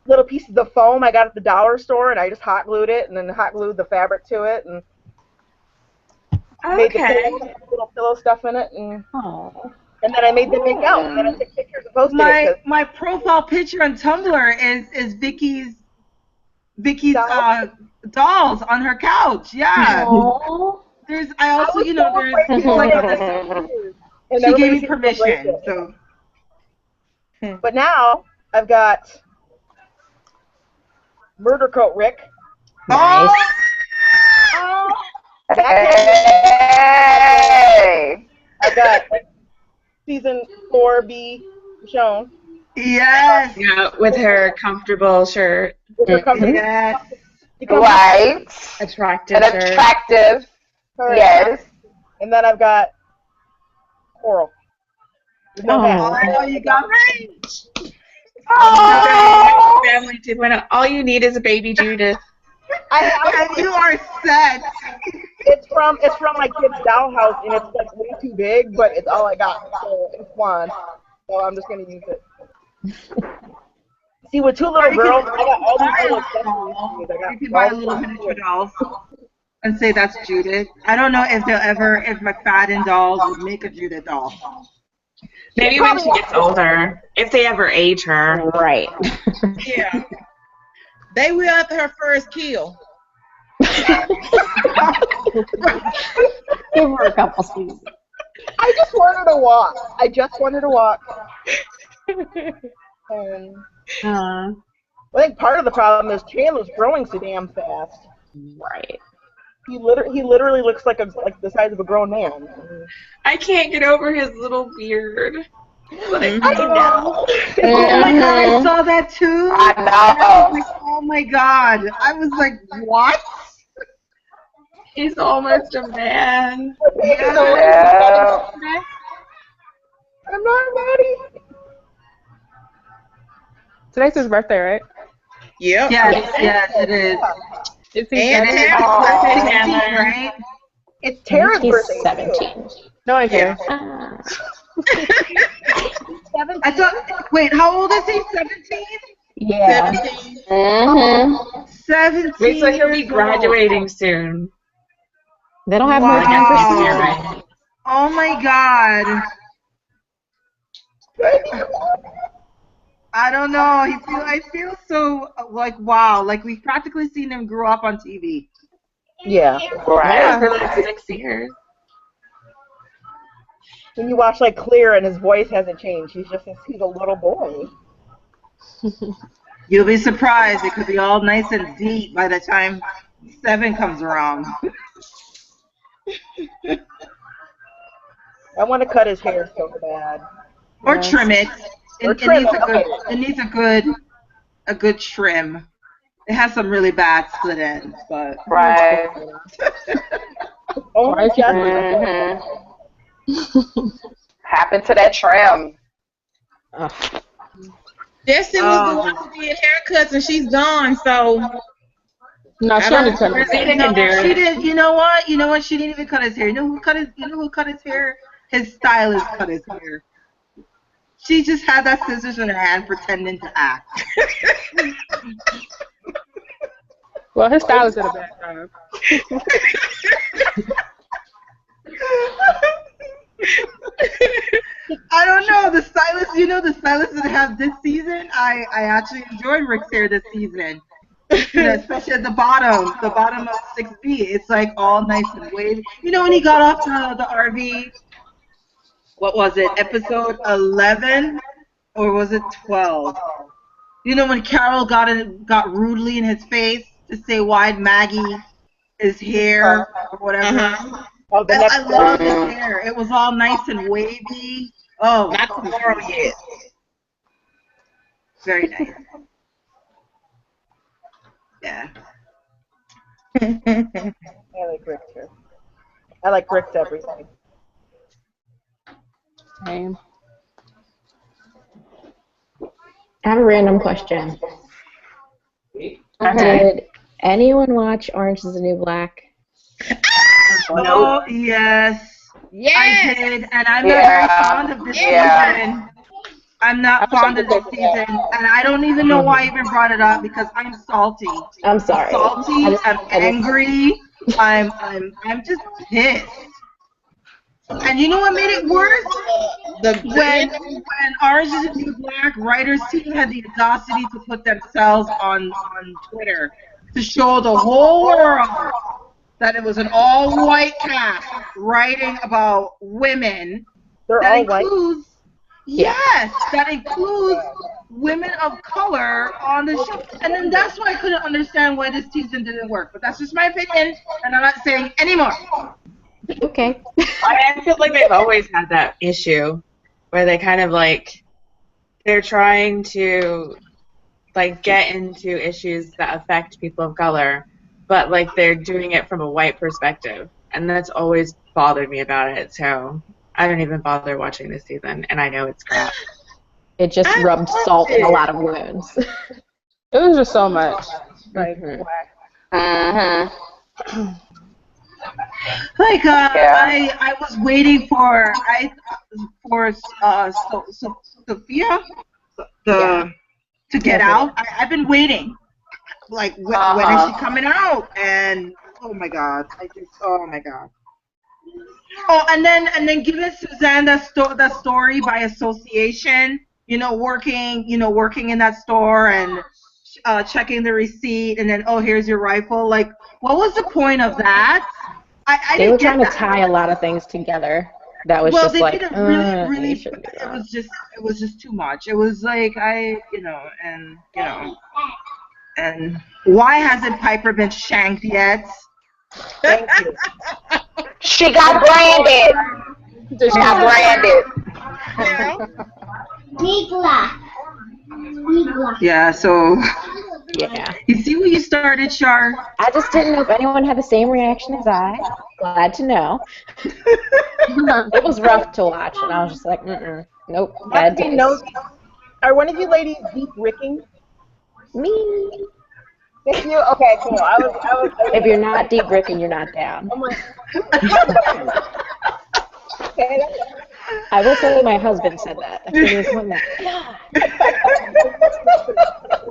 little pieces of foam I got at the dollar store, and I just hot glued it, and then hot glued the fabric to it, and made the little pillow stuff in it, and then I made them make out, and then I took pictures and posted it. My profile picture on Tumblr is Vicky's dolls on her couch. Yeah. Aww. There's she gave me permission. So. But now I've got Murder Coat Rick. Nice. Hey! I've got season 4B Michonne. Yes. Yeah, with her comfortable shirt. With her comfort. Yes. Right. Attractive And shirt. attractive. Yes. And then I've got Coral. Oh, you got right. Oh. Family 2.0. All you need is a baby Judith. And you are set. It's from my kid's dollhouse, and it's like way too big, but it's all I got. So it's fun. So I'm just gonna use it. See, with two little girls, I got all these little accessories. You can buy a little miniature dolls and say that's Judith. I don't know if McFadden dolls would make a Judith doll. Maybe when she gets older, if they ever age her. Right. Yeah. They will after her first kill. Give her a couple seasons. I just want her to walk. And I think part of the problem is Chandler's growing so damn fast. Right. He literally looks like the size of a grown man. I can't get over his little beard. I know. Oh my God, I saw that too. I know. I was like, oh my God. I was like, what? He's almost a man. Yeah. I'm not ready. Today's his birthday, right? Yep. Yes, it is. Is he And 17? Right? It's Tara's He's birthday. 17. No one cares. I thought. Wait, how old is he? 17. Yeah. 17. Mm-hmm. 17. Wait, so he'll be graduating soon. They don't have more time for Wow. senior. Right. Oh my God. I don't know. I feel so like wow. Like we've practically seen him grow up on TV. Yeah. Yeah, for like 6 years. When you watch like Clear and his voice hasn't changed, he's a little boy. You'll be surprised. It could be all nice and deep by the time 7 comes around. I want to cut his hair so bad. Or trim it. Or trim it. It needs a good trim. It has some really bad split ends, but Right. Oh my God. Mm-hmm. Happened to that trim. Jessie was the one who did haircuts, and she's gone. So No, she only cut Rosita his can do it. she didn't. You know what? She didn't even cut his hair. You know who cut his hair? His stylist cut his hair. She just had that scissors in her hand, pretending to act. Well, his stylist did a bad job. I don't know. The stylist, the stylist that I have this season, I actually enjoyed Rick's hair this season. Especially at the bottom of 6B. It's like all nice and wavy. When he got off the RV, what was it, episode 11 or was it 12? You know when Carol got rudely in his face to say why Maggie is hair or whatever. Oh, I love his hair. It was all nice and wavy. Oh, Not tomorrow yet. very nice. Yeah. I like Rick's hair. I like Rick's everything. Same. I have a random question. Did anyone watch Orange is the New Black? Oh, yes. Yes. I did, and I'm not very fond of this season. I'm not fond of this season, and I don't even know why I even brought it up because I'm salty. I'm sorry. I'm angry. I'm just pissed. And you know what made it worse? When Orange is the New Black writers team had the audacity to put themselves on Twitter to show the whole world that it was an all-white cast writing about women. They're that all includes, white? yes, that includes women of color on the show. And then that's why I couldn't understand why this season didn't work. But that's just my opinion, and I'm not saying anymore. Okay. I feel like they've always had that issue where they kind of like they're trying to like get into issues that affect people of color, but like they're doing it from a white perspective, and that's always bothered me about it. So I don't even bother watching this season, and I know it's crap. It just rubbed salt in a lot of wounds. It was just so much. Like I was waiting for Sophia to get out. I've been waiting. Like when is she coming out? And oh my god, oh my god. Oh, and then giving Suzanne that story by association. Working in that store and checking the receipt, and then here's your rifle. Like, what was the point of that? They were trying to tie a lot of things together. That was just like, didn't really. It was just too much. It was like and why hasn't Piper been shanked yet? Thank you. She got branded. She got branded. Yeah. So. Yeah. You see what you started, Char? I just didn't know if anyone had the same reaction as I. Glad to know. It was rough to watch, and I was just like, nope, bad days. Are one of you ladies deep ricking? Me. Thank you. Okay, cool. I was. If you're not deep ricking, you're not down. I'm like, I will say my husband said that. He was one that.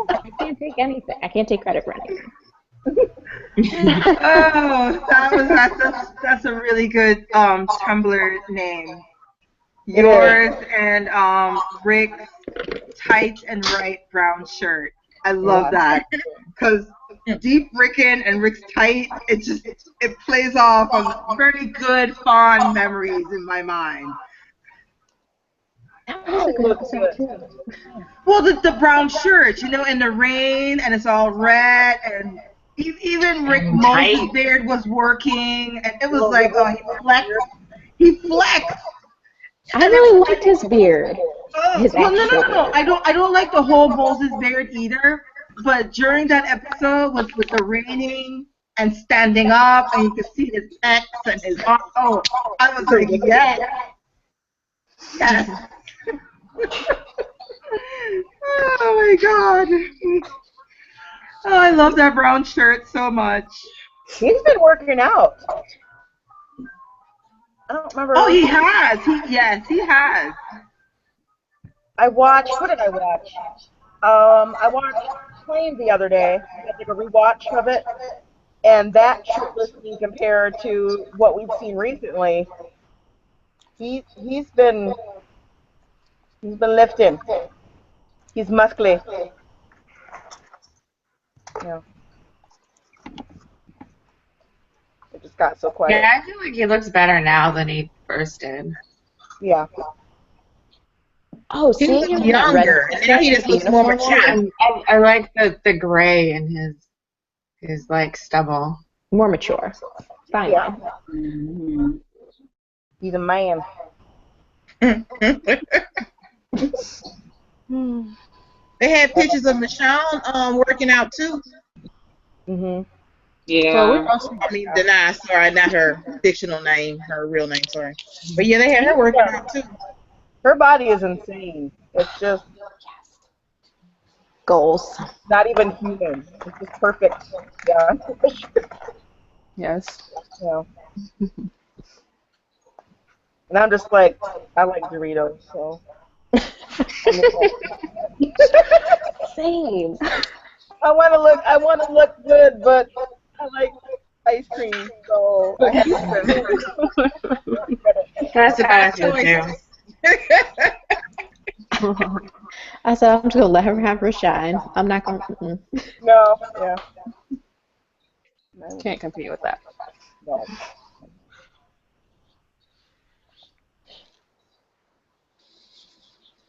I can't take anything. I can't take credit for anything. Oh, that's a really good Tumblr name. Yours and Rick's tight and right brown shirt. I love that because deep Rickin' and Rick's tight. It plays off of very good fond memories in my mind. Well, the brown shirt, in the rain, and it's all red, and even Rick Moses' beard was working, and it was like, he flexed. I really liked his beard. No. I don't like the whole Moses beard either. But during that episode, with the raining and standing up, and you could see his pecs and his arm. Oh, I was like, yes. Oh my god. Oh, I love that brown shirt so much. He's been working out. I don't remember. Oh, he has. Yes, he has. I watched. What did I watch? I watched Flame the other day. I did a rewatch of it, and that shirtlessly compared to what we've seen recently, he's been lifting. He's muscly. Yeah. It just got so quiet. Yeah, I feel like he looks better now than he first did. Yeah. Oh, He seeing looked him in that red younger, and now he just looks more uniform, mature. I like the gray in his like stubble. more mature. Fine. Yeah. Mm-hmm. He's a man. They had pictures of Michonne working out too. Mhm. Well, we Yeah. know she I mean, Danai, sorry, not her fictional name, her real name, sorry. But yeah, they had her working out too. Her body is insane. It's just Goals. not even human. It's just perfect. Yeah. yes. Yeah. And I'm just like, I like Doritos, so. Same. I want to look good, but I like ice cream, so I have to. That's It's how I about feel too. I said I'm just gonna let her have her shine. I'm not gonna. No, yeah. Can't compete with that. No.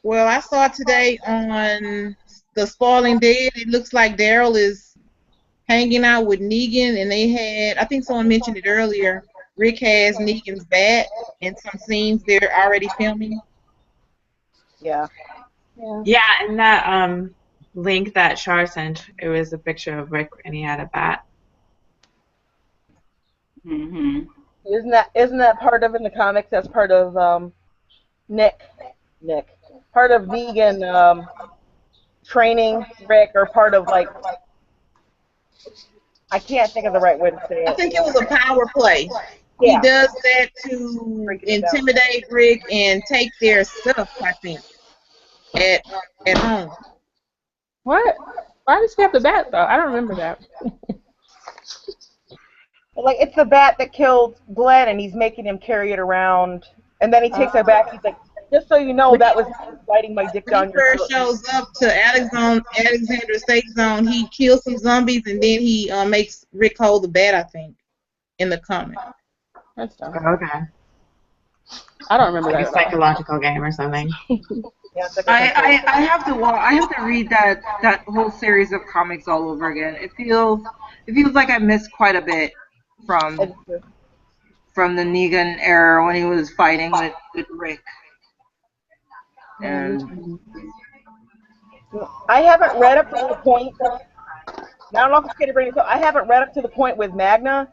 Well, I saw today on the Spoiling Dead, it looks like Daryl is hanging out with Negan, and they had, I think someone mentioned it earlier, Rick has Negan's bat in some scenes they're already filming. Yeah. Yeah, and that link that Char sent, it was a picture of Rick and he had a bat. Mm-hmm. Isn't that part of in the comics? That's part of Nick. Part of Negan training Rick, or part of like, I can't think of the right way to say I it. think it was a power play. Yeah. He does that to intimidate Rick and take their stuff, I think, at home. What? Why does he have the bat though? I don't remember that. Like, it's the bat that killed Glenn, and he's making him carry it around, and then he takes it back. He's like, just so you know, that was biting my dick When down he your first throat. shows up to Alexander's safe zone, he kills some zombies, and then he makes Rick hold the bat, I think, in the comic. That's dumb. Okay. I don't remember Like a that at all. psychological game or something. Yeah, it's like I have to read that whole series of comics all over again. It feels like I missed quite a bit from the Negan era when he was fighting with Rick. And I haven't read up to the point. I don't know if it's going to bring it up. I haven't read up to the point with Magna,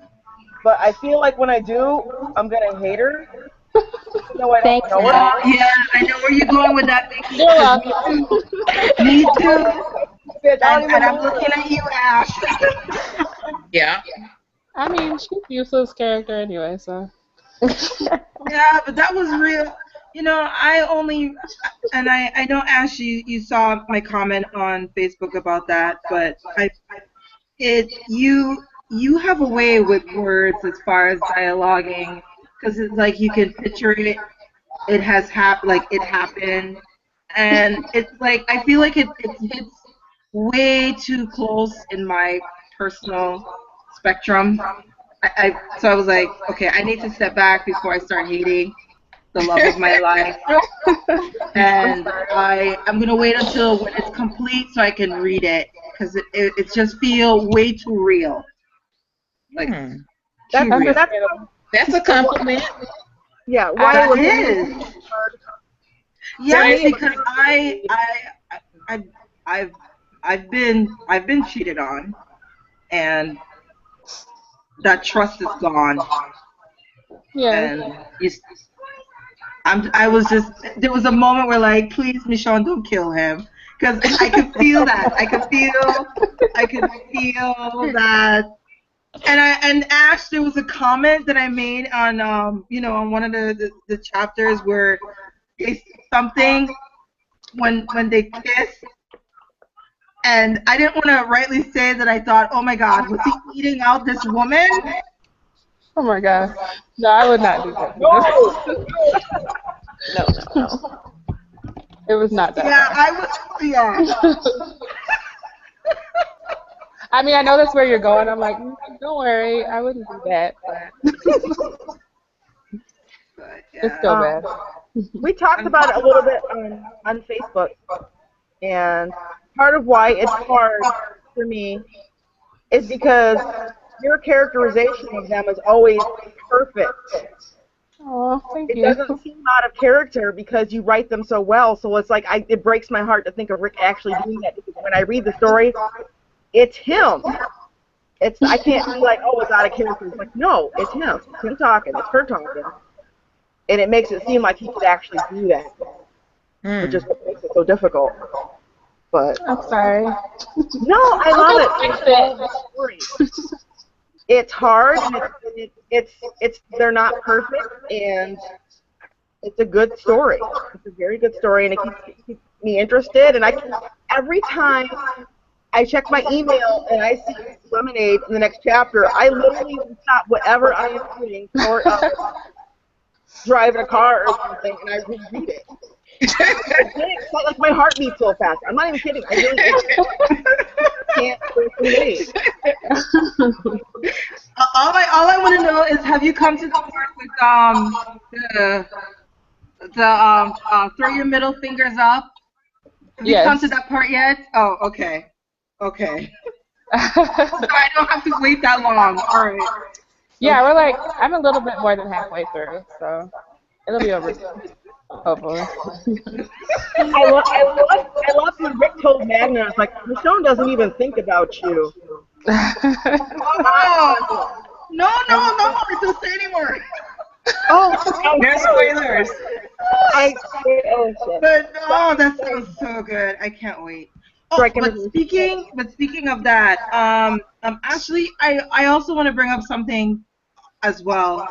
but I feel like when I do, I'm gonna hate her. No, I don't Thanks, know Matt. her. yeah, I know where you're going with that, Vicky. You're welcome. Me too. And I'm looking at you, Ash. Yeah. I mean, she's a useless character anyway, so. Yeah, but that was real. You know, I know, Ash, you saw my comment on Facebook about that, but you have a way with words as far as dialoguing, because it's like you can picture it. It has it happened, and it's like I feel like it hits way too close in my personal spectrum. So I was like, okay, I need to step back before I start hating the love of my life, and I'm gonna wait until when it's complete so I can read it, because it just feel way too real. Like too real. That's a compliment. Yeah, why was That is. Yes, because I've been cheated on, and that trust is gone. Yeah. And there was a moment where like, please, Michonne, don't kill him, because I could feel that. I could feel that. And Ash, there was a comment that I made on on one of the chapters where they something when they kiss, and I didn't want to rightly say that I thought, oh my God, was he eating out this woman? Oh my God. No, I would not do that. No. It was not that. Yeah, bad. I was. Yeah. I mean, I know that's where you're going. I'm like, don't worry, I wouldn't do that. But But, it's still bad. We talked about it a little bit on Facebook, and part of why it's hard for me is because your characterization of them is always perfect. Oh, thank you. It doesn't seem out of character because you write them so well. So it's like it breaks my heart to think of Rick actually doing that. Because when I read the story, it's him. I can't be like, oh, it's out of character. It's like, no, it's him. It's him talking. It's her talking. And it makes it seem like he could actually do that, which is what makes it so difficult. But I'm sorry. no, I love it. It's hard, and it's they're not perfect, and it's a good story. It's a very good story, and it keeps me interested. And every time I check my email and I see Lemonade in the next chapter, I literally stop whatever I am doing, or driving a car or something, and I reread it. It's like my heart beats so fast. I'm not even kidding. I really can't wait. All I want to know is, have you come to the part with throw your middle fingers up? Have you come to that part yet? Oh, okay. Okay. So I don't have to wait that long. All right. Yeah, I'm a little bit more than halfway through, so it'll be over soon. Hopefully. I love when Rick told Magna, it's like, Michonne doesn't even think about you. Oh, no, don't say anymore. Oh, no spoilers. But that sounds so good. I can't wait. Oh, but speaking of that, actually, I also want to bring up something as well.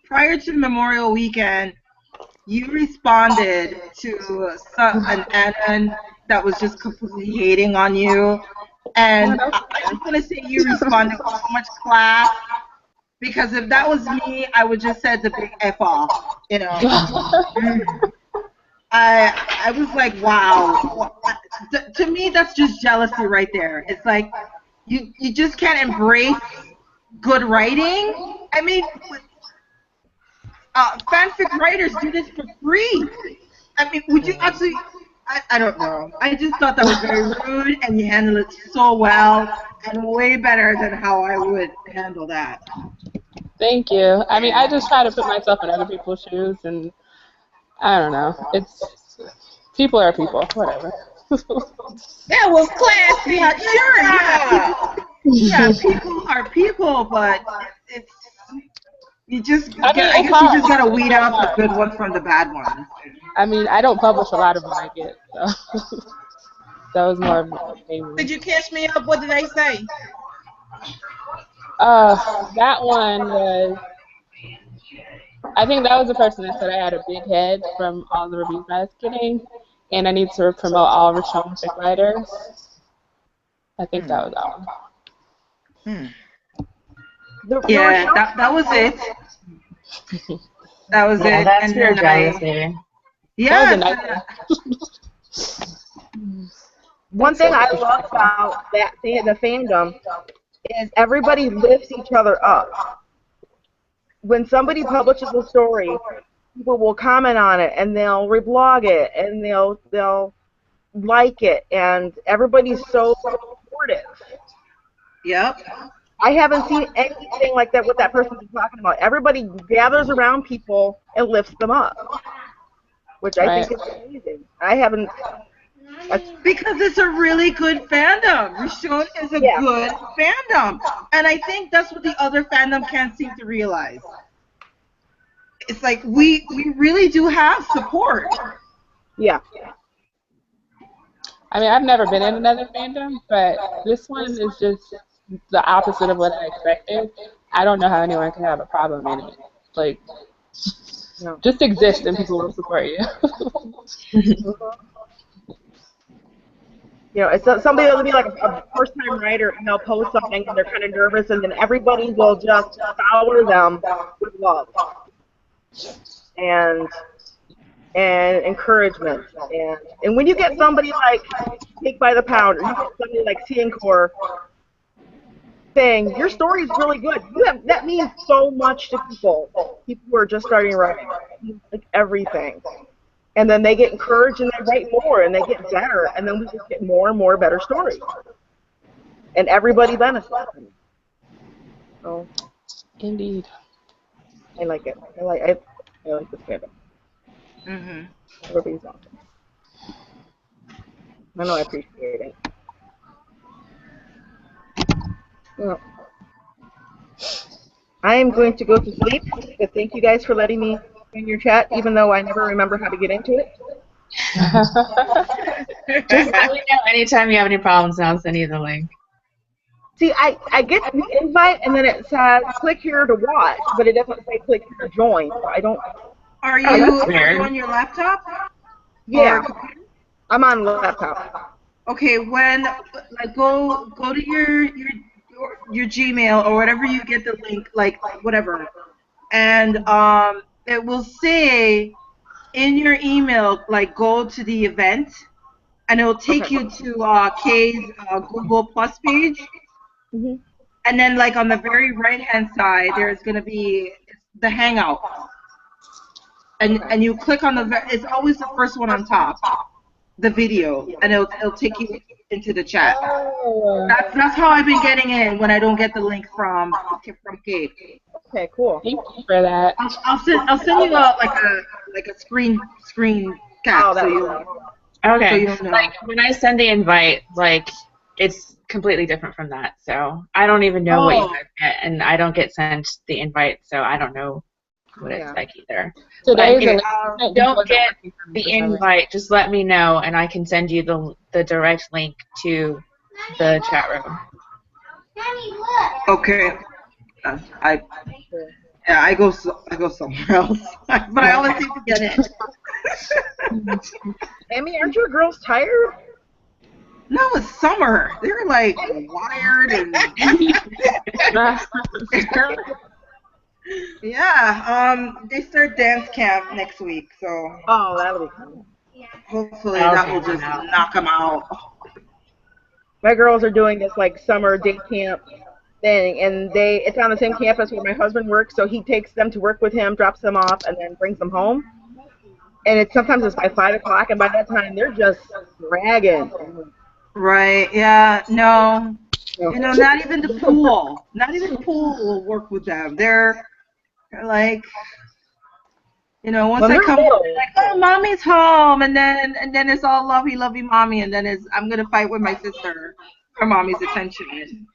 Prior to Memorial Weekend, you responded to an admin that was just completely hating on you, and I just want to say you responded with so much class. Because if that was me, I would just said the big F off, you know. I was like, wow. To me, that's just jealousy right there. It's like you just can't embrace good writing. I mean, fanfic writers do this for free. I mean, would you actually? I don't know. I just thought that was very rude, and you handled it so well, and way better than how I would handle that. Thank you. I mean, I just try to put myself in other people's shoes, and I don't know. People are people, whatever. That was classy. Yeah, people are people, but it's I guess you just gotta weed out the good ones from the bad ones. I mean, I don't publish a lot of what I get, so that was more of a favor. Did you catch me up? What did they say? That one was, I think that was the person that said I had a big head from all the reviews I was getting, and I need to promote all Richonne fic writers. I think that was that one. Yeah, that was it. That was it. That's and pure jealousy. Yeah. One thing I love about the fandom is everybody lifts each other up. When somebody publishes a story, people will comment on it, and they'll reblog it, and they'll like it, and everybody's so supportive. Yep. I haven't seen anything like that, what that person's talking about. Everybody gathers around people and lifts them up, which I think is amazing. I haven't... Because it's a really good fandom. Richonne is a good fandom. And I think that's what the other fandom can't seem to realize. It's like we really do have support. Yeah. I mean, I've never been in another fandom, but this one is just the opposite of what I expected. I don't know how anyone can have a problem in it. Like, just exist and people will support you. You know, it's somebody will be like a first-time writer, and they'll post something, and they're kind of nervous, and then everybody will just shower them with love and encouragement. And when you get somebody like Take by the Pound, or you get somebody like Ciancore, saying your story is really good. That means so much to people who are just starting writing. It means, like, everything. And then they get encouraged and they write more and they get better, and then we just get more and more better stories. And everybody benefits. So, Indeed. I like it. I like this fandom. Mhm. Everybody's awesome. I know I appreciate it. Well, I am going to go to sleep, but thank you guys for letting me in your chat, even though I never remember how to get into it. Just let me know anytime you have any problems, and I'll send you the link. See, I get the invite, and then it says click here to watch, but it doesn't say click here to join. So I don't. Are you on your laptop? Yeah, I'm on laptop. Okay, when like go to your Gmail or whatever you get the link, like whatever, and it will say in your email, like, go to the event, and it will take you to Kay's Google Plus page. Mm-hmm. And then, like, on the very right-hand side, there's going to be the Hangout. And you click on it's always the first one on top, the video, and it'll take you into the chat. Oh. That's how I've been getting in when I don't get the link from Kay. Okay, cool. Thank you for that. I'll send you a screen cap. Oh, Okay. So you know. Like, when I send the invite, like, it's completely different from that. So I don't even know what you guys get, and I don't get sent the invite, so I don't know what it's like either. Today But if you don't get the invite, just let me know, and I can send you the direct link to the chat room. Okay. I go somewhere else, but I always seem to get it. Amy, aren't your girls tired? No, it's summer. They're like wired and yeah. They start dance camp next week, so. Oh, that'll be cool. Hopefully that will just knock them out. My girls are doing this like summer day camp thing, and it's on the same campus where my husband works, so he takes them to work with him, drops them off, and then brings them home. And sometimes it's by 5 o'clock, and by that time they're just dragging. Right? Yeah. No. You know, not even the pool. Not even the pool will work with them. They're like, you know, once I come home, they're like, oh, mommy's home, and then it's all lovey mommy, and then I'm gonna fight with my sister for mommy's attention.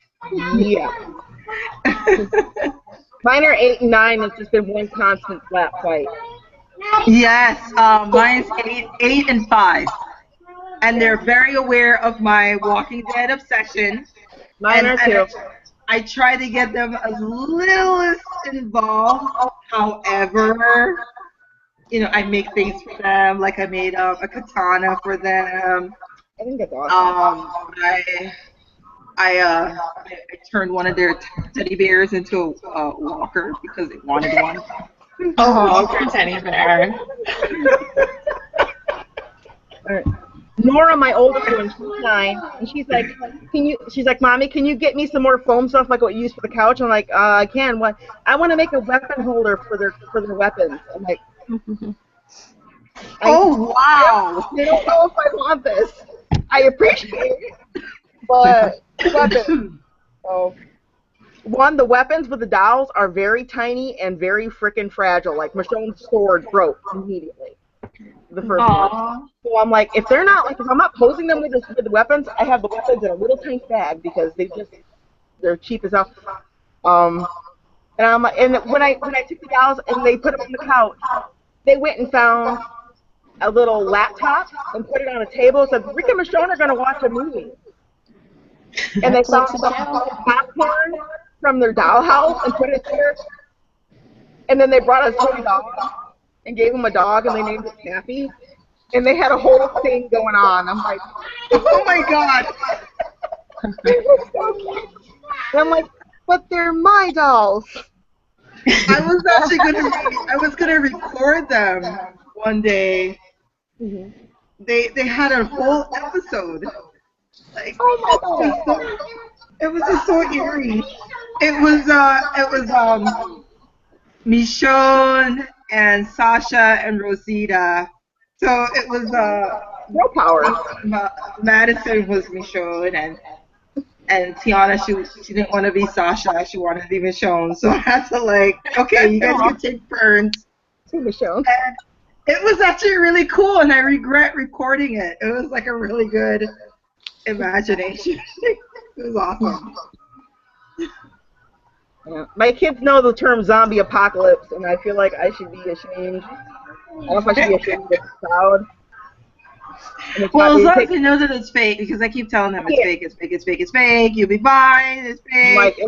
Yeah. Mine are 8 and 9. It's just been one constant slap fight. Yes, mine's 8 and 5, and they're very aware of my Walking Dead obsession. Mine are too. I try to get them as little as involved. However, you know, I make things for them. Like I made a katana for them. I think that's awesome. I turned one of their teddy bears into a walker because they wanted one. Oh, poor teddy bear. All right. Nora, my oldest one, she's 9, and she's like, Mommy, can you get me some more foam stuff like what you use for the couch? I'm like, I can. What? I want to make a weapon holder for their weapons. I'm like, oh wow! They don't know if I want this. I appreciate it, but weapons. So, the weapons with the dolls are very tiny and very freaking fragile. Like Michonne's sword broke immediately. The first one. So I'm like, if I'm not posing them with the weapons, I have the weapons in a little tiny bag because they're cheap as hell. And I'm like, and when I took the dolls and they put them on the couch, they went and found a little laptop and put it on a table and said, Rick and Michonne are going to watch a movie. And they found some popcorn from their dollhouse and put it there. And then they brought us a dog and gave him a dog, and they named it Cappy. And they had a whole thing going on. I'm like, oh my god. It was so cute. And I'm like, but they're my dolls. I was actually gonna record them one day. Mm-hmm. They had a whole episode. Like, oh my god. It was just so eerie. It was Michonne and Sasha and Rosita. So it was Girl power. Madison was Michonne and Tiana she didn't want to be Sasha, she wanted to be Michonne. So I had to okay, you guys can take turns. See Michonne. And it was actually really cool, and I regret recording it. It was a really good imagination. It was awesome. Yeah. My kids know the term zombie apocalypse, and I feel like I should be ashamed. I don't know if I should be ashamed of the crowd. Well, as long as they know that it's fake, because I keep telling them it's fake, it's fake, it's fake, it's fake, you'll be fine, it's fake.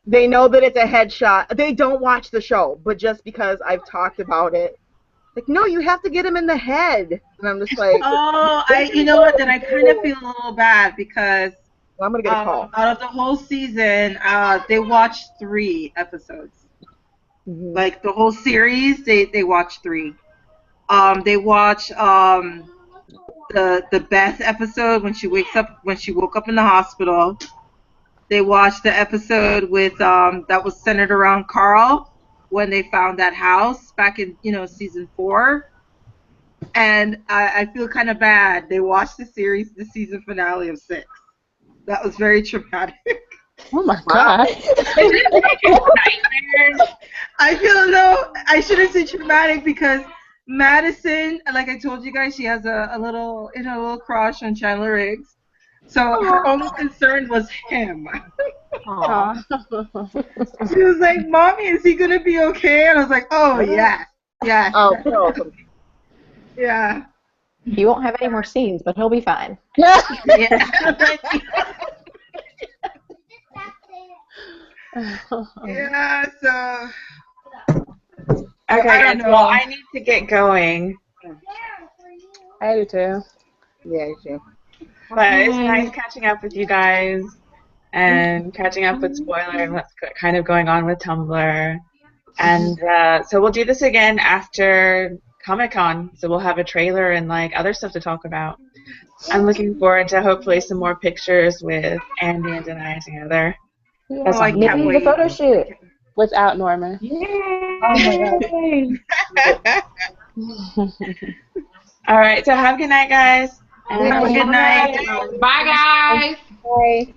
They know that it's a headshot. They don't watch the show, but just because I've talked about it, no, you have to get him in the head. And I'm just like, oh, you know what? Then I kind of feel a little bad because I'm gonna get a call. Out of the whole season, they watched 3 episodes. Mm-hmm. Like the whole series, they watched 3. They watch the Beth episode when she woke up in the hospital. They watched the episode with that was centered around Carl when they found that house back in season 4. And I feel kind of bad. They watched the season finale of 6. That was very traumatic. Oh my god. I feel I shouldn't say traumatic because Madison, like I told you guys, she has a little crush on Chandler Riggs. So her only concern was him. She was like, "Mommy, is he gonna be okay?" And I was like, "Oh yeah, yeah." Oh, no. Yeah. He won't have any more scenes, but he'll be fine. Yeah. Yeah. So. Okay, guys. Well, I need to get going. I do too. Yeah, I do. But it's nice catching up with you guys and catching up with Spoiler and what's kind of going on with Tumblr. And so we'll do this again after Comic-Con. So we'll have a trailer and other stuff to talk about. I'm looking forward to hopefully some more pictures with Andy and Danai together. Yes, maybe the photo shoot. Without Norman. Oh my god. All right, so have a good night, guys. Have a good night. Bye, guys. Bye.